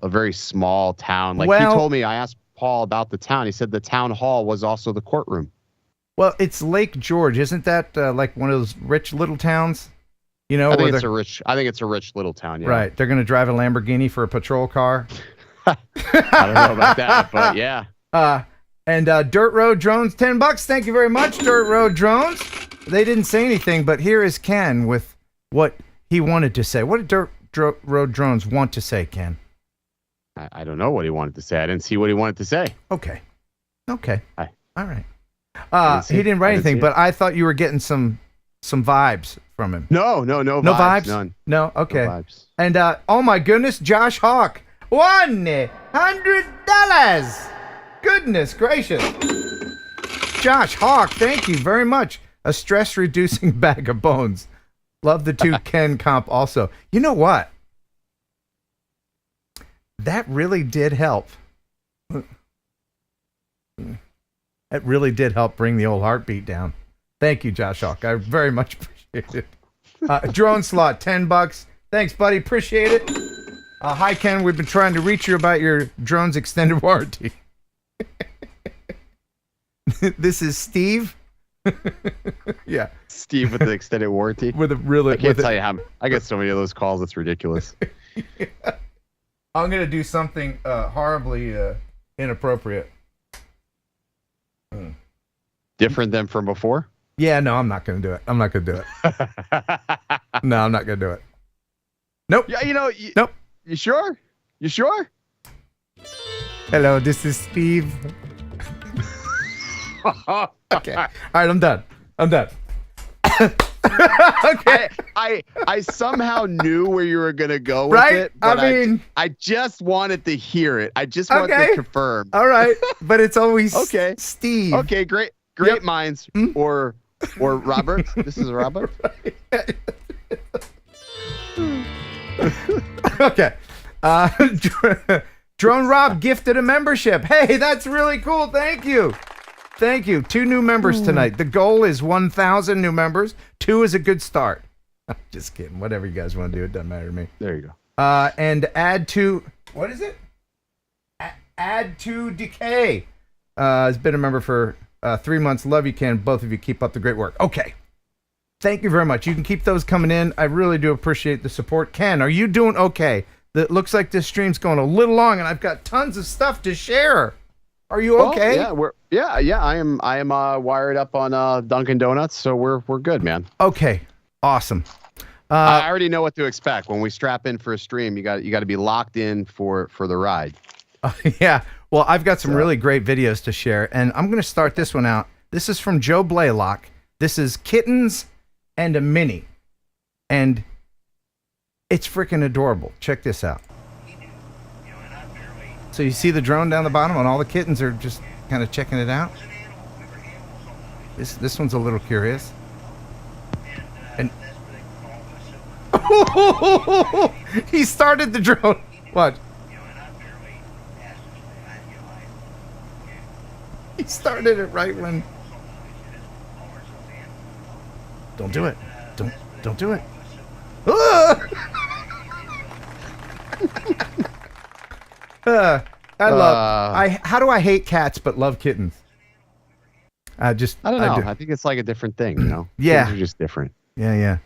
very small town. Like he told me, I asked Paul about the town. He said the town hall was also the courtroom. Well, it's Lake George, isn't that like one of those rich little towns? You know, I think it's a rich little town. Yeah. Right. They're going to drive a Lamborghini for a patrol car. I don't know about that, but yeah. And Dirt Road Drones, $10. Thank you very much, Dirt Road Drones. They didn't say anything, but here is Ken with what he wanted to say. What did Dirt Road Drones want to say, Ken? I don't know what he wanted to say. I didn't see what he wanted to say. Okay. All right. See, he didn't write anything, but I thought you were getting some vibes from him. No vibes. None. No. Okay. No vibes. And oh my goodness, Josh Hawk, $100. Goodness gracious, Josh Hawk, thank you very much. A stress-reducing bag of bones. Love the two Ken comp. Also, you know what? That really did help. That really did help bring the old heartbeat down. Thank you, Josh Hawk. I very much appreciate it. Drone Slot, $10. Thanks, buddy. Appreciate it. Hi, Ken. We've been trying to reach you about your drone's extended warranty. This is Steve. Yeah. Steve with the extended warranty. With a really. I can't tell you how. I get so many of those calls. It's ridiculous. Yeah. I'm going to do something horribly inappropriate. Different than from before? Yeah, no, I'm not going to do it. No, I'm not going to do it. Nope. Yeah, nope. You sure? You sure? Hello, this is Steve. Okay. All right, I'm done. Okay. I somehow knew where you were gonna go with it. But I just wanted to hear it. I just wanted to confirm. All right, but it's always okay. Steve. Okay, great minds or Robert. This is Robert. Okay. Drone Rob gifted a membership. Hey, that's really cool. Thank you. 2 new members tonight. The goal is 1,000 new members. 2 is a good start. I'm just kidding. Whatever you guys want to do, it doesn't matter to me. There you go. And add to, what is it? Add to Decay. Has been a member for 3 months. Love you, Ken. Both of you keep up the great work. Okay. Thank you very much. You can keep those coming in. I really do appreciate the support. Ken, are you doing okay? It looks like this stream's going a little long, and I've got tons of stuff to share. Are you okay? Yeah, I am wired up on Dunkin' Donuts, so we're good, man. Okay, awesome. I already know what to expect when we strap in for a stream. You got to be locked in for the ride. Yeah. Well, I've got some really great videos to share, and I'm going to start this one out. This is from Joe Blaylock. This is Kittens and a Mini, and it's freaking adorable. Check this out. So you see the drone down the bottom, and all the kittens are just kind of checking it out. This one's a little curious. And he started the drone. Watch. He started it right when. Don't do it. Don't do it. How do I hate cats but love kittens? I don't know. I think it's like a different thing, you know. Yeah, kittens are just different. Yeah.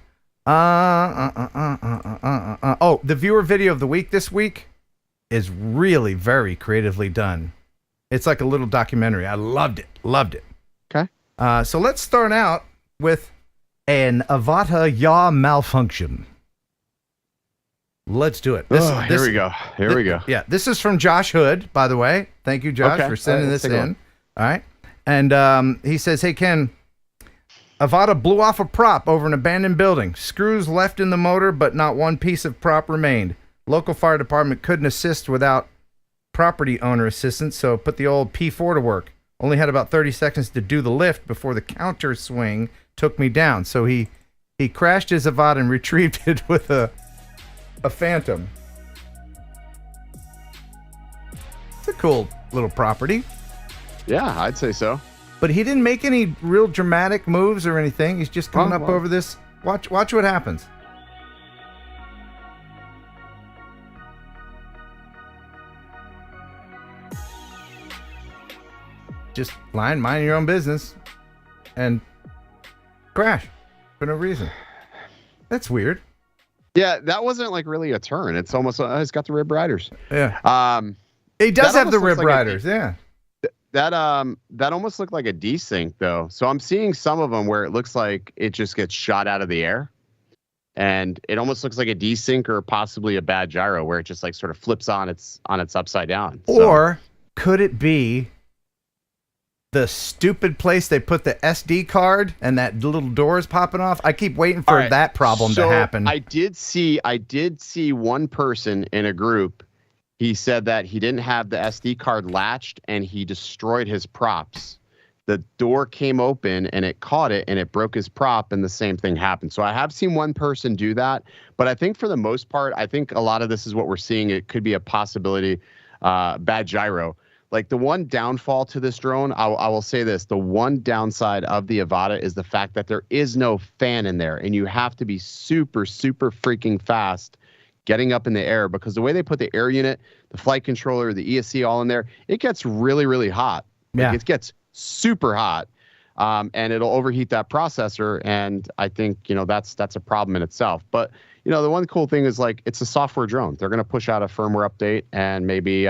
Oh, the viewer video of the week this week is really very creatively done. It's like a little documentary. I loved it. Okay. So let's start out with an Avata yaw malfunction. Let's do it. Here we go. Yeah, this is from Josh Hood, by the way. Thank you, Josh, for sending this in. All right. And he says, hey, Ken, Avata blew off a prop over an abandoned building. Screws left in the motor, but not one piece of prop remained. Local fire department couldn't assist without property owner assistance, so put the old P4 to work. Only had about 30 seconds to do the lift before the counter swing took me down. So he crashed his Avata and retrieved it with a Phantom. It's a cool little property. Yeah, I'd say so. But he didn't make any real dramatic moves or anything. He's just coming up over this. Watch what happens. just mind your own business and crash for no reason. That's weird. Yeah, that wasn't like really a turn. It's almost it's got the rib riders. Yeah. He does have the rib riders. Yeah. That almost looked like a desync though. So I'm seeing some of them where it looks like it just gets shot out of the air, and it almost looks like a desync or possibly a bad gyro where it just like sort of flips on its upside down. Or could it be the stupid place they put the SD card and that little door is popping off? I keep waiting for that problem to happen. I did see one person in a group. He said that he didn't have the SD card latched and he destroyed his props. The door came open and it caught it and it broke his prop, and the same thing happened. So I have seen one person do that, but I think for the most part, I think a lot of this is what we're seeing. It could be a possibility, bad gyro. Like the one downfall to this drone, I will say this, the one downside of the Avata is the fact that there is no fan in there, and you have to be super, super freaking fast getting up in the air, because the way they put the air unit, the flight controller, the ESC all in there, it gets really, really hot. Yeah. Like it gets super hot, and it'll overheat that processor, and I think, that's a problem in itself. But, the one cool thing is, like, it's a software drone. They're going to push out a firmware update, and maybe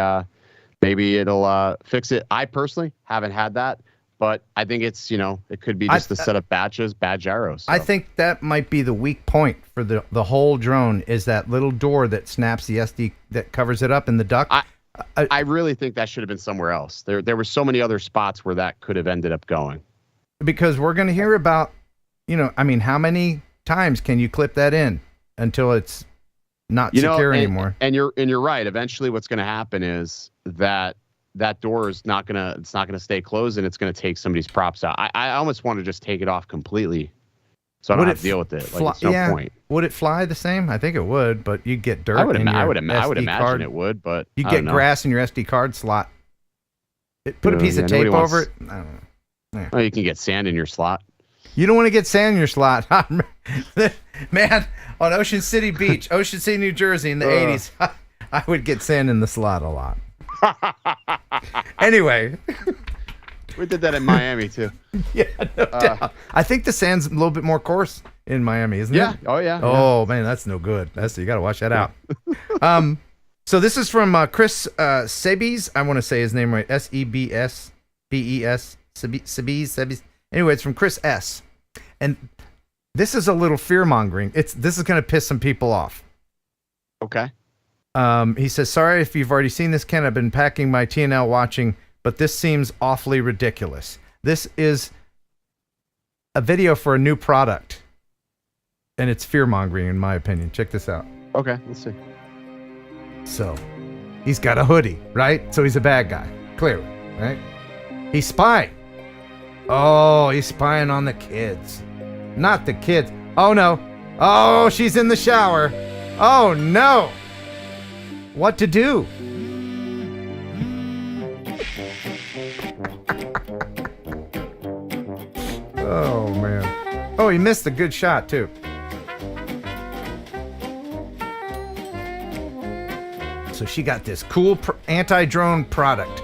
it'll fix it. I personally haven't had that, but I think it's, it could be just a set of bad gyros. So. I think that might be the weak point for the whole drone, is that little door that snaps the SD, that covers it up in the duct. I really think that should have been somewhere else. There were so many other spots where that could have ended up going. Because we're going to hear about, how many times can you clip that in until it's not secure anymore? And you're right. Eventually what's going to happen is that door is not going to stay closed, and it's going to take somebody's props out. I almost want to just take it off completely, so I don't have to deal with it. Like, there's no point. Would it fly the same? I think it would, but you'd get dirt. I would imagine it would, but you get grass in your SD card slot. Put a piece of tape over it. I don't know. Yeah. Well, you can get sand in your slot. You don't want to get sand in your slot, man. On Ocean City Beach, Ocean City, New Jersey, in the 80s, I would get sand in the slot a lot. Anyway, we did that in Miami too. Yeah, no doubt. I think the sand's a little bit more coarse in Miami, isn't it? Yeah. Oh yeah. Oh man, that's no good. You got to watch that out. So this is from Chris Sebes. I want to say his name right. Sebes. Sebes. Anyway, it's from Chris S. And this is a little fear mongering. This is going to piss some people off. Okay. He says, sorry if you've already seen this, Ken. I've been packing my TNL watching, but this seems awfully ridiculous. This is a video for a new product, and it's fear-mongering, in my opinion. Check this out. Okay, let's see. So, he's got a hoodie, right? So he's a bad guy, clearly, right? He's spying. Oh, he's spying on the kids. Not the kids. Oh, no. Oh, she's in the shower. Oh, no. What to do? Oh, man. Oh, he missed a good shot, too. So she got this cool anti-drone product.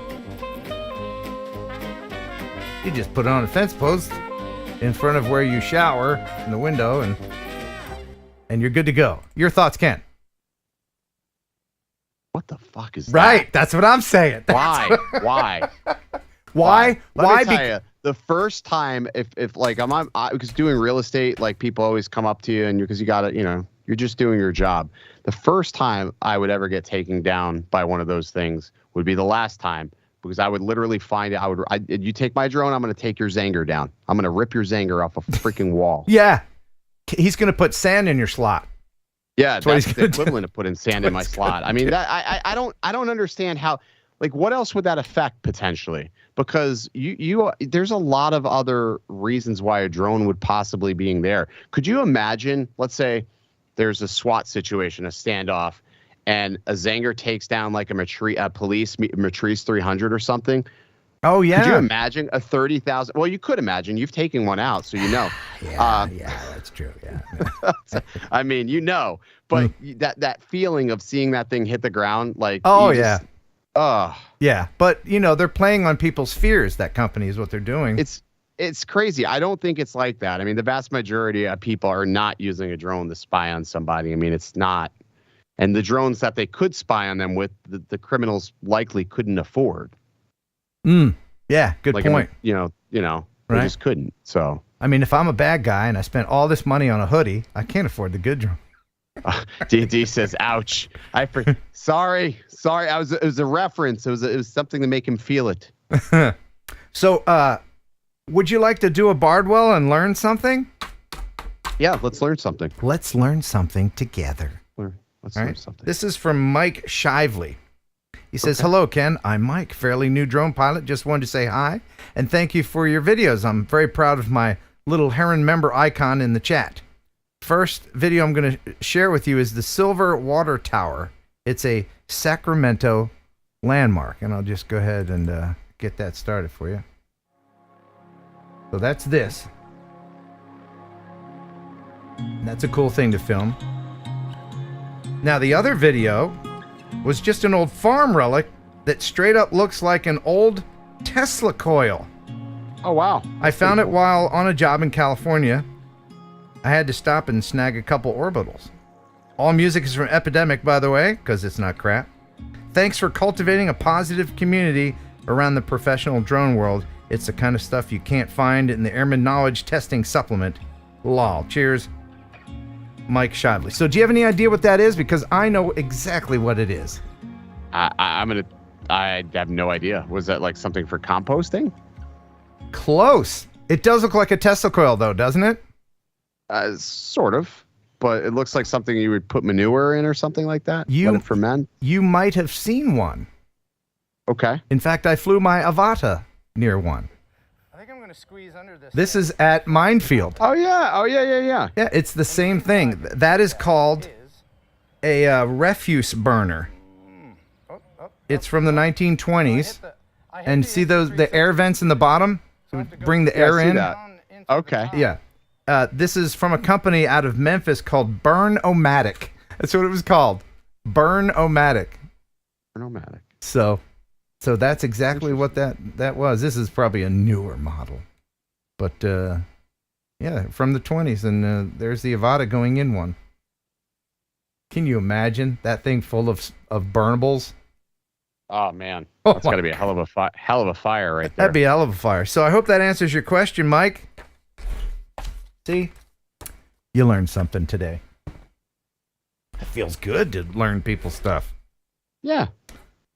You just put it on a fence post in front of where you shower in the window, and you're good to go. Your thoughts, Ken? What the fuck is that? Right, that's what I'm saying. Why? Why? Let me tell you, the first time, if like because doing real estate, like people always come up to you, and because you got to, you're just doing your job. The first time I would ever get taken down by one of those things would be the last time, because I would literally find it. You take my drone, I'm going to take your Zanger down. I'm going to rip your Zanger off a freaking wall. Yeah, he's going to put sand in your slot. Yeah, that's the equivalent of putting sand in my slot. I mean, that I don't understand how. Like, what else would that affect potentially? Because there's a lot of other reasons why a drone would possibly being there. Could you imagine? Let's say there's a SWAT situation, a standoff, and a Zanger takes down like a police Matrice 300 or something. Oh yeah. Could you imagine a 30,000? Well, you could imagine. You've taken one out, so you know. Yeah, that's true. Yeah. I mean, but that feeling of seeing that thing hit the ground, like. Oh yeah. Yeah, but they're playing on people's fears. That company is what they're doing. It's crazy. I don't think it's like that. I mean, the vast majority of people are not using a drone to spy on somebody. I mean, it's not. And the drones that they could spy on them with, the criminals likely couldn't afford. Yeah, good point. They just couldn't. So I mean, if I'm a bad guy and I spent all this money on a hoodie, I can't afford the good drone. D says, "Ouch! Sorry. It was a reference. It was something to make him feel it." So, would you like to do a Bardwell and learn something? Yeah, let's learn something. Let's learn something together. Let's learn something. This is from Mike Shively. He says, "Hello, Ken. I'm Mike, fairly new drone pilot. Just wanted to say hi and thank you for your videos. I'm very proud of my little Heron member icon in the chat. First video I'm going to share with you is the Silver Water Tower. It's a Sacramento landmark." And I'll just go ahead and get that started for you. So that's this. That's a cool thing to film. Now, the other video was just an old farm relic that straight up looks like an old Tesla coil. Oh, wow. I found it while on a job in California. I had to stop and snag a couple orbitals. All music is from Epidemic, by the way, because it's not crap. Thanks for cultivating a positive community around the professional drone world. It's the kind of stuff you can't find in the Airman Knowledge Testing Supplement. Lol. Cheers, Mike Shively. So do you have any idea what that is? Because I know exactly what it is. I have no idea. Was that like something for composting? Close. It does look like a Tesla coil, though, doesn't it? Sort of. But it looks like something you would put manure in or something like that. Let it ferment. You might have seen one. Okay. In fact, I flew my Avata near one. I think I'm going to squeeze under this. This is at Minefield. Oh, yeah. Yeah, it's the same thing. That is called a refuse burner. It's from the 1920s. And see the air vents in the bottom? So bring the air in. That. Okay. Yeah. This is from a company out of Memphis called Burn-O-Matic. That's what it was called. Burn-O-Matic. Burn-O-Matic. So that's exactly what that was. This is probably a newer model. But, yeah, from the 20s. And there's the Avata going in one. Can you imagine that thing full of burnables? Oh, man. That's got to be a hell of a fire right there. That'd be a hell of a fire. So I hope that answers your question, Mike. See? You learned something today. It feels good to learn people's stuff. Yeah.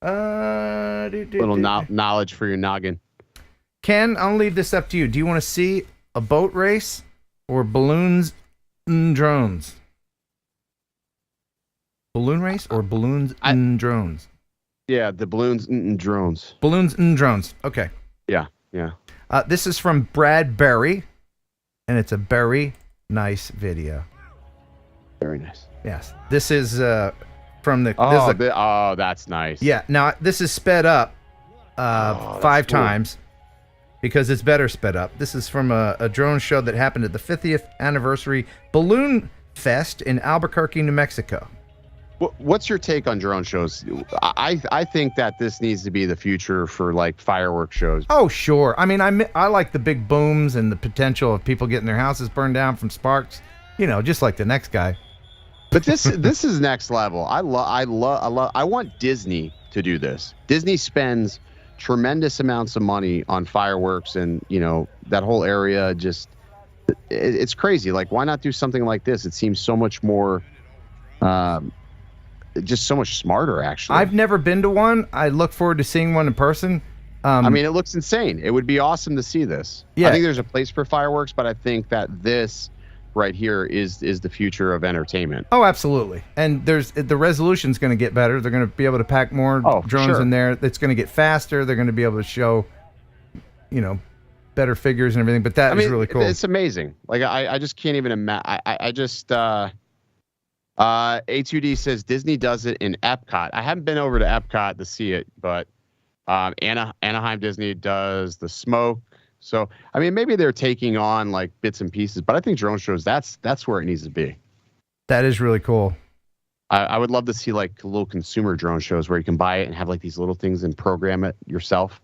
Little knowledge for your noggin. Ken, I'll leave this up to you. Do you want to see a boat race or balloons and drones? Balloon race or balloons and drones? Yeah, the balloons and drones. Balloons and drones. Okay. Yeah. This is from Brad Berry, and it's a very nice video. Very nice. Yes. This is from the... that's nice. Yeah. Now, this is sped up 5 times because it's better sped up. This is from a drone show that happened at the 50th anniversary Balloon Fest in Albuquerque, New Mexico. What's your take on drone shows? I think that this needs to be the future for like fireworks shows. Oh, sure. I mean, I like the big booms and the potential of people getting their houses burned down from sparks. Just like the next guy. But this is next level. I want Disney to do this. Disney spends tremendous amounts of money on fireworks and that whole area. Just it's crazy. Like, why not do something like this? It seems so much more. Just so much smarter, actually. I've never been to one. I look forward to seeing one in person. I mean, it looks insane. It would be awesome to see this. Yeah. I think there's a place for fireworks, but I think that this right here is the future of entertainment. Oh, absolutely. And the resolution's going to get better. They're going to be able to pack more drones in there. It's going to get faster. They're going to be able to show, better figures and everything. But that is really cool. It's amazing. Like I just can't even imagine. I just. A2D says Disney does it in Epcot. I haven't been over to Epcot to see it, but Anaheim Disney does the smoke. So, I mean, maybe they're taking on like bits and pieces, but I think drone shows, that's where it needs to be. That is really cool. I would love to see like little consumer drone shows where you can buy it and have like these little things and program it yourself,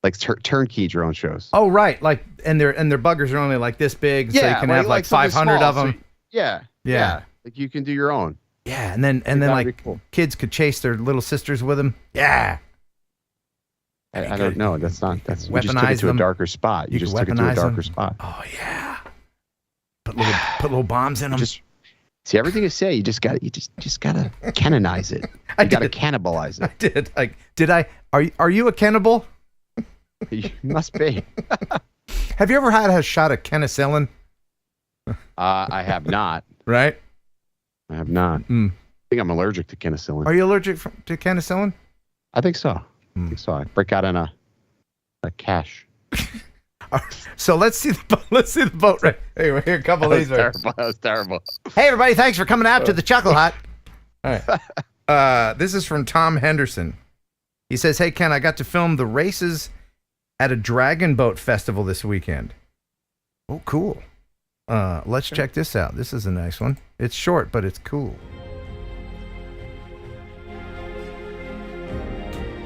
like turnkey drone shows. Oh, right. Like, and their buggers are only like this big, so you can have like 500 of them. So, yeah. Like you can do your own. Yeah, and then like cool. Kids could chase their little sisters with them. Yeah. I don't know. That's not. That's we just took it to a darker spot. You just took it to a darker spot. Oh yeah. Put little bombs in them. See, everything you say, you just gotta canonize it. You gotta cannibalize it. I did. Like, did I? Are you a cannibal? You must be. Have you ever had a shot of penicillin? I have not. Right. I have not. I think I'm allergic to penicillin. Are you allergic to penicillin? I think so. I think so. I break out in a cache. So let's see the boat. Right. Hey, here a couple of these. That was terrible. Hey everybody, thanks for coming out to the Chuckle Hut. All right. This is from Tom Henderson. He says, "Hey Ken, I got to film the races at a dragon boat festival this weekend." Oh, cool. Let's check this out. This is a nice one. It's short, but it's cool.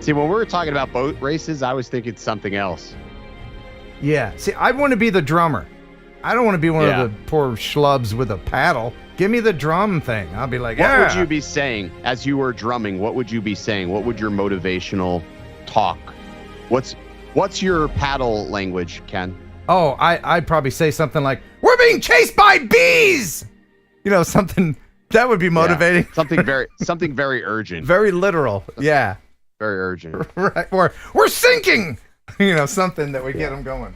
See, when we were talking about boat races, I was thinking something else. Yeah. See, I want to be the drummer. I don't want to be one of the poor schlubs with a paddle. Give me the drum thing. I'll be like, What would you be saying as you were drumming? What would you be saying? What would your motivational talk? What's your paddle language, Ken? Oh, I'd probably say something like, "We're being chased by bees." You know, something that would be motivating. Yeah, something very urgent. Very literal. Yeah. Very urgent. Right. Or we're sinking. You know, something that would get them going.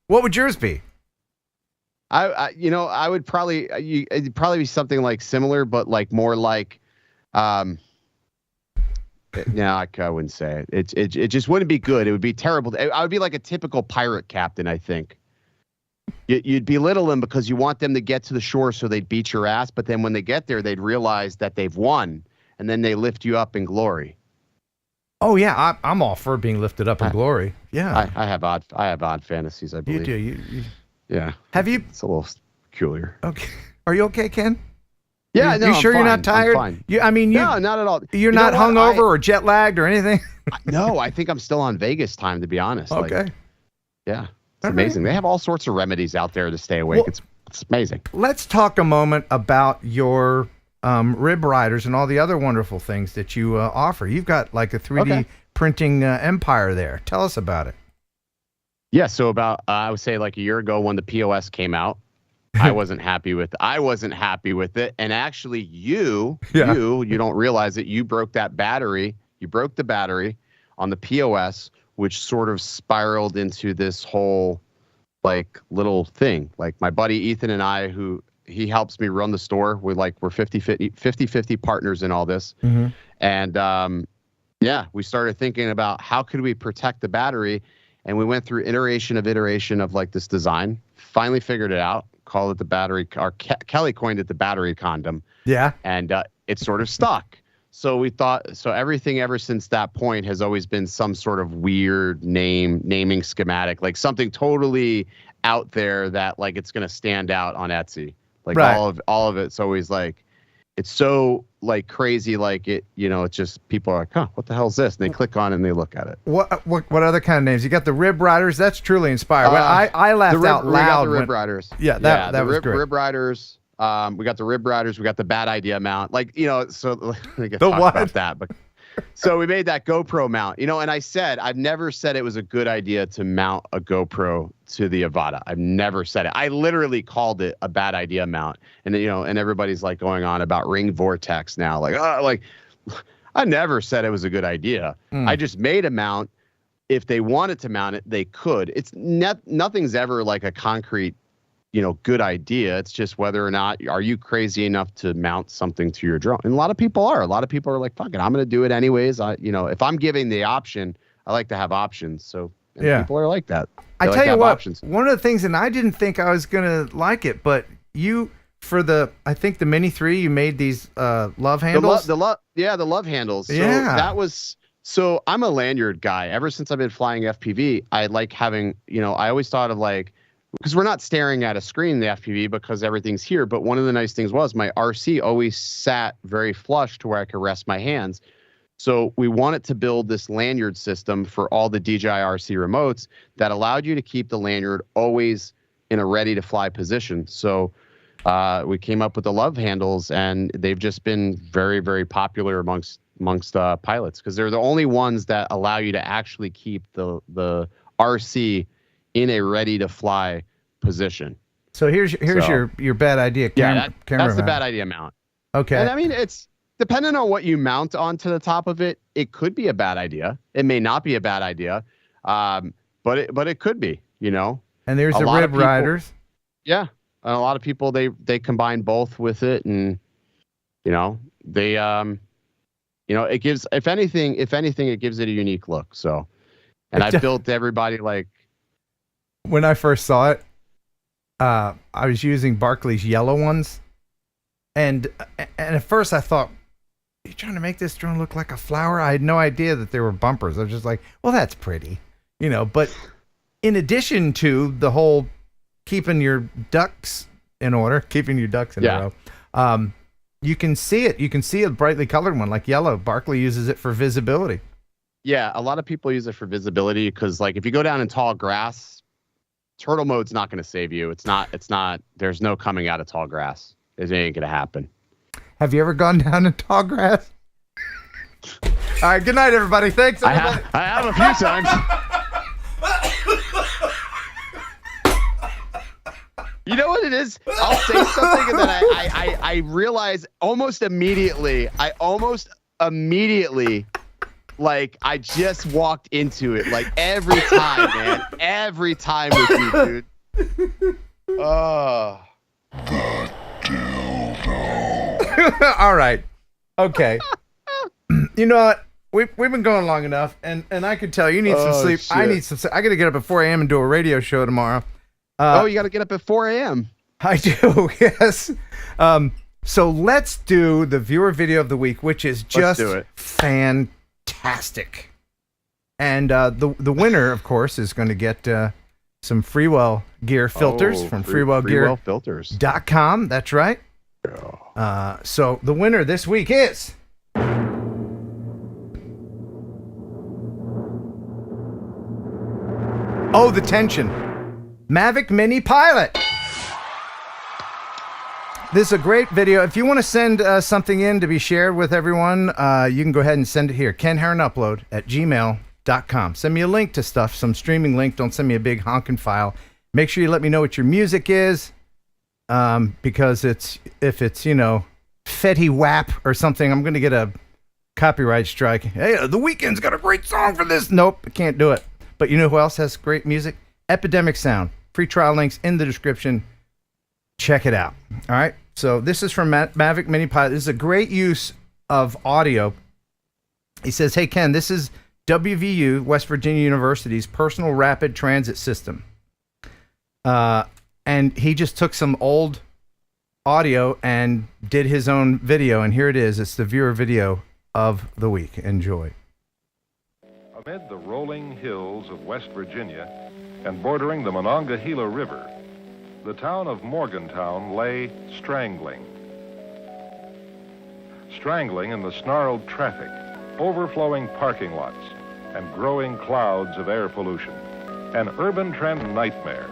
What would yours be? I would probably it'd probably be something like similar, but like more like, no, I wouldn't say it. It just wouldn't be good. It would be terrible. I would be like a typical pirate captain, I think. You'd belittle them because you want them to get to the shore so they'd beat your ass, but then when they get there, they'd realize that they've won, and then they lift you up in glory. Oh yeah, I'm all for being lifted up in glory. Yeah, I have odd fantasies. I believe you do. Yeah. Have you? It's a little peculiar. Okay. Are you okay, Ken? Yeah, you sure you're not tired? I'm fine. No, not at all. You're not hungover or jet lagged or anything? No, I think I'm still on Vegas time, to be honest. Okay. Like, yeah, it's amazing. Right. They have all sorts of remedies out there to stay awake. Well, it's amazing. Let's talk a moment about your rib riders and all the other wonderful things that you offer. You've got like a 3D printing empire there. Tell us about it. Yeah, so about I would say like a year ago when the POS came out, I wasn't happy with it. And actually you don't realize it. You broke that battery. You broke the battery on the POS, which sort of spiraled into this whole like little thing. Like my buddy Ethan and I, who he helps me run the store. We're 50-50 partners in all this. Mm-hmm. And we started thinking about how could we protect the battery. And we went through iteration of like this design, finally figured it out, called it the battery, or Kelly coined it the battery condom. Yeah. And it sort of stuck. So we thought, everything ever since that point has always been some sort of weird naming schematic, like something totally out there that like it's going to stand out on Etsy. Like all of it's always like, it's so like crazy, like it, it's just people are like, huh, what the hell is this? And they click on it and they look at it. What other kind of names? You got the Rib Riders. That's truly inspired. I laughed out loud. We got the Rib Riders. Yeah, that was great. Rib Riders. We got the Rib Riders. We got the Bad Idea mount. Like, so let me get the talk what? About that. But so we made that GoPro mount, and I've never said it was a good idea to mount a GoPro to the Avata. I've never said it. I literally called it a bad idea mount. And and everybody's like going on about Ring Vortex now. Like, I never said it was a good idea. I just made a mount. If they wanted to mount it, they could. It's nothing's ever like a concrete, good idea. It's just whether or not are you crazy enough to mount something to your drone. And a lot of people are. A lot of people are like, fuck it, I'm going to do it anyways. If I'm giving the option, I like to have options. So people are like that. I tell you what, one of the things, and I didn't think I was going to like it, but you, for I think the Mini 3, you made these love handles. The love handles. So I'm a lanyard guy. Ever since I've been flying FPV, I like having, I always thought of like, because we're not staring at a screen in the FPV because everything's here. But one of the nice things was my RC always sat very flush to where I could rest my hands. So we wanted to build this lanyard system for all the DJI RC remotes that allowed you to keep the lanyard always in a ready to fly position. So we came up with the Love handles, and they've just been very, very popular amongst pilots because they're the only ones that allow you to actually keep the RC in a ready to fly position. So here's your bad idea. That's the bad idea mount. Okay. And I mean, it's depending on what you mount onto the top of it. It could be a bad idea. It may not be a bad idea, but it could be. You know. And there's the Rib Riders. Yeah, and a lot of people they combine both with it, and you know they it gives if anything it gives it a unique look. So, and I built everybody like. When I first saw it, I was using Barkley's yellow ones, and at first I thought, "Are you trying to make this drone look like a flower?" I had no idea that there were bumpers. I was just like, "Well, that's pretty," you know. But in addition to the whole keeping your ducks in order, keeping your ducks in a row, you can see it. You can see a brightly colored one like yellow. Barkley uses it for visibility. Yeah, a lot of people use it for visibility because, like, if you go down in tall grass. Turtle mode's not going to save you. It's not, there's no coming out of tall grass. It ain't going to happen. Have you ever gone down in tall grass? All right. Good night, everybody. Thanks, everybody. I have a few times. You know what it is? I'll say something and then I realize almost immediately, like, I just walked into it, like, every time, man. Every time with you, dude. Oh. The dildo. All right. Okay. You know what? We've been going long enough, and I can tell you need some sleep. Shit. I need some sleep. I got to get up at 4 a.m. and do a radio show tomorrow. You got to get up at 4 a.m. I do, yes. So let's do the viewer video of the week, which is just fantastic. And the winner, of course, is going to get some Freewell gear filters from freewellgear.com. That's right. So the winner this week is the tension Mavic Mini Pilot. This is a great video. If you want to send something in to be shared with everyone, you can go ahead and send it here. kenheronupload@gmail.com. Send me a link to stuff, some streaming link. Don't send me a big honking file. Make sure you let me know what your music is, because if it's, Fetty Wap or something, I'm going to get a copyright strike. Hey, The Weeknd's got a great song for this. Nope, I can't do it. But you know who else has great music? Epidemic Sound. Free trial links in the description. Check it out. All right. So this is from Mavic Mini Pilot. This is a great use of audio. He says, "Hey, Ken, this is WVU, West Virginia University's personal rapid transit system." And he just took some old audio and did his own video. And here it is. It's the viewer video of the week. Enjoy. Amid the rolling hills of West Virginia and bordering the Monongahela River, the town of Morgantown lay strangling in the snarled traffic, overflowing parking lots, and growing clouds of air pollution. An urban transit nightmare,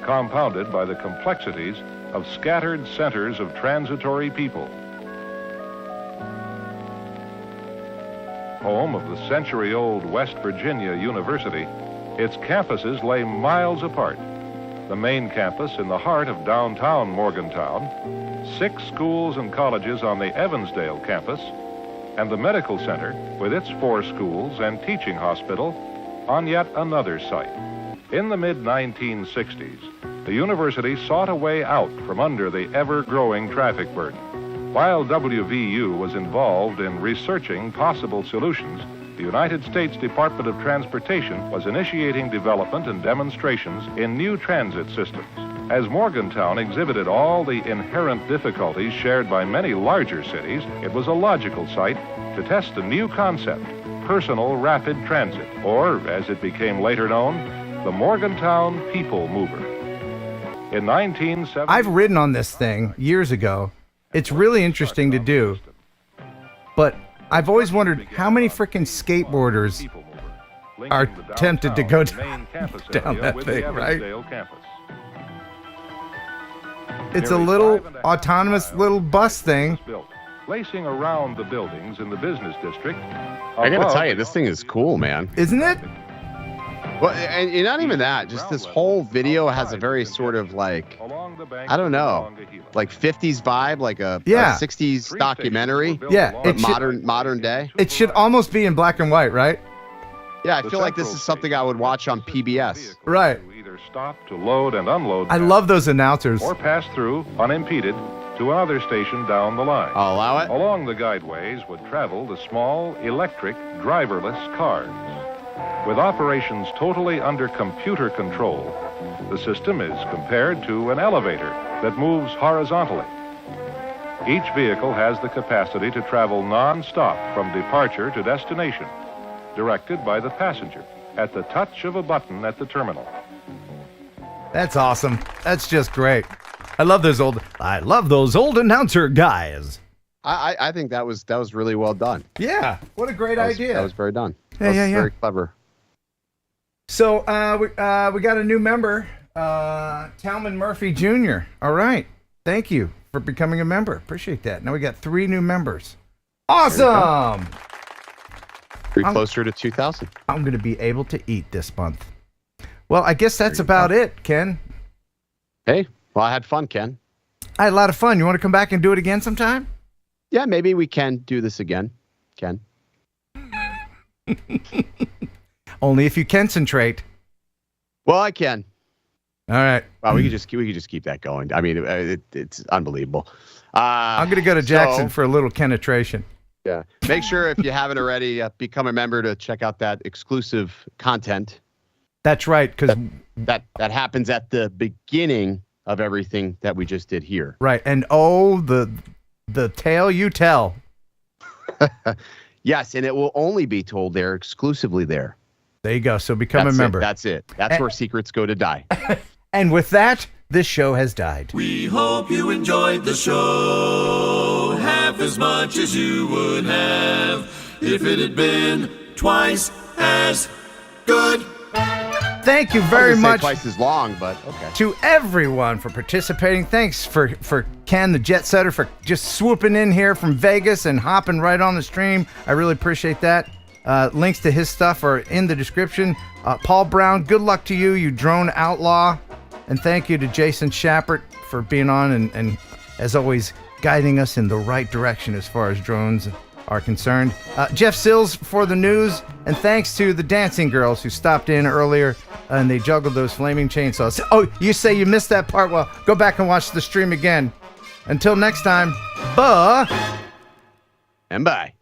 compounded by the complexities of scattered centers of transitory people. Home of the century-old West Virginia University, its campuses lay miles apart. The main campus in the heart of downtown Morgantown, 6 schools and colleges on the Evansdale campus, and the medical center with its 4 schools and teaching hospital on yet another site. In the mid-1960s, the university sought a way out from under the ever-growing traffic burden. While WVU was involved in researching possible solutions, the United States Department of Transportation was initiating development and demonstrations in new transit systems. As Morgantown exhibited all the inherent difficulties shared by many larger cities, it was a logical site to test a new concept, personal rapid transit, or, as it became later known, the Morgantown People Mover. In 1970, I've ridden on this thing years ago. It's really interesting to do. But I've always wondered how many freaking skateboarders are tempted to go down that thing, right? It's a little autonomous little bus thing. Placing around the buildings in the business district. I gotta tell you, this thing is cool, man. Isn't it? Well, and not even that. Just this whole video has a very sort of like, I don't know, like 50s vibe, like a 60s documentary. Yeah, but modern day. It should almost be in black and white, right? Yeah, I feel like this is something I would watch on PBS. Right. Either stop to load and unload. I love those announcers. Or pass through unimpeded to another station down the line. I'll allow it. Along the guideways would travel the small electric driverless cars. With operations totally under computer control, the system is compared to an elevator that moves horizontally. Each vehicle has the capacity to travel non-stop from departure to destination, directed by the passenger at the touch of a button at the terminal. That's awesome. That's just great. I love those old announcer guys. I think that was really well done. Yeah, what a great idea. That was very done. Yeah. Very clever. So we got a new member, Talman Murphy Jr. All right. Thank you for becoming a member. Appreciate that. Now we got 3 new members. Awesome. Pretty closer to 2,000. I'm going to be able to eat this month. Well, I guess that's about it, Ken. Hey, well, I had fun, Ken. I had a lot of fun. You want to come back and do it again sometime? Yeah, maybe we can do this again, Ken. Only if you concentrate. Well, I can. All right. Wow, we could just keep that going. I mean, it's unbelievable. I'm going to go to Jackson for a little penetration. Yeah. Make sure if you haven't already become a member to check out that exclusive content. That's right, because that happens at the beginning of everything that we just did here. Right, and the tale you tell. Yes, and it will only be told there, exclusively there. There you go. So become a member. That's it. That's where secrets go to die. And with that, this show has died. We hope you enjoyed the show half as much as you would have if it had been twice as good. Thank you very much. Twice as long, but okay. To everyone for participating. Thanks for Ken, the jet setter, for just swooping in here from Vegas and hopping right on the stream. I really appreciate that. Links to his stuff are in the description. Paul Brown, good luck to you drone outlaw. And thank you to Jason Shappert for being on and as always, guiding us in the right direction as far as drones are concerned. Jeff Sills for the news, and thanks to the dancing girls who stopped in earlier and they juggled those flaming chainsaws. Oh, you say you missed that part? Well, go back and watch the stream again. Until next time, bye. And bye.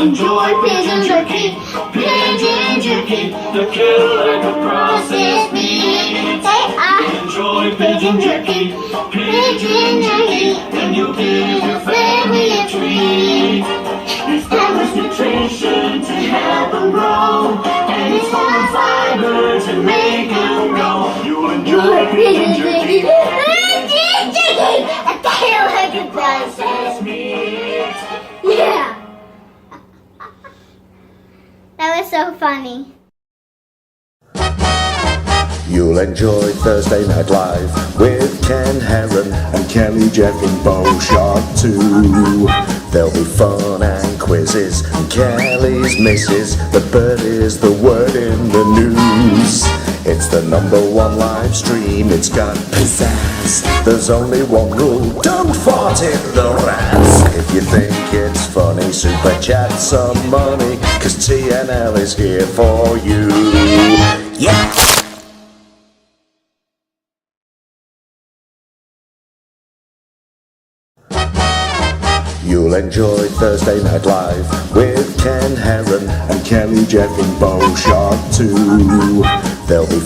enjoy pigeon jerky, the killer like a processed meat. Enjoy pigeon jerky, and you'll give your family a treat. Establish nutrition to help them grow, and it's full of fiber to make them go. You'll enjoy pigeon jerky, a killer like a processed meat. Yeah. That was so funny. You'll enjoy Thursday Night Live with Ken Heron and Kelly Jeff and Bo Shark too. There'll be fun and quizzes and Kelly's misses. The bird is the word in the news. It's the #1 live stream, it's got pizzazz. There's only one rule, don't fart in the rats. If you think it's funny, super chat some money, 'cause TNL is here for you. Yeah! You'll enjoy Thursday Night Live with Ken Heron and Kelly Jeff and Bo Shark too. There'll be